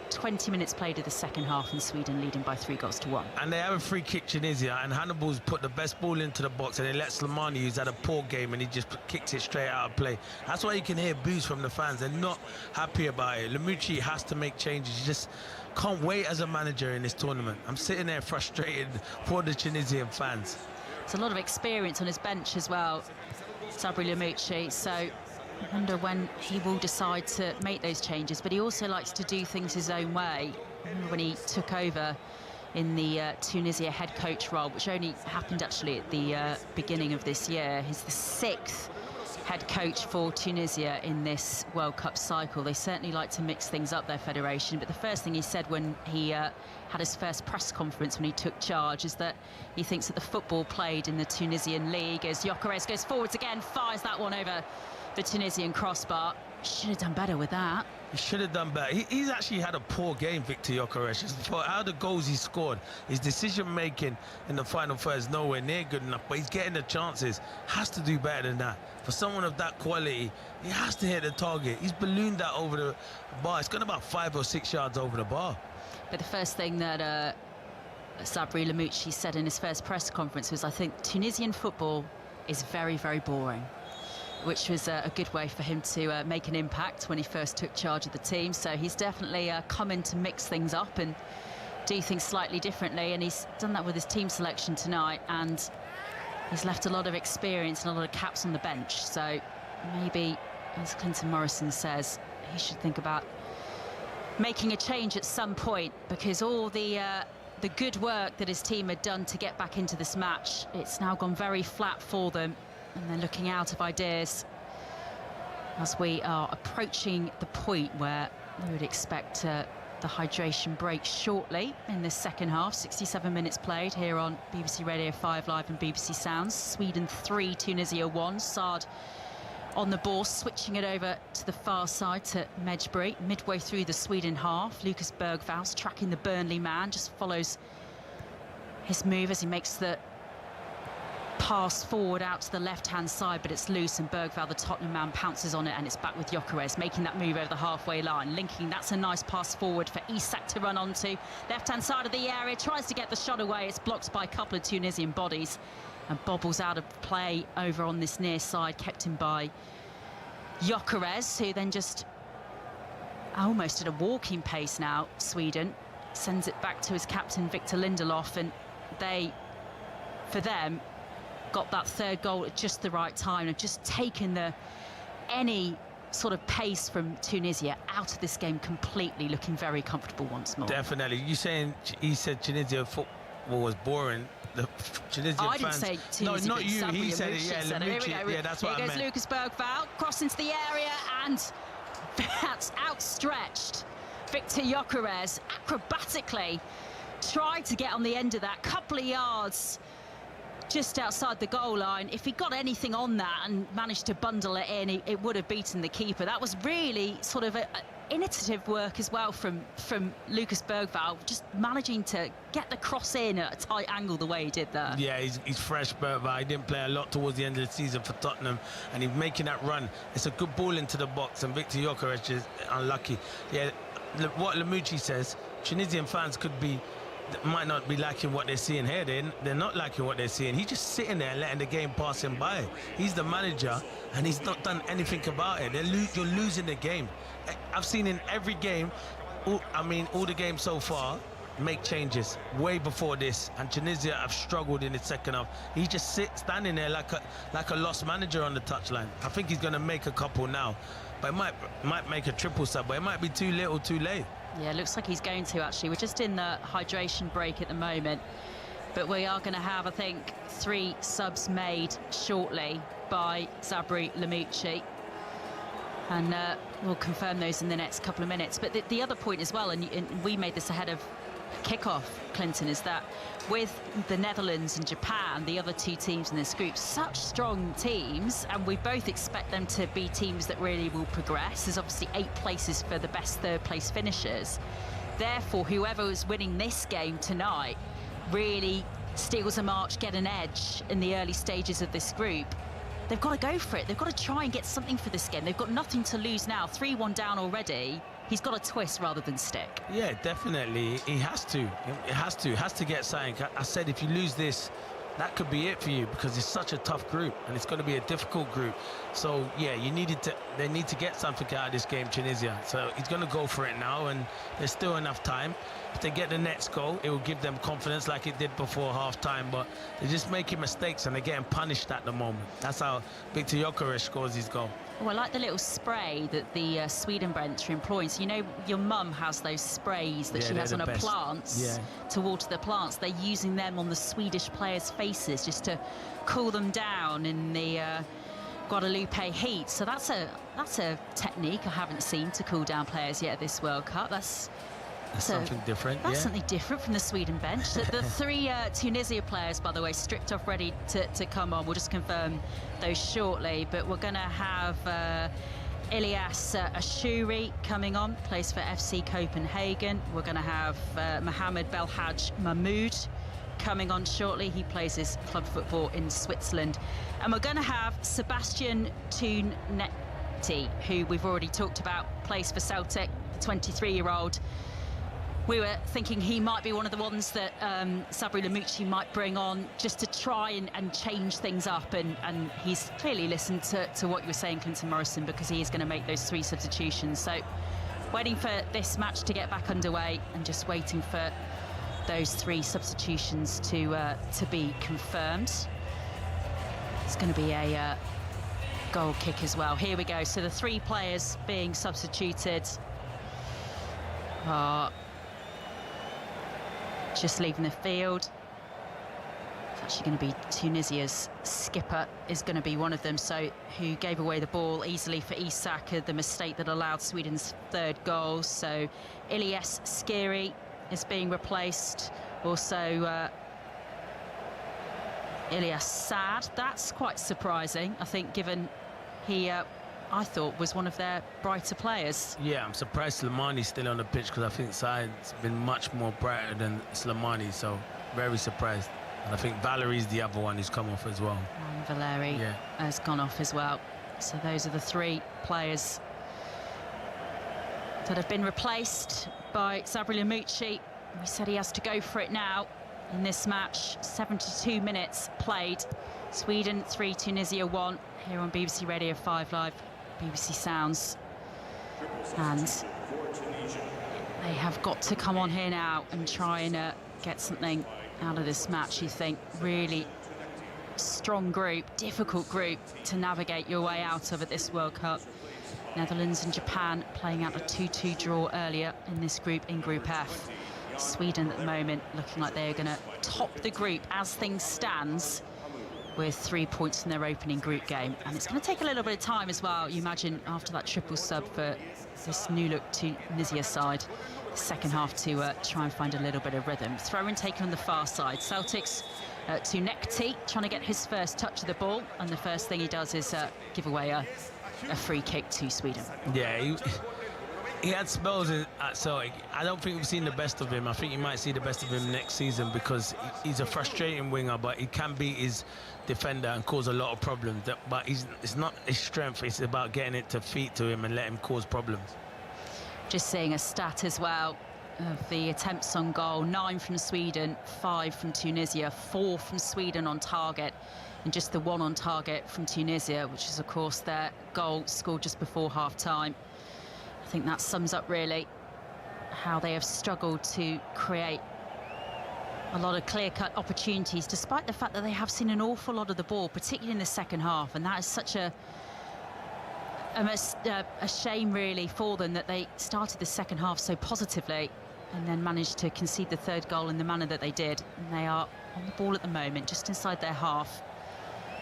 20 minutes played of the second half and Sweden leading by 3-1. And they have a free kick, Tunisia, and Hannibal's put the best ball into the box, and they let Slimani, who's had a poor game, and he just kicks it straight out of play. That's why you can hear boos from the fans. They're not happy about it. Lamouchi has to make changes. You just can't wait as a manager in this tournament. I'm sitting there frustrated for the Tunisian fans. There's a lot of experience on his bench as well, Sabri Lamouchi, so I wonder when he will decide to make those changes, but he also likes to do things his own way. I remember when he took over in the Tunisia head coach role, which only happened actually at the beginning of this year. He's the 6th head coach for Tunisia in this World Cup cycle. They certainly like to mix things up, their federation, but the first thing he said when he had his first press conference when he took charge is that he thinks that the football played in the Tunisian league, as Gyökeres goes forwards again, fires that one over the Tunisian crossbar. Should have done better with that. He should have done better. He's actually had a poor game, Victor Gyökeres. For how the goals he scored, his decision-making in the final third is nowhere near good enough, but he's getting the chances. Has to do better than that. For someone of that quality, he has to hit the target. He's ballooned that over the bar. It's gone about 5 or 6 yards over the bar. But the first thing that Sabri Lamouchi said in his first press conference was, I think Tunisian football is very, very boring, which was a good way for him to make an impact when he first took charge of the team. So he's definitely come in to mix things up and do things slightly differently, and he's done that with his team selection tonight, and he's left a lot of experience and a lot of caps on the bench. So maybe, as Clinton Morrison says, he should think about making a change at some point, because all the good work that his team had done to get back into this match, it's now gone very flat for them, and they're looking out of ideas as we are approaching the point where we would expect the hydration break shortly in this second half. 67 minutes played here on BBC Radio 5 Live and BBC Sounds. Sweden 3, Tunisia 1. Saad on the ball, switching it over to the far side to Medjbri. Midway through the Sweden half, Lucas Bergvall tracking the Burnley man, just follows his move as he makes the pass forward out to the left-hand side, but it's loose, and Bergvall, the Tottenham man, pounces on it, and it's back with Gyökeres, making that move over the halfway line, linking. That's a nice pass forward for Isak to run onto. Left-hand side of the area, tries to get the shot away. It's blocked by a couple of Tunisian bodies and bobbles out of play over on this near side, kept in by Gyökeres, who then just almost at a walking pace now, Sweden, sends it back to his captain, Victor Lindelof, and they, for them, got that third goal at just the right time and just taken any sort of pace from Tunisia out of this game completely, looking very comfortable once more. Definitely. You saying he said Tunisia football was boring? The Tunisian I fans. didn't say Tunisia. No, not you. He said it. Yeah, Lamouchi. Yeah, that's what I meant. Here goes Lucas Bergvall, cross into the area, and that's outstretched Victor Gyökeres acrobatically tried to get on the end of that, couple of yards just outside the goal line. If he got anything on that and managed to bundle it in, it would have beaten the keeper. That was really sort of a innovative work as well from Lucas Bergvall, just managing to get the cross in at a tight angle the way he did there. Yeah, he's fresh, Bergvall. He didn't play a lot towards the end of the season for Tottenham, and he's making that run. It's a good ball into the box, and Victor Gyökeres is unlucky. Yeah, what Lamucci says, Tunisian fans might not be liking what they're seeing here. They're not liking what they're seeing. He's just sitting there letting the game pass him by. He's the manager, and he's not done anything about it. You're losing the game. I've seen in every game, all the games so far, make changes way before this, and Tunisia have struggled in the second half. He just standing there like a lost manager on the touchline. I think he's going to make a couple now, but it might make a triple sub, but it might be too little too late. Yeah, looks like he's going to, actually. We're just in the hydration break at the moment, but we are going to have, I think, 3 subs made shortly by Sabri Lamucci, and we'll confirm those in the next couple of minutes. But the other point as well, and we made this ahead of kickoff, Clinton, is that with the Netherlands and Japan, the other 2 teams in this group, such strong teams, and we both expect them to be teams that really will progress. There's obviously 8 places for the best third place finishers. Therefore, whoever is winning this game tonight really steals a march, get an edge in the early stages of this group. They've got to go for it. They've got to try and get something for this game. They've got nothing to lose now. 3-1 down already. He's got to twist rather than stick. Yeah, definitely. He has to. It has to get something. I said if you lose this, that could be it for you, because it's such a tough group and it's going to be a difficult group. So yeah, they need to get something out of this game, Tunisia. So he's going to go for it now, and there's still enough time. If they get the next goal, it will give them confidence like it did before half-time, but they're just making mistakes and they're getting punished at the moment. That's how Victor Gyökeres scores his goal. Oh, I like the little spray that the Sweden bench are employing. So, you know, your mum has those sprays that she has on her plants to water the plants. They're using them on the Swedish players' faces just to cool them down in the Guadalupe heat. So that's a technique I haven't seen to cool down players yet at this World Cup. That's something different. That's something different from the Sweden bench. The 3 Tunisia players, by the way, stripped off, ready to come on. We'll just confirm those shortly. But we're going to have Ilyas Ashuri coming on, plays for FC Copenhagen. We're going to have Mohamed Belhaj Mahmoud coming on shortly. He plays his club football in Switzerland. And we're going to have Sebastian Tunetti, who we've already talked about, plays for Celtic, the 23-year-old. We were thinking he might be one of the ones that Sabri Lamucci might bring on just to try and change things up, and he's clearly listened to what you were saying, Clinton Morrison, because he is going to make those 3 substitutions. So waiting for this match to get back underway and just waiting for those 3 substitutions to be confirmed. It's going to be a goal kick as well. Here we go. So the 3 players being substituted are just leaving the field. It's actually going to be Tunisia's skipper is going to be one of them, so who gave away the ball easily for Isak, the mistake that allowed Sweden's 3rd goal. So Ilyas Skiri is being replaced. Also Ilyas Sad. That's quite surprising, I think, given he I thought was one of their brighter players. Yeah, I'm surprised Slimani's still on the pitch, because I think Saad's been much more brighter than Slimani, so very surprised. And I think Valerie's the other one who's come off as well. And Valeri has gone off as well. So those are the 3 players that have been replaced by Sabri Lamucci. We said he has to go for it now in this match. 72 minutes played. Sweden 3, Tunisia 1, here on BBC Radio 5 Live, BBC Sounds. And they have got to come on here now and try and get something out of this match, you think. Really strong group, difficult group to navigate your way out of at this World Cup. Netherlands and Japan playing out a 2-2 draw earlier in this group, in Group F. Sweden at the moment looking like they're going to top the group as things stands. with 3 points in their opening group game. And it's going to take a little bit of time as well, you imagine, after that triple sub for this new-look Tunisia side, second half to try and find a little bit of rhythm. Throw-in taken on the far side. Celtics to Nekti, trying to get his first touch of the ball, and the first thing he does is give away a free kick to Sweden. Yeah, he had spells at Celtic. I don't think we've seen the best of him. I think you might see the best of him next season, because he's a frustrating winger, but he can beat his defender and cause a lot of problems. But it's not his strength, it's about getting it to feet to him and let him cause problems. Just seeing a stat as well of the attempts on goal: 9 from Sweden, 5 from Tunisia, 4 from Sweden on target, and just the 1 on target from Tunisia, which is of course their goal scored just before half-time. I think that sums up really how they have struggled to create a lot of clear-cut opportunities, despite the fact that they have seen an awful lot of the ball, particularly in the second half. And that is such a shame really for them, that they started the second half so positively and then managed to concede the third goal in the manner that they did. And they are on the ball at the moment, just inside their half,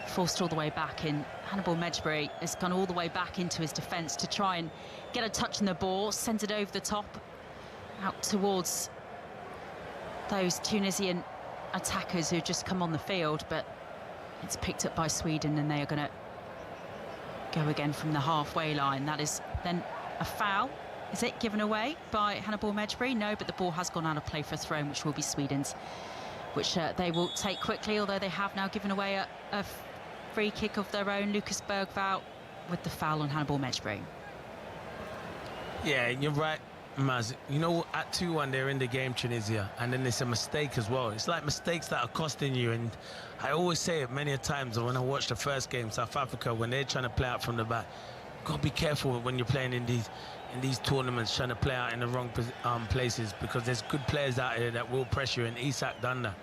forced all the way back in. Hannibal Mejbri has gone all the way back into his defence to try and get a touch on the ball, sends it over the top out towards those Tunisian attackers who just come on the field, but it's picked up by Sweden, and they are going to go again from the halfway line. That is then a foul. Is it given away by Hannibal Mejbri? No, but the ball has gone out of play for a throw, which will be Sweden's, which they will take quickly, although they have now given away a free kick of their own. Lucas Bergvall with the foul on Hannibal Mejbri. Yeah, you're right, Maz. You know, at 2-1 they're in the game, Tunisia, and then it's a mistake as well. It's like mistakes that are costing you, and I always say it many times when I watch the first game, South Africa, when they're trying to play out from the back. Got to be careful when you're playing in these tournaments, trying to play out in the wrong places, because there's good players out here that will pressure you, and Isak done that.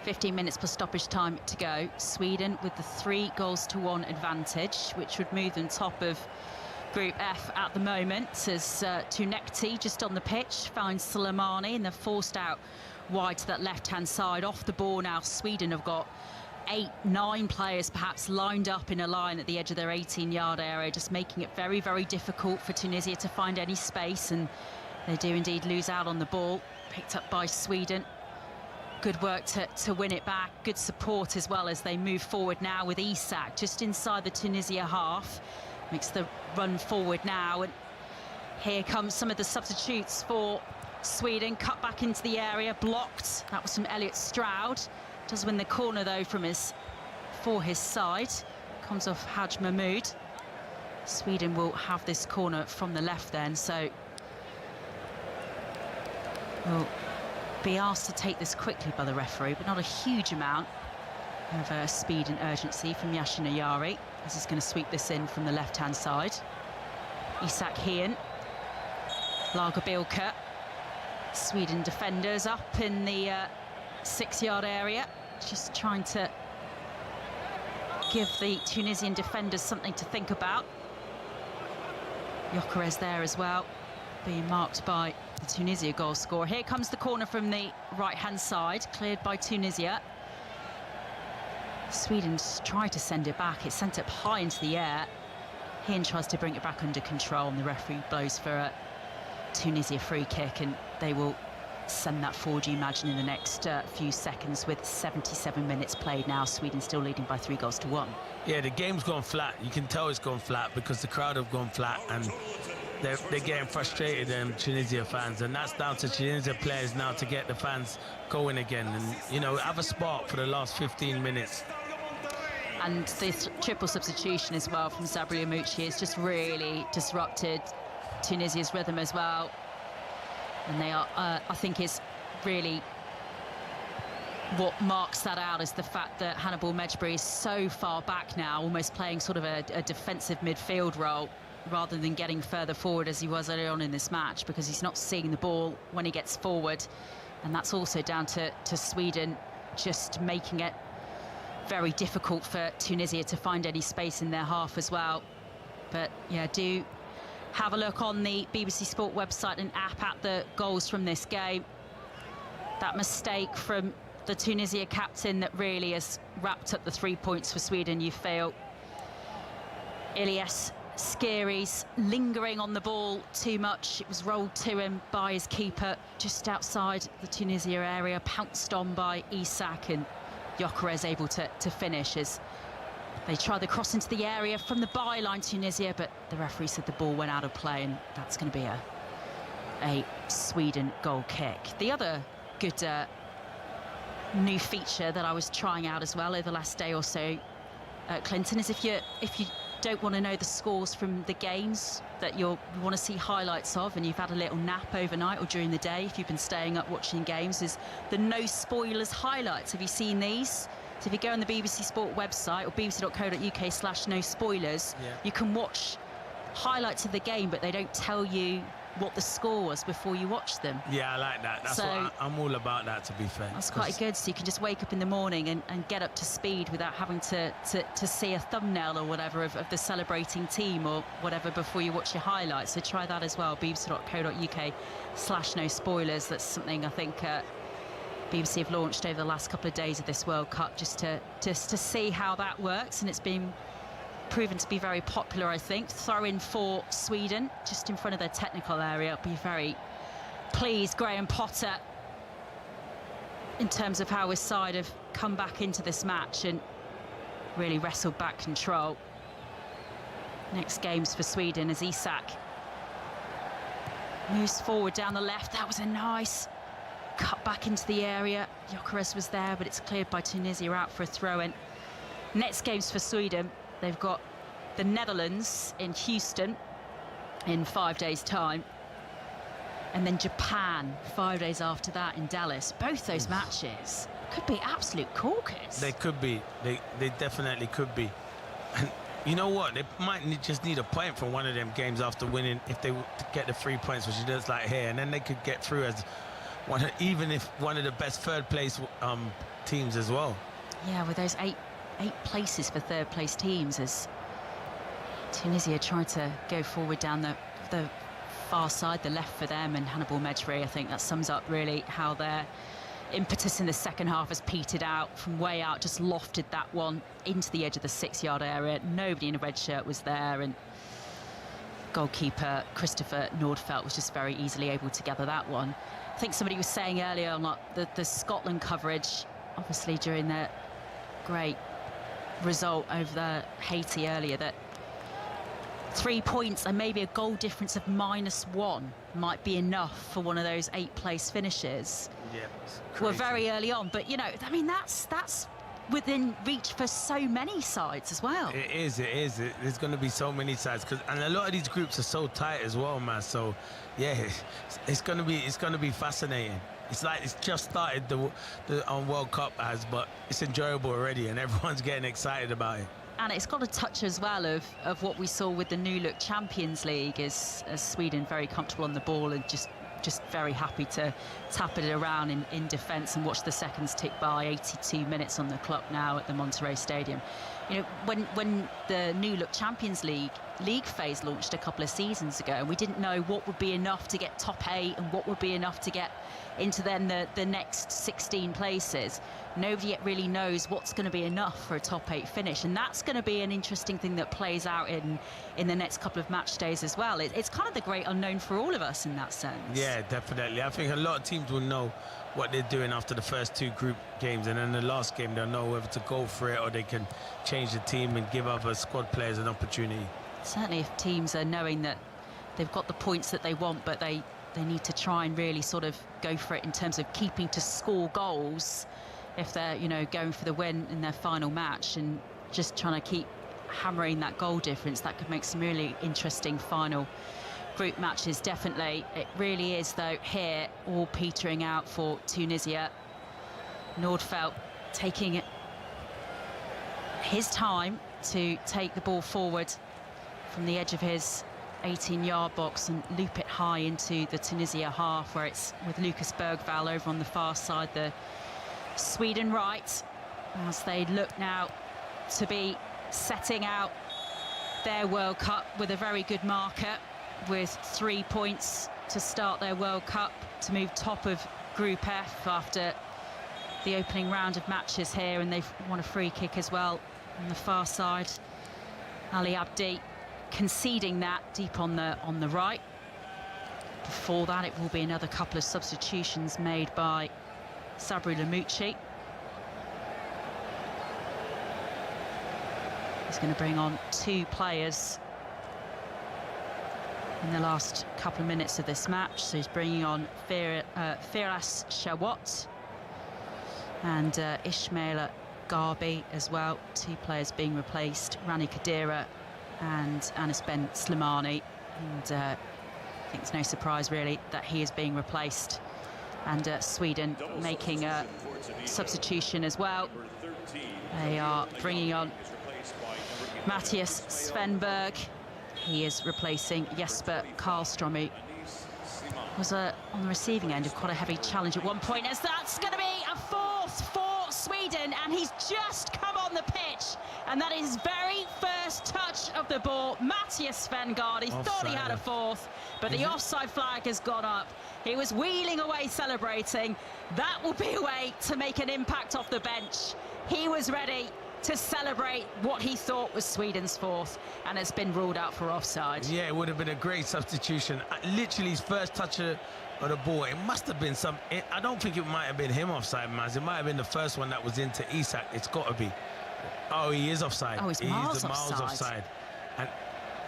15 minutes plus stoppage time to go. Sweden with the 3-1 advantage, which would move them top of Group F at the moment, as Tunekti just on the pitch finds Soleimani, and they're forced out wide to that left-hand side. Off the ball now, Sweden have got 8-9 players perhaps lined up in a line at the edge of their 18-yard area, just making it very, very difficult for Tunisia to find any space, and they do indeed lose out on the ball. Picked up by Sweden. Good work to win it back. Good support as well as they move forward now with Isak just inside the Tunisia half. Makes the run forward now, and here comes some of the substitutes for Sweden. Cut back into the area, blocked. That was from Elliot Stroud. Does win the corner though for his side. Comes off Haj Mahmoud. Sweden will have this corner from the left then, so we'll be asked to take this quickly by the referee, but not a huge amount of speed and urgency from Yashin Ayari. This is going to sweep this in from the left-hand side. Isak Hien, Lagerbilke. Sweden defenders up in the 6-yard area, just trying to give the Tunisian defenders something to think about. Gyökeres there as well, being marked by the Tunisia goal scorer. Here comes the corner from the right-hand side, cleared by Tunisia. Sweden's tried to send it back. It's sent up high into the air. Hien tries to bring it back under control, and the referee blows for a Tunisia free kick, and they will send that forward, you imagine, in the next few seconds, with 77 minutes played now. Sweden still leading by 3-1. Yeah, the game's gone flat. You can tell it's gone flat because the crowd have gone flat, and they're getting frustrated, Tunisia fans, and that's down to Tunisia players now to get the fans going again and, you know, have a spark for the last 15 minutes. And this triple substitution as well from Sabri Amouchi has just really disrupted Tunisia's rhythm as well. And they are, I think it's really what marks that out is the fact that Hannibal Mejbri is so far back now, almost playing sort of a defensive midfield role rather than getting further forward as he was earlier on in this match, because he's not seeing the ball when he gets forward. And that's also down to Sweden just making it very difficult for Tunisia to find any space in their half as well. But yeah, do have a look on the BBC Sport website and app at the goals from this game. That mistake from the Tunisia captain that really has wrapped up the 3 points for Sweden, you feel. Ilyas Skiri's lingering on the ball too much. It was rolled to him by his keeper just outside the Tunisia area, pounced on by Isak, and Gyökeres able to finish as they tried the cross into the area from the byline, Tunisia, but the referee said the ball went out of play, and that's going to be a Sweden goal kick. The other good new feature that I was trying out as well over the last day or so, Clinton, is if you don't want to know the scores from the games that you want to see highlights of, and you've had a little nap overnight or during the day, if you've been staying up watching games, is the no spoilers highlights. Have you seen these? So if you go on the BBC Sport website or bbc.co.uk/no spoilers, you can watch highlights of the game, but they don't tell you what the score was before you watch them. Yeah, I like that. That's what I'm all about, that, to be fair. That's quite good, so you can just wake up in the morning and get up to speed without having to see a thumbnail or whatever of the celebrating team or whatever before you watch your highlights. So try that as well, bbc.co.uk/no spoilers. That's something I think BBC have launched over the last couple of days of this World Cup, just to see how that works, and it's been proven to be very popular, I think. Throw in for Sweden, just in front of their technical area. I'll be very pleased, Graham Potter, in terms of how his side have come back into this match and really wrestled back control. Next games for Sweden as Isak moves forward down the left. That was a nice cut back into the area. Gyökeres was there, but it's cleared by Tunisia, out for a throw-in. Next games for Sweden, they've got the Netherlands in Houston in 5 days' time, and then Japan 5 days after that in Dallas. Both those matches could be absolute corkers. They could be. They definitely could be. And you know what? They might just need a point from one of them games after winning, if they get the 3 points, which it does like here, and then they could get through as even if one of the best third place teams as well. Yeah, with those eight places for third place teams, as Tunisia tried to go forward down the far side, the left for them, and Hannibal Mejbri, I think that sums up really how their impetus in the second half has petered out. From way out, just lofted that one into the edge of the 6-yard area. Nobody in a red shirt was there, and goalkeeper Christopher Nordfeldt was just very easily able to gather that one. I think somebody was saying earlier on the Scotland coverage, obviously during their great result over Haiti earlier, that 3 points and maybe a goal difference of -1 might be enough for one of those 8-place finishes. Yeah, we're very early on, but you know, I mean, that's within reach for so many sides as well. It is. There's going to be so many sides, and a lot of these groups are so tight as well, man. So yeah, it's going to be fascinating. It's like it's just started the World Cup but it's enjoyable already, and everyone's getting excited about it. And it's got a touch as well of what we saw with the new look Champions League, as Sweden very comfortable on the ball and just very happy to tap it around in defence and watch the seconds tick by. 82 minutes on the clock now at the Monterrey Stadium. You know, when the new look Champions League phase launched a couple of seasons ago, and we didn't know what would be enough to get top 8 and what would be enough to get into then the next 16 places. Nobody yet really knows what's going to be enough for a top 8 finish, and that's going to be an interesting thing that plays out in the next couple of match days as well. It's kind of the great unknown for all of us in that sense. Yeah, definitely. I think a lot of teams will know what they're doing after the first 2 group games, and then the last game they'll know whether to go for it or they can change the team and give other squad players an opportunity. Certainly if teams are knowing that they've got the points that they want, but they need to try and really sort of go for it in terms of keeping to score goals if they're, you know, going for the win in their final match, and just trying to keep hammering that goal difference. That could make some really interesting final group matches, definitely. It really is, though, here, all petering out for Tunisia. Nordfeldt taking his time to take the ball forward from the edge of his 18-yard box and loop it high into the Tunisia half, where it's with Lucas Bergvall over on the far side, the Sweden right, as they look now to be setting out their World Cup with a very good marker, with 3 points to start their World Cup, to move top of Group F after the opening round of matches here, and they've won a free kick as well on the far side. Ali Abdi conceding that deep on the right. Before that, it will be another couple of substitutions made by Sabri Lamouchi. He's going to bring on 2 players in the last couple of minutes of this match. So he's bringing on Firas Shawat and Ismail Garbi as well. 2 players being replaced, Rani Khedira and Anas Ben Slimani. And I think it's no surprise really that he is being replaced. And Sweden making a substitution as well. They are bringing on Mattias Svenberg. He is replacing Jesper Karlström, who was on the receiving end of quite a heavy challenge at one point, as that's going to be a 4th for Sweden, and he's just come on the pitch, and that is his very first touch of the ball. Mattias Svenberg, he thought he had a 4th, but the offside flag has gone up. He was wheeling away celebrating. That will be a way to make an impact off the bench. He was ready to celebrate what he thought was Sweden's 4th, and it's been ruled out for offside. Yeah, it would have been a great substitution. Literally his first touch of the ball. It must have been I don't think it might have been him offside, Maz. It might have been the first one that was into Isak. It's got to be. Oh, he is offside. Oh, he's miles offside. And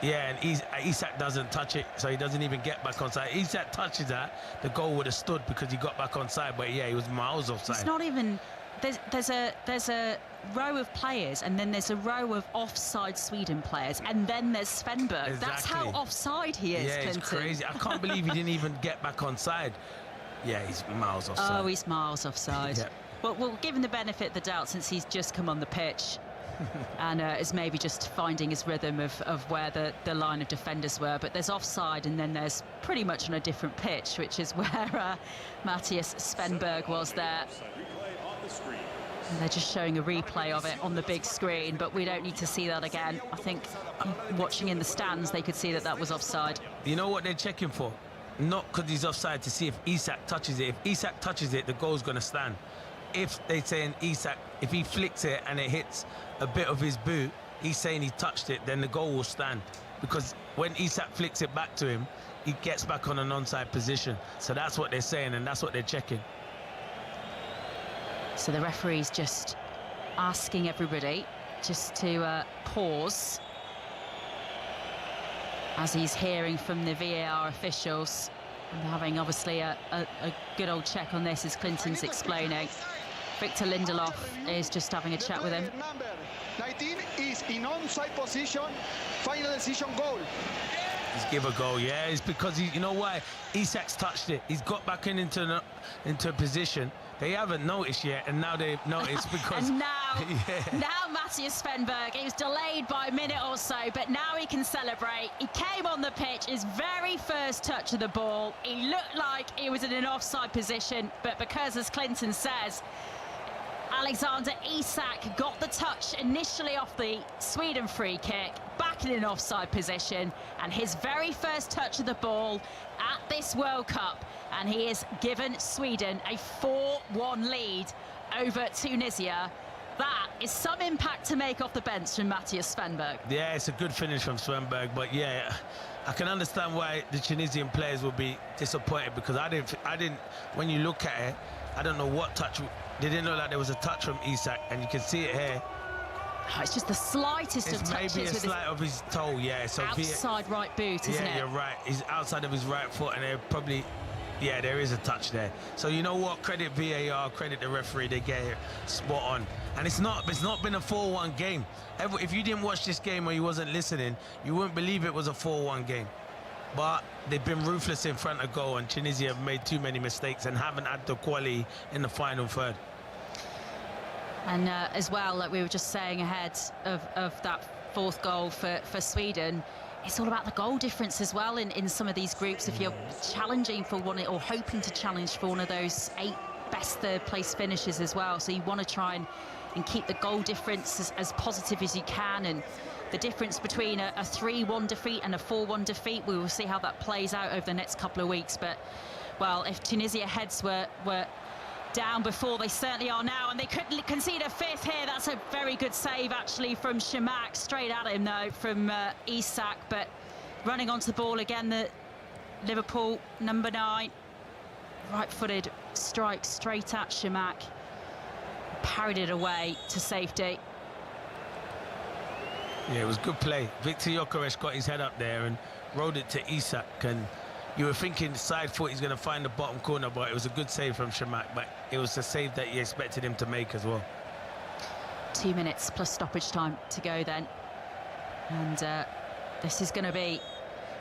yeah, and Isak doesn't touch it, so he doesn't even get back onside. Isak touches that, the goal would have stood because he got back onside, but yeah, he was miles offside. It's not even... There's a row of players, and then there's a row of offside Sweden players, and then there's Svenberg. Exactly. That's how offside he is, Yeah, Clinton. it's crazy. I can't believe he didn't even get back onside. Yeah, he's miles offside. Oh, he's miles offside. Yeah. Well, we'll give him the benefit of the doubt since he's just come on the pitch and is maybe just finding his rhythm of where the line of defenders were. But there's offside, and then there's pretty much on a different pitch, which is where Mattias Svenberg was there. And they're just showing a replay of it on the big screen, but we don't need to see that again. I think watching in the stands, they could see that was offside. You know what they're checking for? Not because he's offside, to see if Isak touches it. If Isak touches it, the goal's going to stand. If they're saying Isak, if he flicks it and it hits a bit of his boot, he's saying he touched it, then the goal will stand. Because when Isak flicks it back to him, he gets back on an onside position. So that's what they're saying, and that's what they're checking. So the referee's just asking everybody just to pause as he's hearing from the VAR officials. And they're having obviously a good old check on this, as Clinton's explaining. Victor Lindelof is just having a chat with him. Number 19 is in onside position, final decision goal. He's give a goal, yeah. It's because you know why? Isak's touched it. He's got back into a position. They haven't noticed yet, and now they've noticed because... And now Mattias Svenberg, he was delayed by a minute or so, but now he can celebrate. He came on the pitch, his very first touch of the ball. He looked like he was in an offside position, but because, as Clinton says, Alexander Isak got the touch initially off the Sweden free kick, back in an offside position, and his very first touch of the ball at this World Cup, and he has given Sweden a 4-1 lead over Tunisia. That is some impact to make off the bench from Mattias Svenberg. Yeah, it's a good finish from Svenberg, but yeah, I can understand why the Tunisian players will be disappointed, because I didn't. When you look at it, I don't know what touch. They didn't know that there was a touch from Isak, and you can see it here. Oh, it's just the slightest of touches. Maybe a slight of his toe, yeah. So outside right boot, isn't it? Yeah, you're right. He's outside of his right foot, and they're probably, yeah, there is a touch there. So you know what? Credit VAR, credit the referee. They get it spot on. And it's not been a 4-1 game. If you didn't watch this game or you wasn't listening, you wouldn't believe it was a 4-1 game. But they've been ruthless in front of goal, and Tunisia have made too many mistakes and haven't had the quality in the final third. And as well, like we were just saying ahead of that fourth goal for Sweden, it's all about the goal difference as well in some of these groups. If you're challenging for one, or hoping to challenge for one of those 8 best third place finishes as well, so you want to try and keep the goal difference as positive as you can. And the difference between a 3-1 defeat and a 4-1 defeat, we will see how that plays out over the next couple of weeks. But well, if Tunisia heads were down before. They certainly are now, and they could concede a fifth here. That's a very good save, actually, from Shamak. Straight at him, though, from Isak, but running onto the ball again, the Liverpool number 9. Right-footed strike straight at Shamak. Parried it away to safety. Yeah, it was good play. Victor Gyökeres got his head up there and rode it to Isak, and you were thinking side foot he's going to find the bottom corner, but it was a good save from Shamak, but it was a save that you expected him to make as well. 2 minutes plus stoppage time to go then, and this is going to be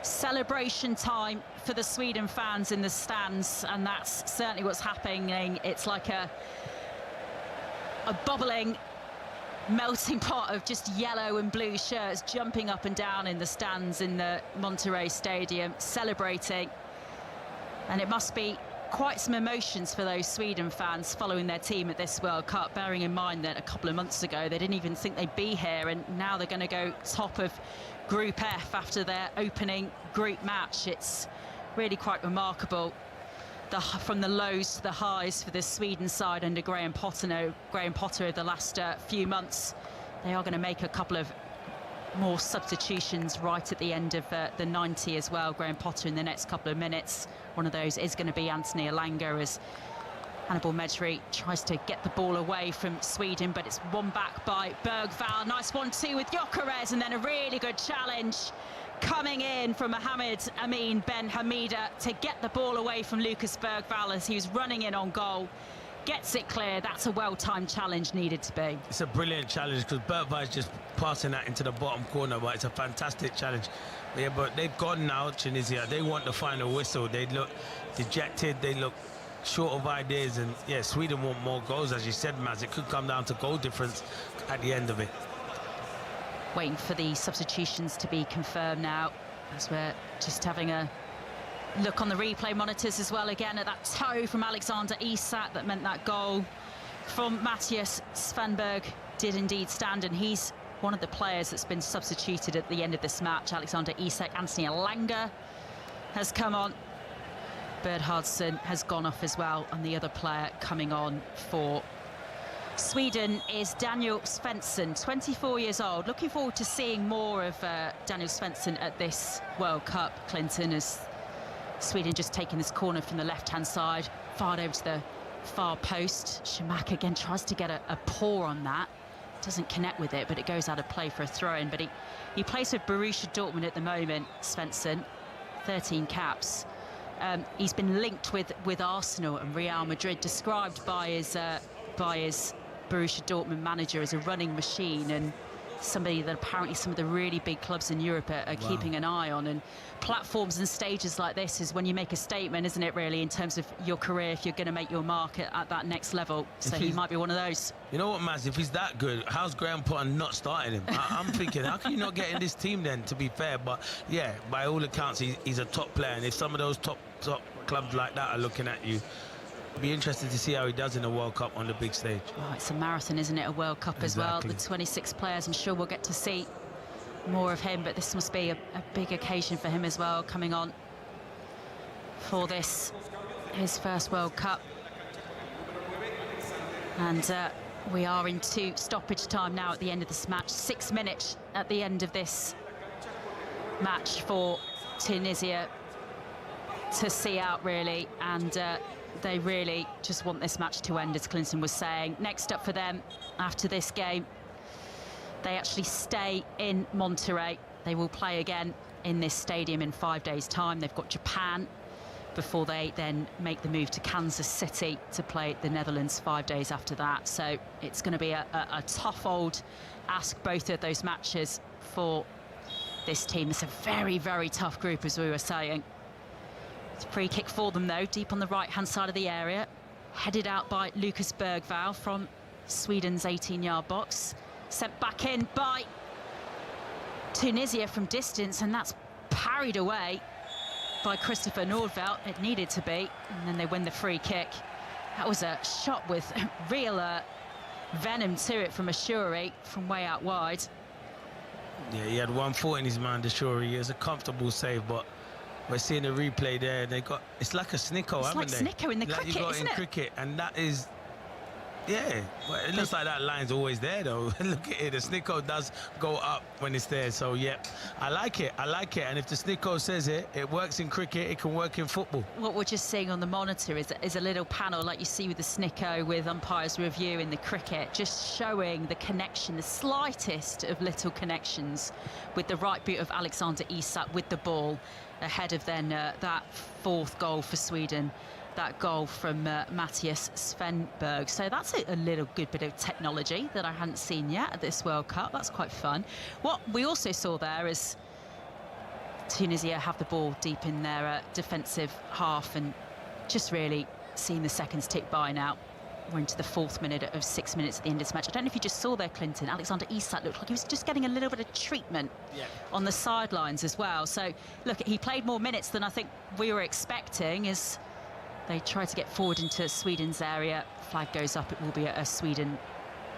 celebration time for the Sweden fans in the stands, and that's certainly what's happening. It's like a bubbling, melting pot of just yellow and blue shirts jumping up and down in the stands in the Monterrey Stadium, celebrating. And it must be quite some emotions for those Sweden fans following their team at this World Cup, bearing in mind that a couple of months ago they didn't even think they'd be here, and now they're going to go top of Group F after their opening group match. It's really quite remarkable. From the lows to the highs for the Sweden side under Graham Potter over the last few months. They are going to make a couple of more substitutions right at the end of the 90 as well. Graham Potter in the next couple of minutes. One of those is going to be Anthony Elanga as Hannibal Mejbri tries to get the ball away from Sweden, but it's won back by Bergvall. Nice 1-2 with Gyökeres, and then a really good challenge coming in from Mohamed Amin Ben Hamida to get the ball away from Lucas Bergvall as he was running in on goal. Gets it clear. That's a well-timed challenge needed to be. It's a brilliant challenge because Bergvall is just passing that into the bottom corner, but it's a fantastic challenge. Yeah, but they've gone now, Tunisia. They want the final whistle. They look dejected. They look short of ideas, and yeah, Sweden want more goals, as you said, Maz. It could come down to goal difference at the end of it. Waiting for the substitutions to be confirmed now, as we're just having a look on the replay monitors as well again at that toe from Alexander Isak that meant that goal from Matthias Svanberg did indeed stand, and he's one of the players that's been substituted at the end of this match. Alexander Isak. Anthony Elanga has come on. Bernhardsson has gone off as well, and the other player coming on for Sweden is Daniel Svensson, 24 years old. Looking forward to seeing more of Daniel Svensson at this World Cup, Clinton, as Sweden just taking this corner from the left-hand side, fired over to the far post. Shamak again tries to get a paw on that. Doesn't connect with it, but it goes out of play for a throw-in. But he plays for Borussia Dortmund at the moment, Svensson, 13 caps. He's been linked with Arsenal and Real Madrid, described by his Borussia Dortmund manager as a running machine, and somebody that apparently some of the really big clubs in Europe are keeping an eye on. And platforms and stages like this is when you make a statement, isn't it, really, in terms of your career, if you're going to make your mark at that next level. So he might be one of those. You know what, Maz, if he's that good, how's Graham Potter not starting him? I'm thinking, how can you not get in this team then, to be fair? But yeah, by all accounts, he's a top player, and if some of those top clubs like that are looking at you, be interested to see how he does in the World Cup on the big stage. Oh, it's a marathon, isn't it? A World Cup as well. The 26 players, I'm sure we'll get to see more of him, but this must be a big occasion for him as well, coming on for this, his first World Cup. And we are into stoppage time now at the end of this match. 6 minutes at the end of this match for Tunisia to see out, really, and they really just want this match to end, as Clinton was saying. Next up for them after this game, they actually stay in Monterrey. They will play again in this stadium in 5 days' time. They've got Japan before they then make the move to Kansas City to play the Netherlands 5 days after that. So it's going to be a tough old ask, both of those matches, for this team. It's a very, very tough group, as we were saying. It's a free kick for them, though, deep on the right-hand side of the area. Headed out by Lucas Bergvall from Sweden's 18-yard box. Sent back in by Tunisia from distance, and that's parried away by Christopher Nordveld. It needed to be, and then they win the free kick. That was a shot with real venom to it from Ashuri from way out wide. Yeah, he had 1 foot in his mind, Ashuri. It was a comfortable save, but we're seeing a replay there. It's like a snicko, haven't they? It's like snicko in the cricket, you got isn't in it? cricket, and that is. Yeah, well, it looks like that line's always there, though. Look at it, the snicko does go up when it's there. So, yeah, I like it. And if the snicko says it works in cricket, it can work in football. What we're just seeing on the monitor is a little panel like you see with the snicko with umpires review in the cricket, just showing the connection, the slightest of little connections with the right boot of Alexander Isak with the ball ahead of then that fourth goal for Sweden. That goal from Mattias Svenberg. So that's a little good bit of technology that I hadn't seen yet at this World Cup. That's quite fun. What we also saw there is Tunisia have the ball deep in their defensive half, and just really seeing the seconds tick by now. We're into the 4th minute of 6 minutes at the end of this match. I don't know if you just saw there, Clinton. Alexander Isak looked like he was just getting a little bit of treatment on the sidelines as well. So, look, he played more minutes than I think we were expecting as they try to get forward into Sweden's area. Flag goes up. It will be a Sweden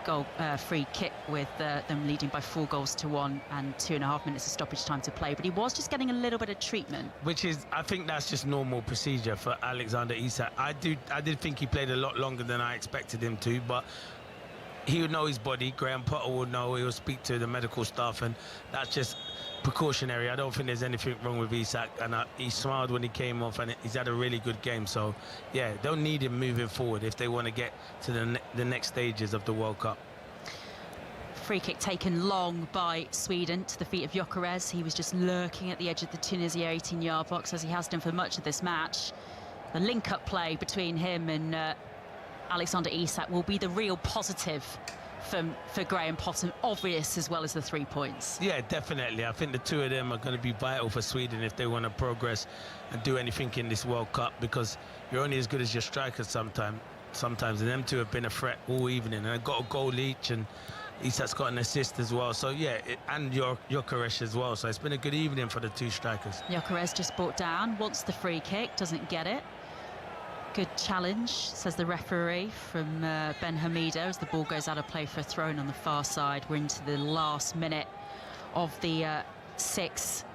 goal free kick with them leading by 4-1 and 2.5 minutes of stoppage time to play. But he was just getting a little bit of treatment. Which is, I think that's just normal procedure for Alexander Isak. I did think he played a lot longer than I expected him to, but he would know his body. Graham Potter would know. He will speak to the medical staff, and that's just precautionary. I don't think there's anything wrong with Isak, and he smiled when he came off, and he's had a really good game. So yeah, they'll need him moving forward if they want to get to the next stages of the World Cup. Free kick taken long by Sweden to the feet of Gyökeres. He was just lurking at the edge of the Tunisia 18-yard box, as he has done for much of this match. The link-up play between him and Alexander Isak will be the real positive for Graham Potter, obvious as well as the 3 points. Yeah, definitely. I think the two of them are going to be vital for Sweden if they want to progress and do anything in this World Cup, because you're only as good as your strikers sometimes, and them two have been a threat all evening, and they've got a goal each, and Isak's got an assist as well. So yeah, and Gyökeres as well. So it's been a good evening for the two strikers. Gyökeres just brought down, wants the free kick, doesn't get it. Good challenge, says the referee, from Ben Hamido as the ball goes out of play for a throw-in on the far side. We're into the last minute of the 6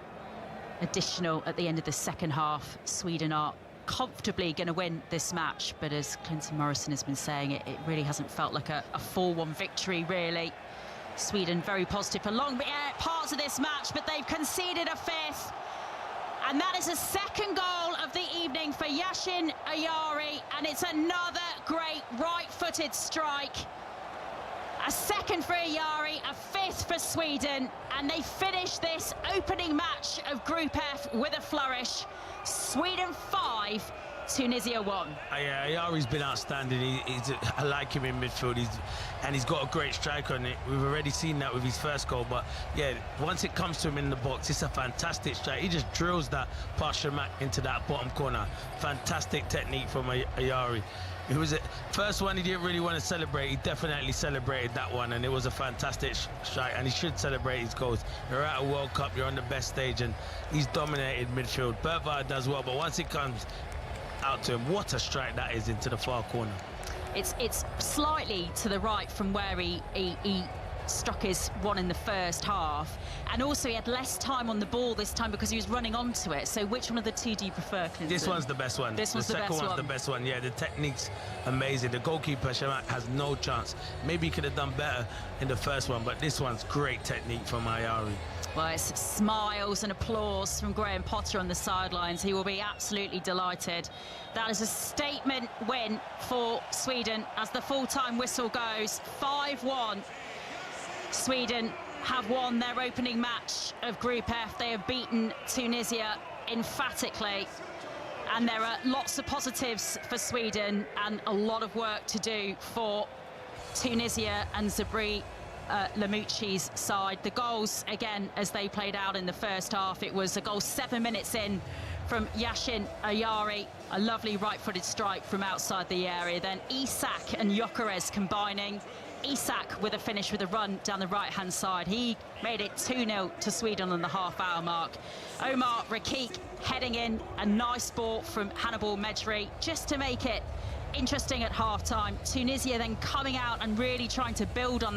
additional at the end of the second half. Sweden are comfortably going to win this match, but as Clinton Morrison has been saying, it really hasn't felt like a 4-1 victory, really. Sweden very positive for long parts of this match, but they've conceded a 5th. And that is a second goal of the evening for Yashin Ayari, and it's another great right-footed strike. A second for Ayari, a 5th for Sweden, and they finish this opening match of Group F with a flourish. Sweden 5, Tunisia 1. Yeah, Ayari's been outstanding. I like him in midfield. He's got a great striker on it. We've already seen that with his first goal. But yeah, once it comes to him in the box, it's a fantastic strike. He just drills that past Shamak into that bottom corner. Fantastic technique from Ayari. It was first one he didn't really want to celebrate. He definitely celebrated that one, and it was a fantastic strike, and he should celebrate his goals. You're at a World Cup, you're on the best stage, and he's dominated midfield. Bergvall does well, but once it comes out to him, what a strike that is into the far corner. It's slightly to the right from where he struck his one in the first half, and also he had less time on the ball this time because he was running onto it. So which one of the two do you prefer, Clinton? This one's the best one. This one's the second one's the best one. Yeah, the technique's amazing. The goalkeeper Shamak has no chance. Maybe he could have done better in the first one, but this one's great technique from Ayari. Well, it's smiles and applause from Graham Potter on the sidelines. He will be absolutely delighted. That is a statement win for Sweden as the full-time whistle goes. 5-1. Sweden have won their opening match of Group F. They have beaten Tunisia emphatically. And there are lots of positives for Sweden and a lot of work to do for Tunisia and Zabri Lamouchi's side. The goals, again, as they played out in the first half, it was a goal 7 minutes in from Yashin Ayari, a lovely right-footed strike from outside the area. Then Isak and Gyökeres combining. Isak with a finish with a run down the right-hand side. He made it 2-0 to Sweden on the half-hour mark. Omar Rakik heading in, a nice ball from Hannibal Mejri just to make it interesting at half-time. Tunisia then coming out and really trying to build on